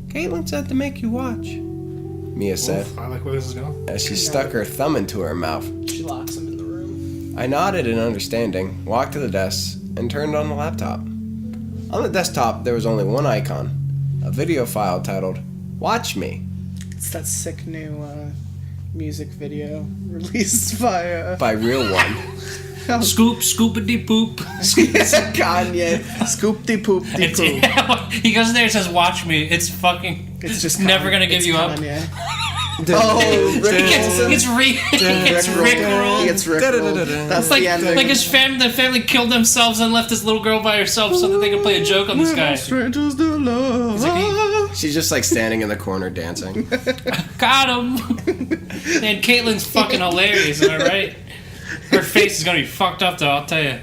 Caitlin said to make you watch, Mia said. I like where this is going. As she stuck her thumb into her mouth. She locks him in the room. I nodded in understanding, walked to the desk, and turned on the laptop. On the desktop, there was only one icon, a video file titled, Watch Me. It's that sick new music video released by Real One. Scoop, scoopity poop. Kanye. Scoop-de poop-de poop. He goes in there and says, "Watch me." It's fucking. It's just never gonna give you Kanye. up. Oh, He gets Rickrolled. He gets Rickrolled. That's Like the ending. like the family killed themselves and left this little girl by herself so that they could play a joke on this guy. Strangers to love. She's just like standing in the corner dancing. Got him. Man, Caitlin's fucking hilarious. Am I right? Her face is gonna be fucked up though. I'll tell you.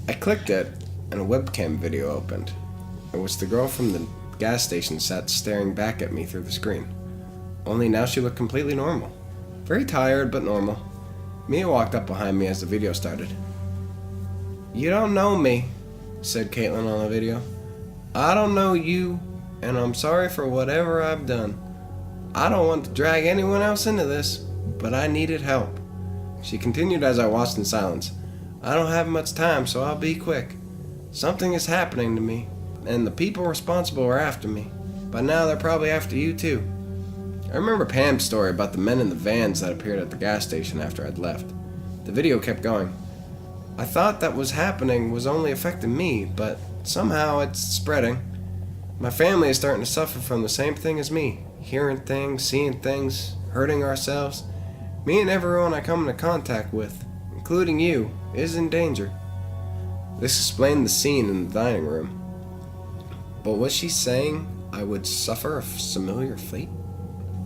I clicked it, and a webcam video opened, in which the girl from the gas station sat staring back at me through the screen. Only now she looked completely normal. Very tired, but normal. Mia walked up behind me as the video started. You don't know me, said Caitlin on the video. I don't know you, and I'm sorry for whatever I've done. I don't want to drag anyone else into this, but I needed help. She continued as I watched in silence. I don't have much time, so I'll be quick. Something is happening to me, and the people responsible are after me. By now they're probably after you too. I remember Pam's story about the men in the vans that appeared at the gas station after I'd left. The video kept going. I thought that was happening was only affecting me, but somehow it's spreading. My family is starting to suffer from the same thing as me. Hearing things, seeing things, hurting ourselves. Me and everyone I come into contact with, including you, is in danger. This explained the scene in the dining room. But was she saying I would suffer a familiar fate?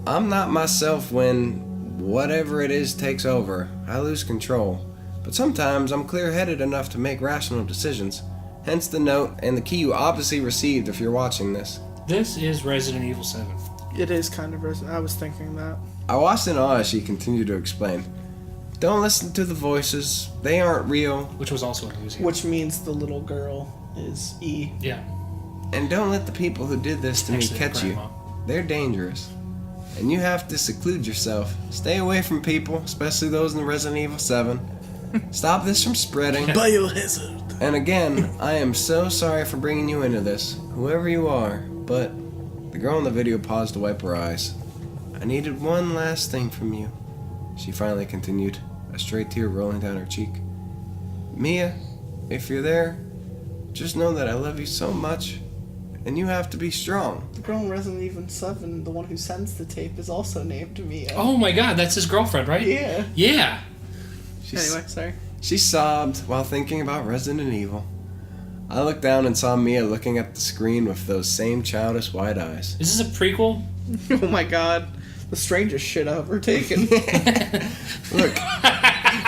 I'm not myself when whatever it is takes over. I lose control. But sometimes I'm clear-headed enough to make rational decisions. Hence the note and the key you obviously received if you're watching this. This is Resident Evil 7. It is kind of. I was thinking that. I watched in awe as she continued to explain. Don't listen to the voices. They aren't real. Which was also in Louisiana. Which means the little girl is E. Yeah. And don't let the people who did this to me catch you. They're dangerous. And you have to seclude yourself. Stay away from people, especially those in Resident Evil 7. Stop this from spreading. Biohazard. And again, I am so sorry for bringing you into this, whoever you are, but... The girl in the video paused to wipe her eyes. I needed one last thing from you, she finally continued, a stray tear rolling down her cheek. Mia, if you're there, just know that I love you so much, and you have to be strong. The girl in Resident Evil 7, the one who sends the tape, is also named Mia. Oh my god, that's his girlfriend, right? Yeah. Yeah. Anyway, sorry. She sobbed while thinking about Resident Evil. I looked down and saw Mia looking at the screen with those same childish wide eyes. Is this a prequel? Oh my god. The strangest shit I've ever taken. Look,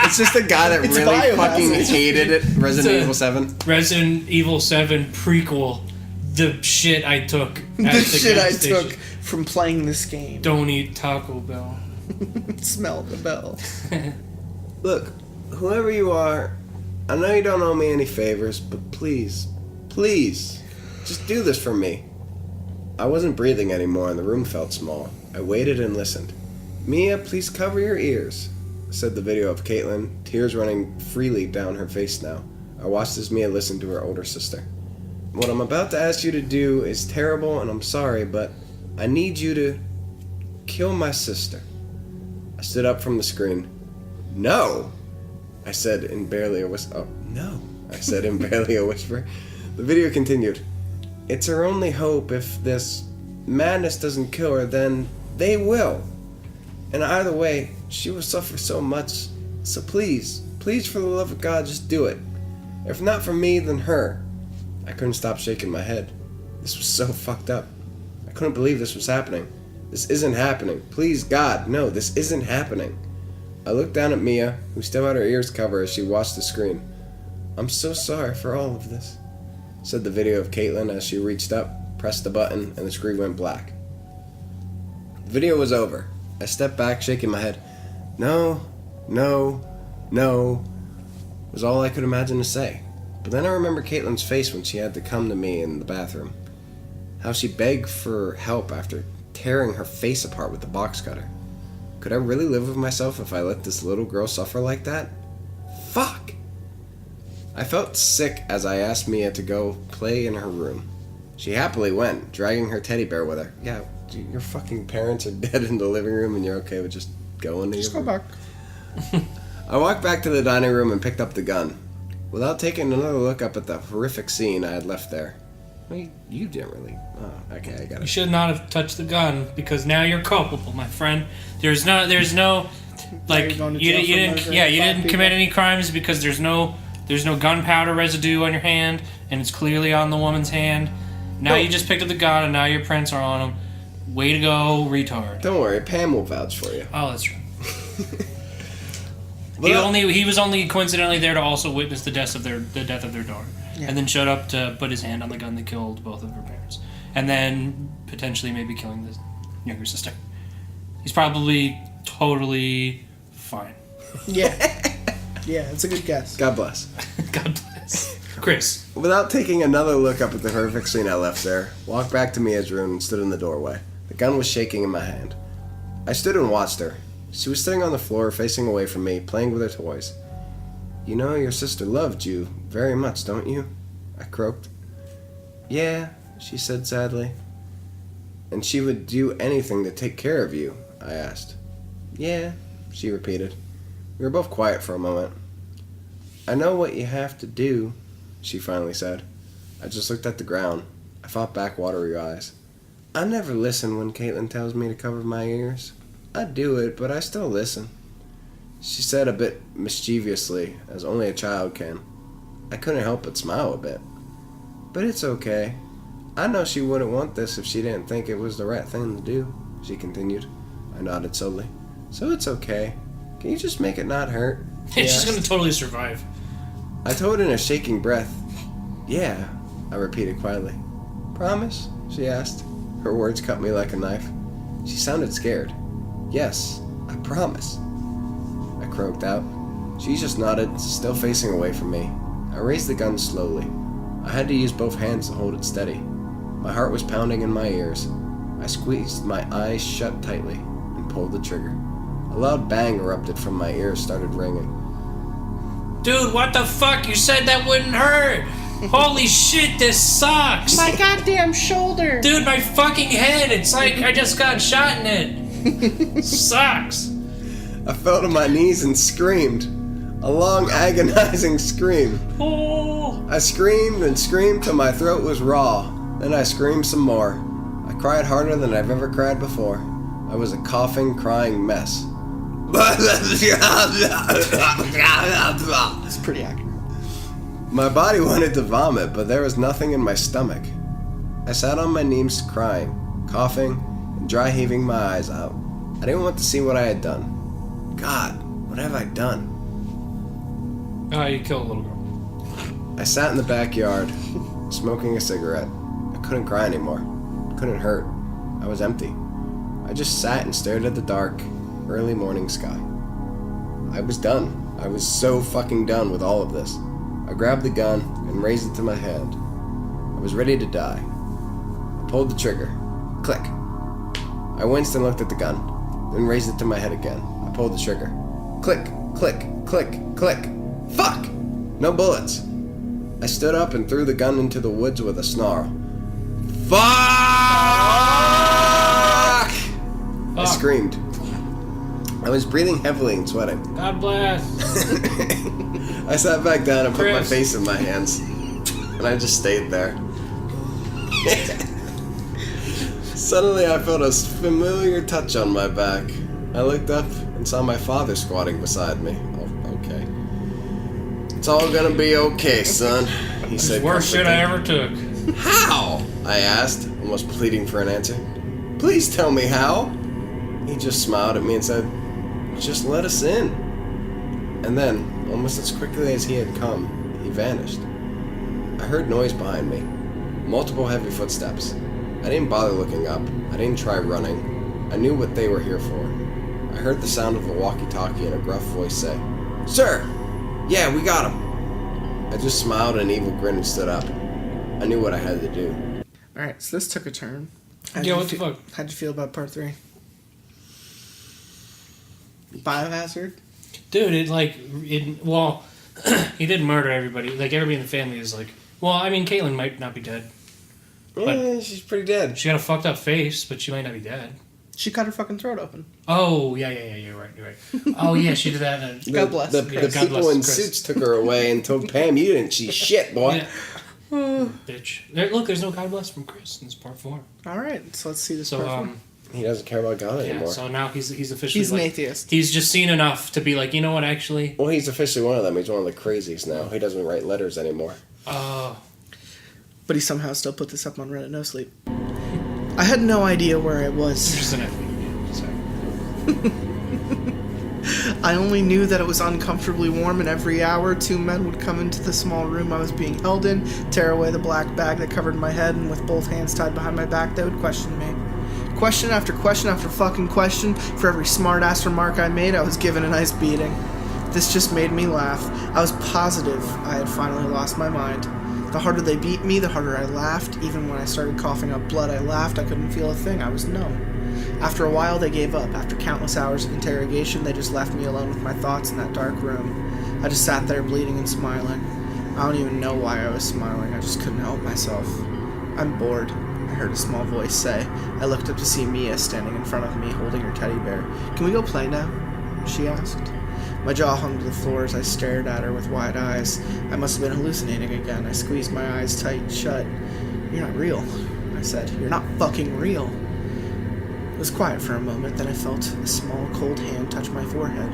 it's just a guy that It's really biohazard. fucking hated it. Resident Evil 7. Resident Evil 7 prequel. The shit I took at The shit I gas station. took from playing this game. Don't eat Taco Bell. Smell the bell. Look, whoever you are, I know you don't owe me any favors, but please, just do this for me. I wasn't breathing anymore and the room felt small. I waited and listened. Mia, please cover your ears, said the video of Caitlin, tears running freely down her face now. I watched as Mia listened to her older sister. What I'm about to ask you to do is terrible and I'm sorry, but I need you to kill my sister. I stood up from the screen. No, I said in barely a whisper. Oh, no, I said in barely a whisper. The video continued. It's her only hope. If this madness doesn't kill her, then they will. And either way, she will suffer so much. So please, for the love of God, just do it. If not for me, then her. I couldn't stop shaking my head. This was so fucked up. I couldn't believe this was happening. This isn't happening. Please, God, no, this isn't happening. I looked down at Mia, who still had her ears covered as she watched the screen. I'm so sorry for all of this, said the video of Caitlin as she reached up, pressed the button, and the screen went black. The video was over. I stepped back, shaking my head. No, was all I could imagine to say. But then I remembered Caitlin's face when she had to come to me in the bathroom. How she begged for help after tearing her face apart with the box cutter. Could I really live with myself if I let this little girl suffer like that? Fuck! I felt sick as I asked Mia to go play in her room. She happily went, dragging her teddy bear with her. Yeah, your fucking parents are dead in the living room and you're okay with just going to your room? Just go back. I walked back to the dining room and picked up the gun. Without taking another look up at the horrific scene I had left there. Well, you didn't really. Oh, okay, I got it. You should not have touched the gun because now you're culpable, my friend. There's no like You're going to you jail for didn't murdering yeah you five didn't people. commit any crimes because there's no gunpowder residue on your hand and it's clearly on the woman's hand. Now you just picked up the gun and now your prints are on them. Way to go, retard. Don't worry, Pam will vouch for you. Oh, that's true. Well, He was only coincidentally there to also witness the death of their daughter, and then showed up to put his hand on the gun that killed both of her parents, and then potentially maybe killing the younger sister. He's probably totally fine. Yeah. Yeah, it's a good guess. God bless. God bless. Chris. Without taking another look up at the horrific scene I left there, walked back to Mia's room and stood in the doorway. The gun was shaking in my hand. I stood and watched her. She was sitting on the floor, facing away from me, playing with her toys. You know your sister loved you very much, don't you? I croaked. Yeah, she said sadly. And she would do anything to take care of you, I asked. Yeah, she repeated. We were both quiet for a moment. I know what you have to do, she finally said. I just looked at the ground. I fought back watery eyes. I never listen when Caitlin tells me to cover my ears. I do it, but I still listen. She said a bit mischievously, as only a child can. I couldn't help but smile a bit. But it's okay. I know she wouldn't want this if she didn't think it was the right thing to do, she continued. I nodded slowly. So it's okay. Can you just make it not hurt? She's gonna totally survive. I told in a shaking breath. Yeah, I repeated quietly. Promise? She asked. Her words cut me like a knife. She sounded scared. Yes, I promise. I croaked out. She just nodded, still facing away from me. I raised the gun slowly. I had to use both hands to hold it steady. My heart was pounding in my ears. I squeezed my eyes shut tightly and pulled the trigger. A loud bang erupted from my ears, started ringing. Dude, what the fuck? You said that wouldn't hurt! Holy shit, this sucks! My goddamn shoulder! Dude, my fucking head! It's like I just got shot in it! Sucks! I fell to my knees and screamed. A long, agonizing scream. Oh! I screamed and screamed till my throat was raw. Then I screamed some more. I cried harder than I've ever cried before. I was a coughing, crying mess. It's pretty accurate. My body wanted to vomit, but there was nothing in my stomach. I sat on my knees crying, coughing, and dry heaving my eyes out. I didn't want to see what I had done. God, what have I done? Oh, you killed a little girl. I sat in the backyard, smoking a cigarette. I couldn't cry anymore. It couldn't hurt. I was empty. I just sat and stared at the dark, early morning sky. I was done. I was so fucking done with all of this. I grabbed the gun and raised it to my hand. I was ready to die. I pulled the trigger. Click. I winced and looked at the gun, then raised it to my head again. I pulled the trigger. Click, click, click, click. Fuck! No bullets. I stood up and threw the gun into the woods with a snarl. Fuck! I screamed. I was breathing heavily and sweating. God bless. I sat back down and put my Chris. face in my hands. And I just stayed there. Suddenly I felt a familiar touch on my back. I looked up and saw my father squatting beside me. Oh, okay. It's all gonna be okay, son, he said. Worst shit I ever took. How? I asked, almost pleading for an answer. Please tell me how. He just smiled at me and said, just let us in. And then, almost as quickly as he had come, he vanished. I heard noise behind me. Multiple heavy footsteps. I didn't bother looking up. I didn't try running. I knew what they were here for. I heard the sound of a walkie-talkie and a gruff voice say, Sir! Yeah, we got him. I just smiled an evil grin and stood up. I knew what I had to do. Alright, so this took a turn. Yeah, what the fuck? How'd you feel about part 3? Biohazard? Dude, he did murder everybody. Like, everybody in the family is like, well, I mean, Caitlyn might not be dead. Yeah, she's pretty dead. She got a fucked up face, but she might not be dead. She cut her fucking throat open. Oh, yeah, you're right. Oh, yeah, she did that. God bless. The God people bless in Chris. suits took her away and told Pam, you didn't see shit, boy. Yeah. Bitch. Look, there's no God bless from Chris in this part 4. Alright, so let's see this So, part 4. He doesn't care about God yeah, anymore. so now he's officially He's an atheist. He's just seen enough to be like, you know what, actually? Well, he's officially one of them. He's one of the crazies now. He doesn't write letters anymore. But he somehow still put this up on Reddit No Sleep. I had no idea where I was. Just an athlete. Sorry. I only knew that it was uncomfortably warm, and every hour 2 men would come into the small room I was being held in, tear away the black bag that covered my head, and with both hands tied behind my back, they would question me. Question after question after fucking question. For every smart-ass remark I made, I was given a nice beating. This just made me laugh. I was positive I had finally lost my mind. The harder they beat me, the harder I laughed. Even when I started coughing up blood, I laughed. I couldn't feel a thing. I was numb. After a while, they gave up. After countless hours of interrogation, they just left me alone with my thoughts in that dark room. I just sat there bleeding and smiling. I don't even know why I was smiling. I just couldn't help myself. I'm bored, I heard a small voice say. I looked up to see Mia standing in front of me, holding her teddy bear. Can we go play now? She asked. My jaw hung to the floor as I stared at her with wide eyes. I must have been hallucinating again. I squeezed my eyes tight shut. You're not real, I said. You're not fucking real. It was quiet for a moment, then I felt a small cold hand touch my forehead.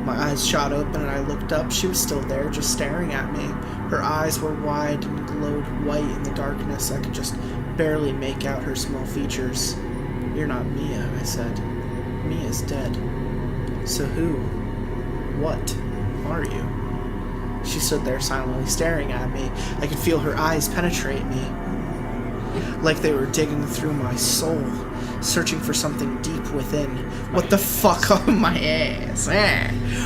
My eyes shot open and I looked up. She was still there, just staring at me. Her eyes were wide and glowed white in the darkness. I could just barely make out her small features. You're not Mia, I said. Mia's dead. So who? What are you? She stood there silently staring at me. I could feel her eyes penetrate me, like they were digging through my soul, searching for something deep within. What the fuck? Oh, my ass.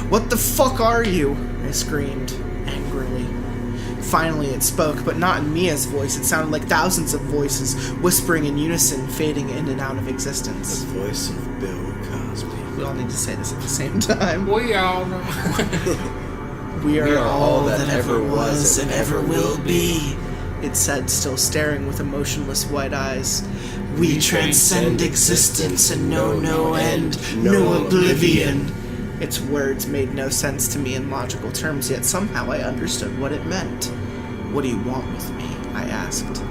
What the fuck are you? I screamed angrily. Finally it spoke, but not in Mia's voice. It sounded like thousands of voices, whispering in unison, fading in and out of existence. The voice of Bill Cosby. We all need to say this at the same time. We all know. We are all that ever was and ever will be, it said, still staring with emotionless white eyes. We transcend existence and know no end, no oblivion. Its words made no sense to me in logical terms, yet somehow I understood what it meant. What do you want with me? I asked.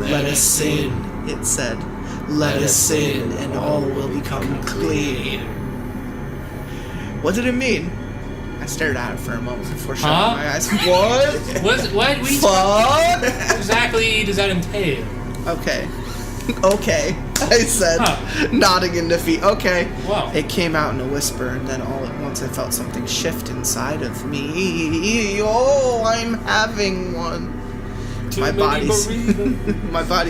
Let us in, it said. Let us in, and all will become clear. What did it mean? I stared at it for a moment before shutting my eyes. What? What Fuck? exactly does that entail? Okay. Okay. I said, nodding in defeat. Okay. Wow. It came out in a whisper, and then all at once I felt something shift inside of me. Oh, I'm having one. My body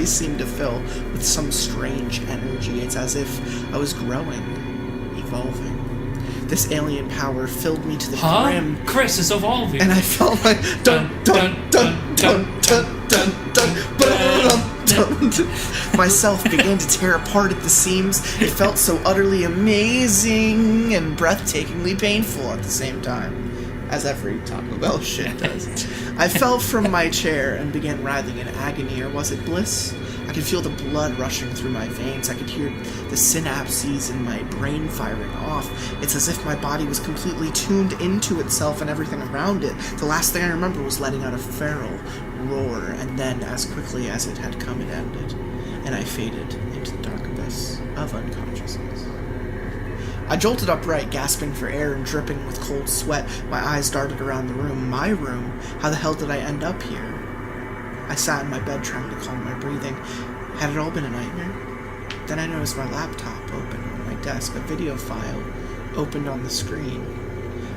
seemed to fill with some strange energy. It's as if I was growing, evolving. This alien power filled me to the brim. Chris is evolving. And I felt like dun dun dun dun dun dun dun dun dun. Myself began to tear apart at the seams. It felt so utterly amazing and breathtakingly painful at the same time, as every Taco Bell shit does. I fell from my chair and began writhing in agony, or was it bliss? I could feel the blood rushing through my veins. I could hear the synapses in my brain firing off. It's as if my body was completely tuned into itself and everything around it. The last thing I remember was letting out a feral roar, and then, as quickly as it had come, it ended, and I faded into the dark abyss of unconsciousness. I jolted upright, gasping for air and dripping with cold sweat. My eyes darted around the room. My room? How the hell did I end up here? I sat in my bed trying to calm my breathing. Had it all been a nightmare? Then I noticed my laptop open on my desk. A video file opened on the screen.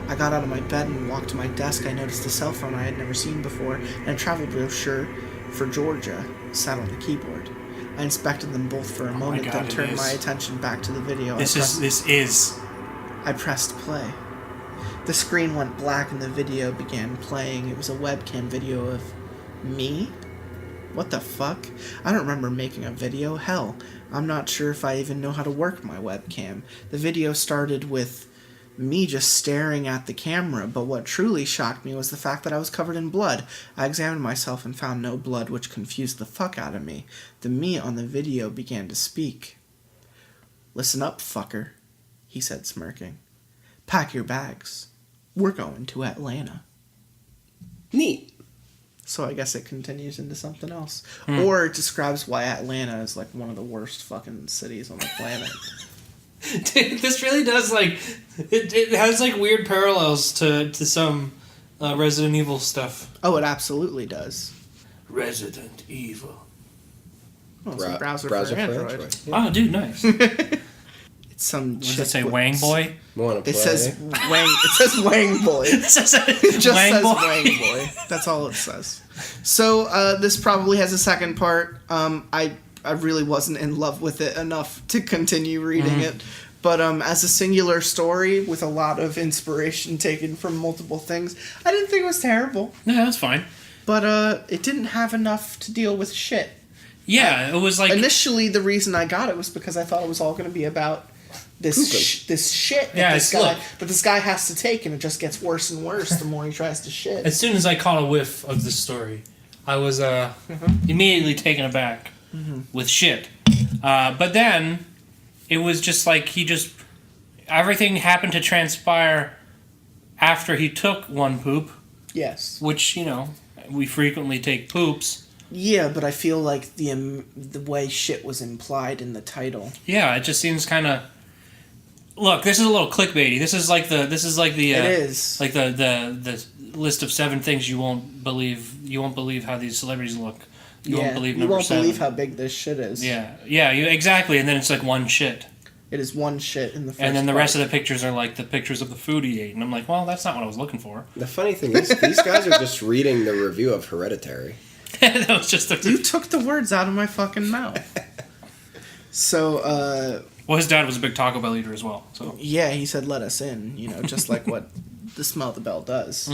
I got out of my bed and walked to my desk. I noticed a cell phone I had never seen before and a travel brochure for Georgia sat on the keyboard. I inspected them both for a moment, then turned my attention back to the video. This is. I pressed play. The screen went black and the video began playing. It was a webcam video of me? What the fuck? I don't remember making a video. Hell, I'm not sure if I even know how to work my webcam. The video started with me just staring at the camera, but what truly shocked me was the fact that I was covered in blood. I examined myself and found no blood, which confused the fuck out of me. The me on the video began to speak. "Listen up, fucker," he said, smirking. "Pack your bags. We're going to Atlanta." Neat. So I guess it continues into something else. Or it describes why Atlanta is like one of the worst fucking cities on the planet. Dude, this really does, like, it has, like, weird parallels to some Resident Evil stuff. Oh, it absolutely does. Resident Evil. Oh, it's a browser for Android. Yeah. Oh, dude, nice. It's some Does it say Wang Boy? It says Wang. It says Wang Boy. It just says Wang Boy. That's all it says. So this probably has a second part. I really wasn't in love with it enough to continue reading it. But as a singular story with a lot of inspiration taken from multiple things, I didn't think it was terrible. No, that's fine. But it didn't have enough to deal with shit. Yeah, it was like... Initially, the reason I got it was because I thought it was all going to be about this shit that this guy has to take, and it just gets worse and worse the more he tries to shit. As soon as I caught a whiff of the story, I was immediately taken aback with shit. But then, it was just like everything happened to transpire after he took one poop. Yes. Which, we frequently take poops. Yeah, but I feel like the way shit was implied in the title. Yeah, it just seems kind of... Look, this is a little clickbaity. This is like the it is like the list of 7 things you won't believe. You won't believe how these celebrities look. You won't believe number 7. Believe how big this shit is. Yeah, exactly. And then it's like one shit. It is one shit in the first And then the part. rest of the pictures are like the pictures of the food he ate. And I'm like, well, that's not what I was looking for. The funny thing is, these guys are just reading the review of Hereditary. That was just You took the words out of my fucking mouth. So, well, his dad was a big Taco Bell eater as well. So yeah, he said, "Let us in," just like what the Smell of the Bell does.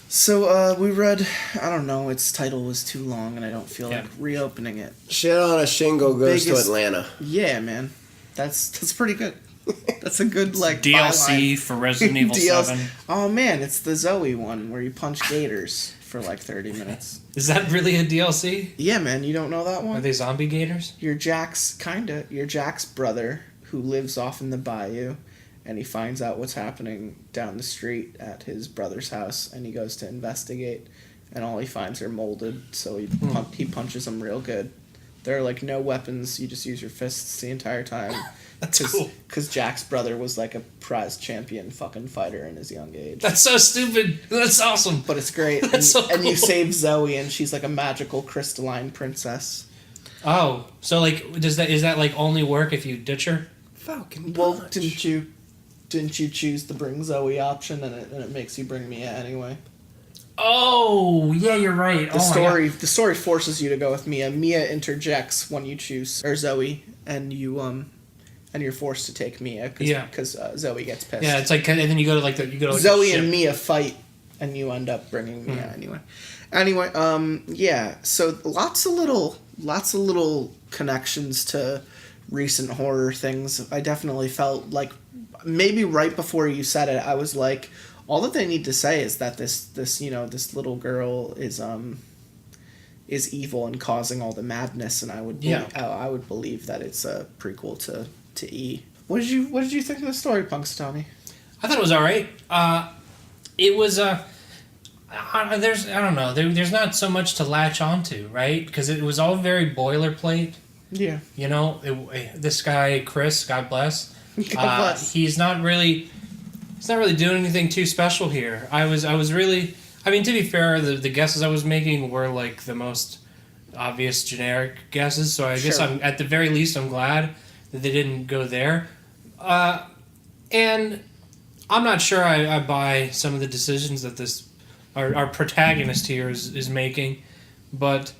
So, we read, I don't know, its title was too long, and I don't feel like reopening it. Shit on a Shingle goes to Atlanta. Yeah, man. That's pretty good. That's a good, like, DLC byline. for Resident Evil 7. Oh, man, it's the Zoe one, where you punch gators for, like, 30 minutes. Is that really a DLC? Yeah, man, you don't know that one? Are they zombie gators? You're Jack's brother, who lives off in the bayou, and he finds out what's happening down the street at his brother's house, and he goes to investigate, and all he finds are molded, so he punches them real good. There are, like, no weapons, you just use your fists the entire time. That's cool. Because Jack's brother was, like, a prize champion fucking fighter in his young age. That's so stupid. That's awesome. But it's great. That's so cool. And you save Zoe, and she's, like, a magical crystalline princess. Oh, so like, is that like only work if you ditch her? Falcon Well, punch. didn't you choose the bring Zoe option, and it makes you bring Mia anyway? Oh, yeah, you're right. The story forces you to go with Mia. Mia interjects when you choose or Zoe, and you're forced to take Mia because Zoe gets pissed. Yeah, it's like, and then you go to like Zoe and Mia fight, and you end up bringing Mia anyway. Anyway, yeah. So lots of little connections to recent horror things. I definitely felt like maybe right before you said it, I was like, all that they need to say is that this little girl is evil and causing all the madness, and I would believe that it's a prequel to E. What did you think of the story, Punxsutawney? I thought it was all right. It was there's not so much to latch onto, right? Because it was all very boilerplate. Yeah. You know, this guy Chris, God bless. God bless. He's not really doing anything too special here. I was really, I mean, to be fair, the guesses I was making were like the most obvious generic guesses. So I guess I'm at the very least I'm glad that they didn't go there. And I'm not sure I buy some of the decisions that our protagonist here is making, but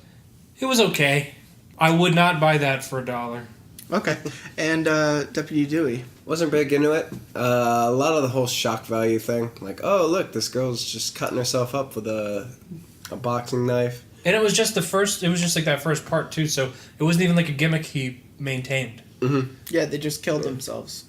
it was okay. I would not buy that for $1. Okay. And Deputy Dewey. Wasn't big into it. A lot of the whole shock value thing. Like, oh, look, this girl's just cutting herself up with a boxing knife. And it was just like that first part, too, so it wasn't even like a gimmick he maintained. Mm-hmm. Yeah, they just killed themselves.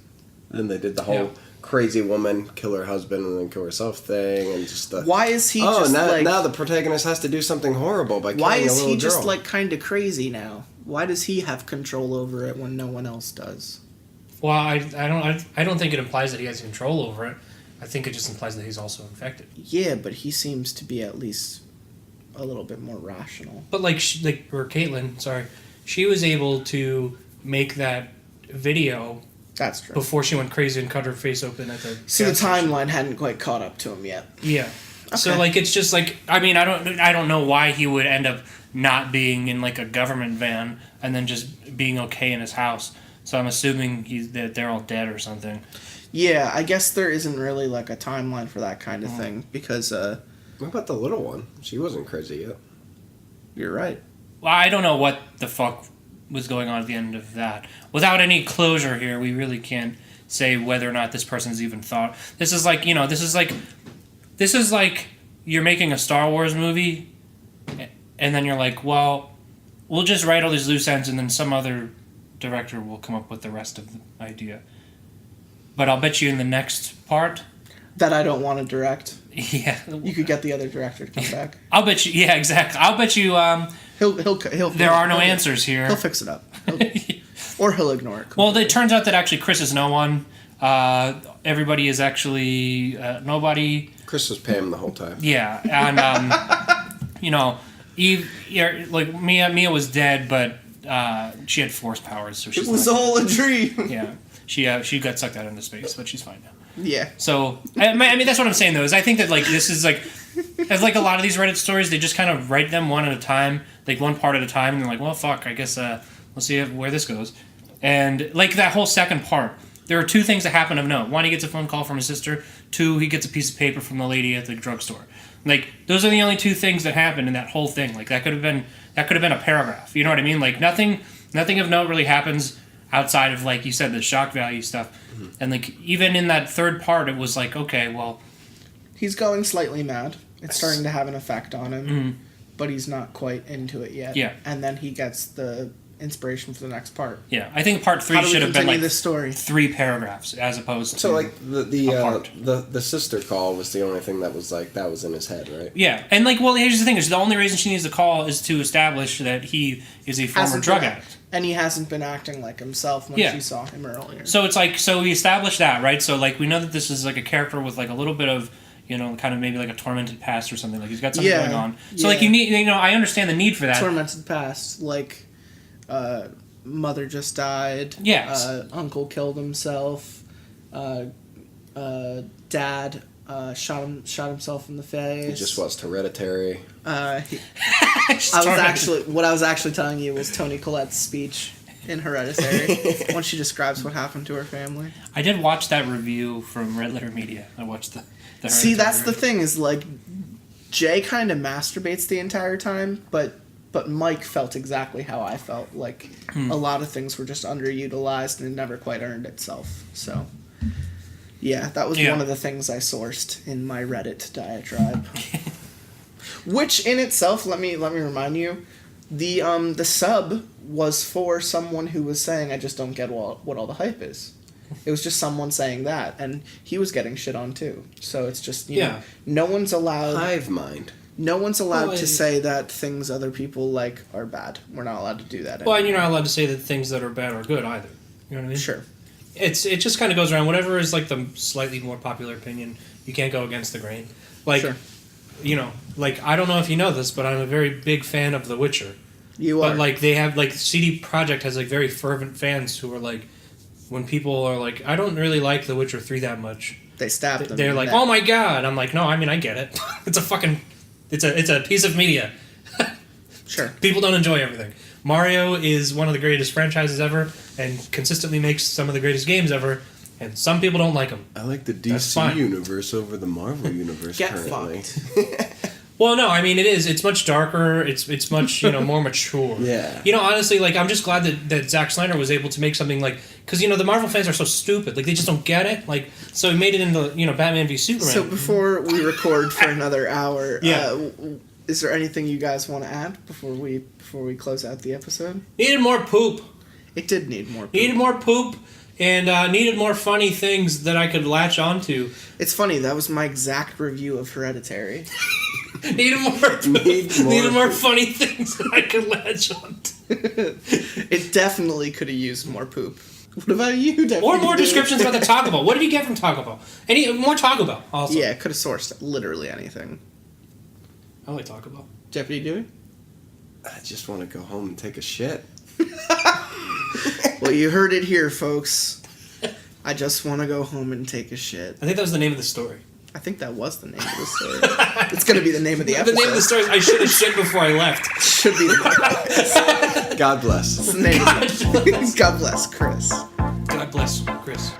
And they did the whole crazy woman kill her husband and then kill herself thing, and just the... Why is he just now the protagonist has to do something horrible by killing a little girl. Why is he just like kind of crazy now? Why does he have control over it when no one else does? Well, I don't think it implies that he has control over it. I think it just implies that he's also infected. Yeah, but he seems to be at least a little bit more rational. But Caitlin, she was able to make that video. That's true. Before she went crazy and cut her face open at the. So the timeline hadn't quite caught up to him yet. Yeah. Okay. So it's just I mean, I don't know why he would end up not being in like a government van and then just being okay in his house. So I'm assuming that they're all dead or something. Yeah, I guess there isn't really like a timeline for that kind of thing because. What about the little one? She wasn't crazy yet. You're right. Well, I don't know what the fuck was going on at the end of that. Without any closure here, we really can't say whether or not this person's even thought. This is like you're making a Star Wars movie, and then you're like, well, we'll just write all these loose ends, and then some other director will come up with the rest of the idea. But I'll bet you in the next part that I don't want to direct. Yeah, you could get the other director to come back. I'll bet you. Yeah, exactly. I'll bet you. He'll. There are no answers here. He'll fix it up, or he'll ignore it. Well, it turns out that actually Chris is no one. Everybody is actually nobody. Chris was Pam the whole time. Yeah, and Eve, like Mia was dead, but she had force powers, so she's. It was all a dream. Yeah, she got sucked out into space, but she's fine now. Yeah. So I mean, that's what I'm saying though. Is I think that like this is like, as like a lot of these Reddit stories, they just kind of write them one at a time, like one part at a time, and they're like, well, fuck, I guess we'll see where this goes. And like that whole second part, there are two things that happen of note. One, he gets a phone call from his sister. Two, he gets a piece of paper from the lady at the drugstore. Like those are the only two things that happen in that whole thing. Like that could have been a paragraph. You know what I mean? Like nothing of note really happens outside of, like you said, the shock value stuff. Mm-hmm. And like even in that third part, it was like, okay, well, he's going slightly mad. It's starting to have an effect on him, mm-hmm. but he's not quite into it yet. Yeah. And then he gets the inspiration for the next part. Yeah, I think part 3 should have been like this story? 3 paragraphs as opposed to. So like the sister call was the only thing that was in his head, right? Yeah, and like, well, here's the thing: is the only reason she needs to call is to establish that he is a former drug addict, and he hasn't been acting like himself when she saw him earlier. So it's like, so we established that, right? So like, we know that this is like a character with like a little bit of, kind of maybe like a tormented past or something. Like he's got something going on. So like you need, I understand the need for that. Tormented past, like. Mother just died. Yes. Uncle killed himself. Dad shot himself in the face. He just watched Hereditary. I was actually telling you was Toni Collette's speech in Hereditary when she describes what happened to her family. I did watch that review from Red Letter Media. I watched the See, that's the thing is like Jay kind of masturbates the entire time, but Mike felt exactly how I felt. Like a lot of things were just underutilized and it never quite earned itself. So yeah, that was one of the things I sourced in my Reddit diatribe. Which in itself, let me remind you, the sub was for someone who was saying, I just don't get what all the hype is. It was just someone saying that, and he was getting shit on too. So it's just, you know, no one's allowed... Hive mind. No one's allowed to say that things other people like are bad. We're not allowed to do that anymore. Well, and you're not allowed to say that things that are bad are good either. You know what I mean? Sure. It just kind of goes around. Whatever is like the slightly more popular opinion, you can't go against the grain. Like, you know, like I don't know if you know this, but I'm a very big fan of The Witcher. You are. But like they have like CD Projekt has like very fervent fans who are like, when people are like, I don't really like The Witcher 3 that much. They stabbed them. They're like, oh my god. I'm like, no, I mean I get it. It's a piece of media. Sure. People don't enjoy everything. Mario is one of the greatest franchises ever and consistently makes some of the greatest games ever, and some people don't like them. I like the DC universe over the Marvel universe currently. Fucked. Well, no, I mean, it is. It's much darker. It's much, more mature. Yeah. You know, honestly, like, I'm just glad that Zack Snyder was able to make something like... Because, the Marvel fans are so stupid. Like, they just don't get it. Like, so he made it into, Batman v Superman. So before we record for another hour, is there anything you guys want to add before we close out the episode? Needed more poop. It did need more poop. Needed more poop. And needed more funny things that I could latch onto. It's funny, that was my exact review of Hereditary. Needed more funny things that I could latch onto. It definitely could have used more poop. What about you, Deputy? Or more descriptions about the Taco Bell. What did you get from Taco Bell? More Taco Bell, also. Yeah, could have sourced literally anything. I like Taco Bell. Deputy Dewey? I just want to go home and take a shit. Well, you heard it here, folks. I just want to go home and take a shit. I think that was the name of the story. I think that was the name of the story. It's going to be the name of the episode. The name of the story is I should have shit before I left. Should be the God bless. name. God bless, Chris. God bless, Chris.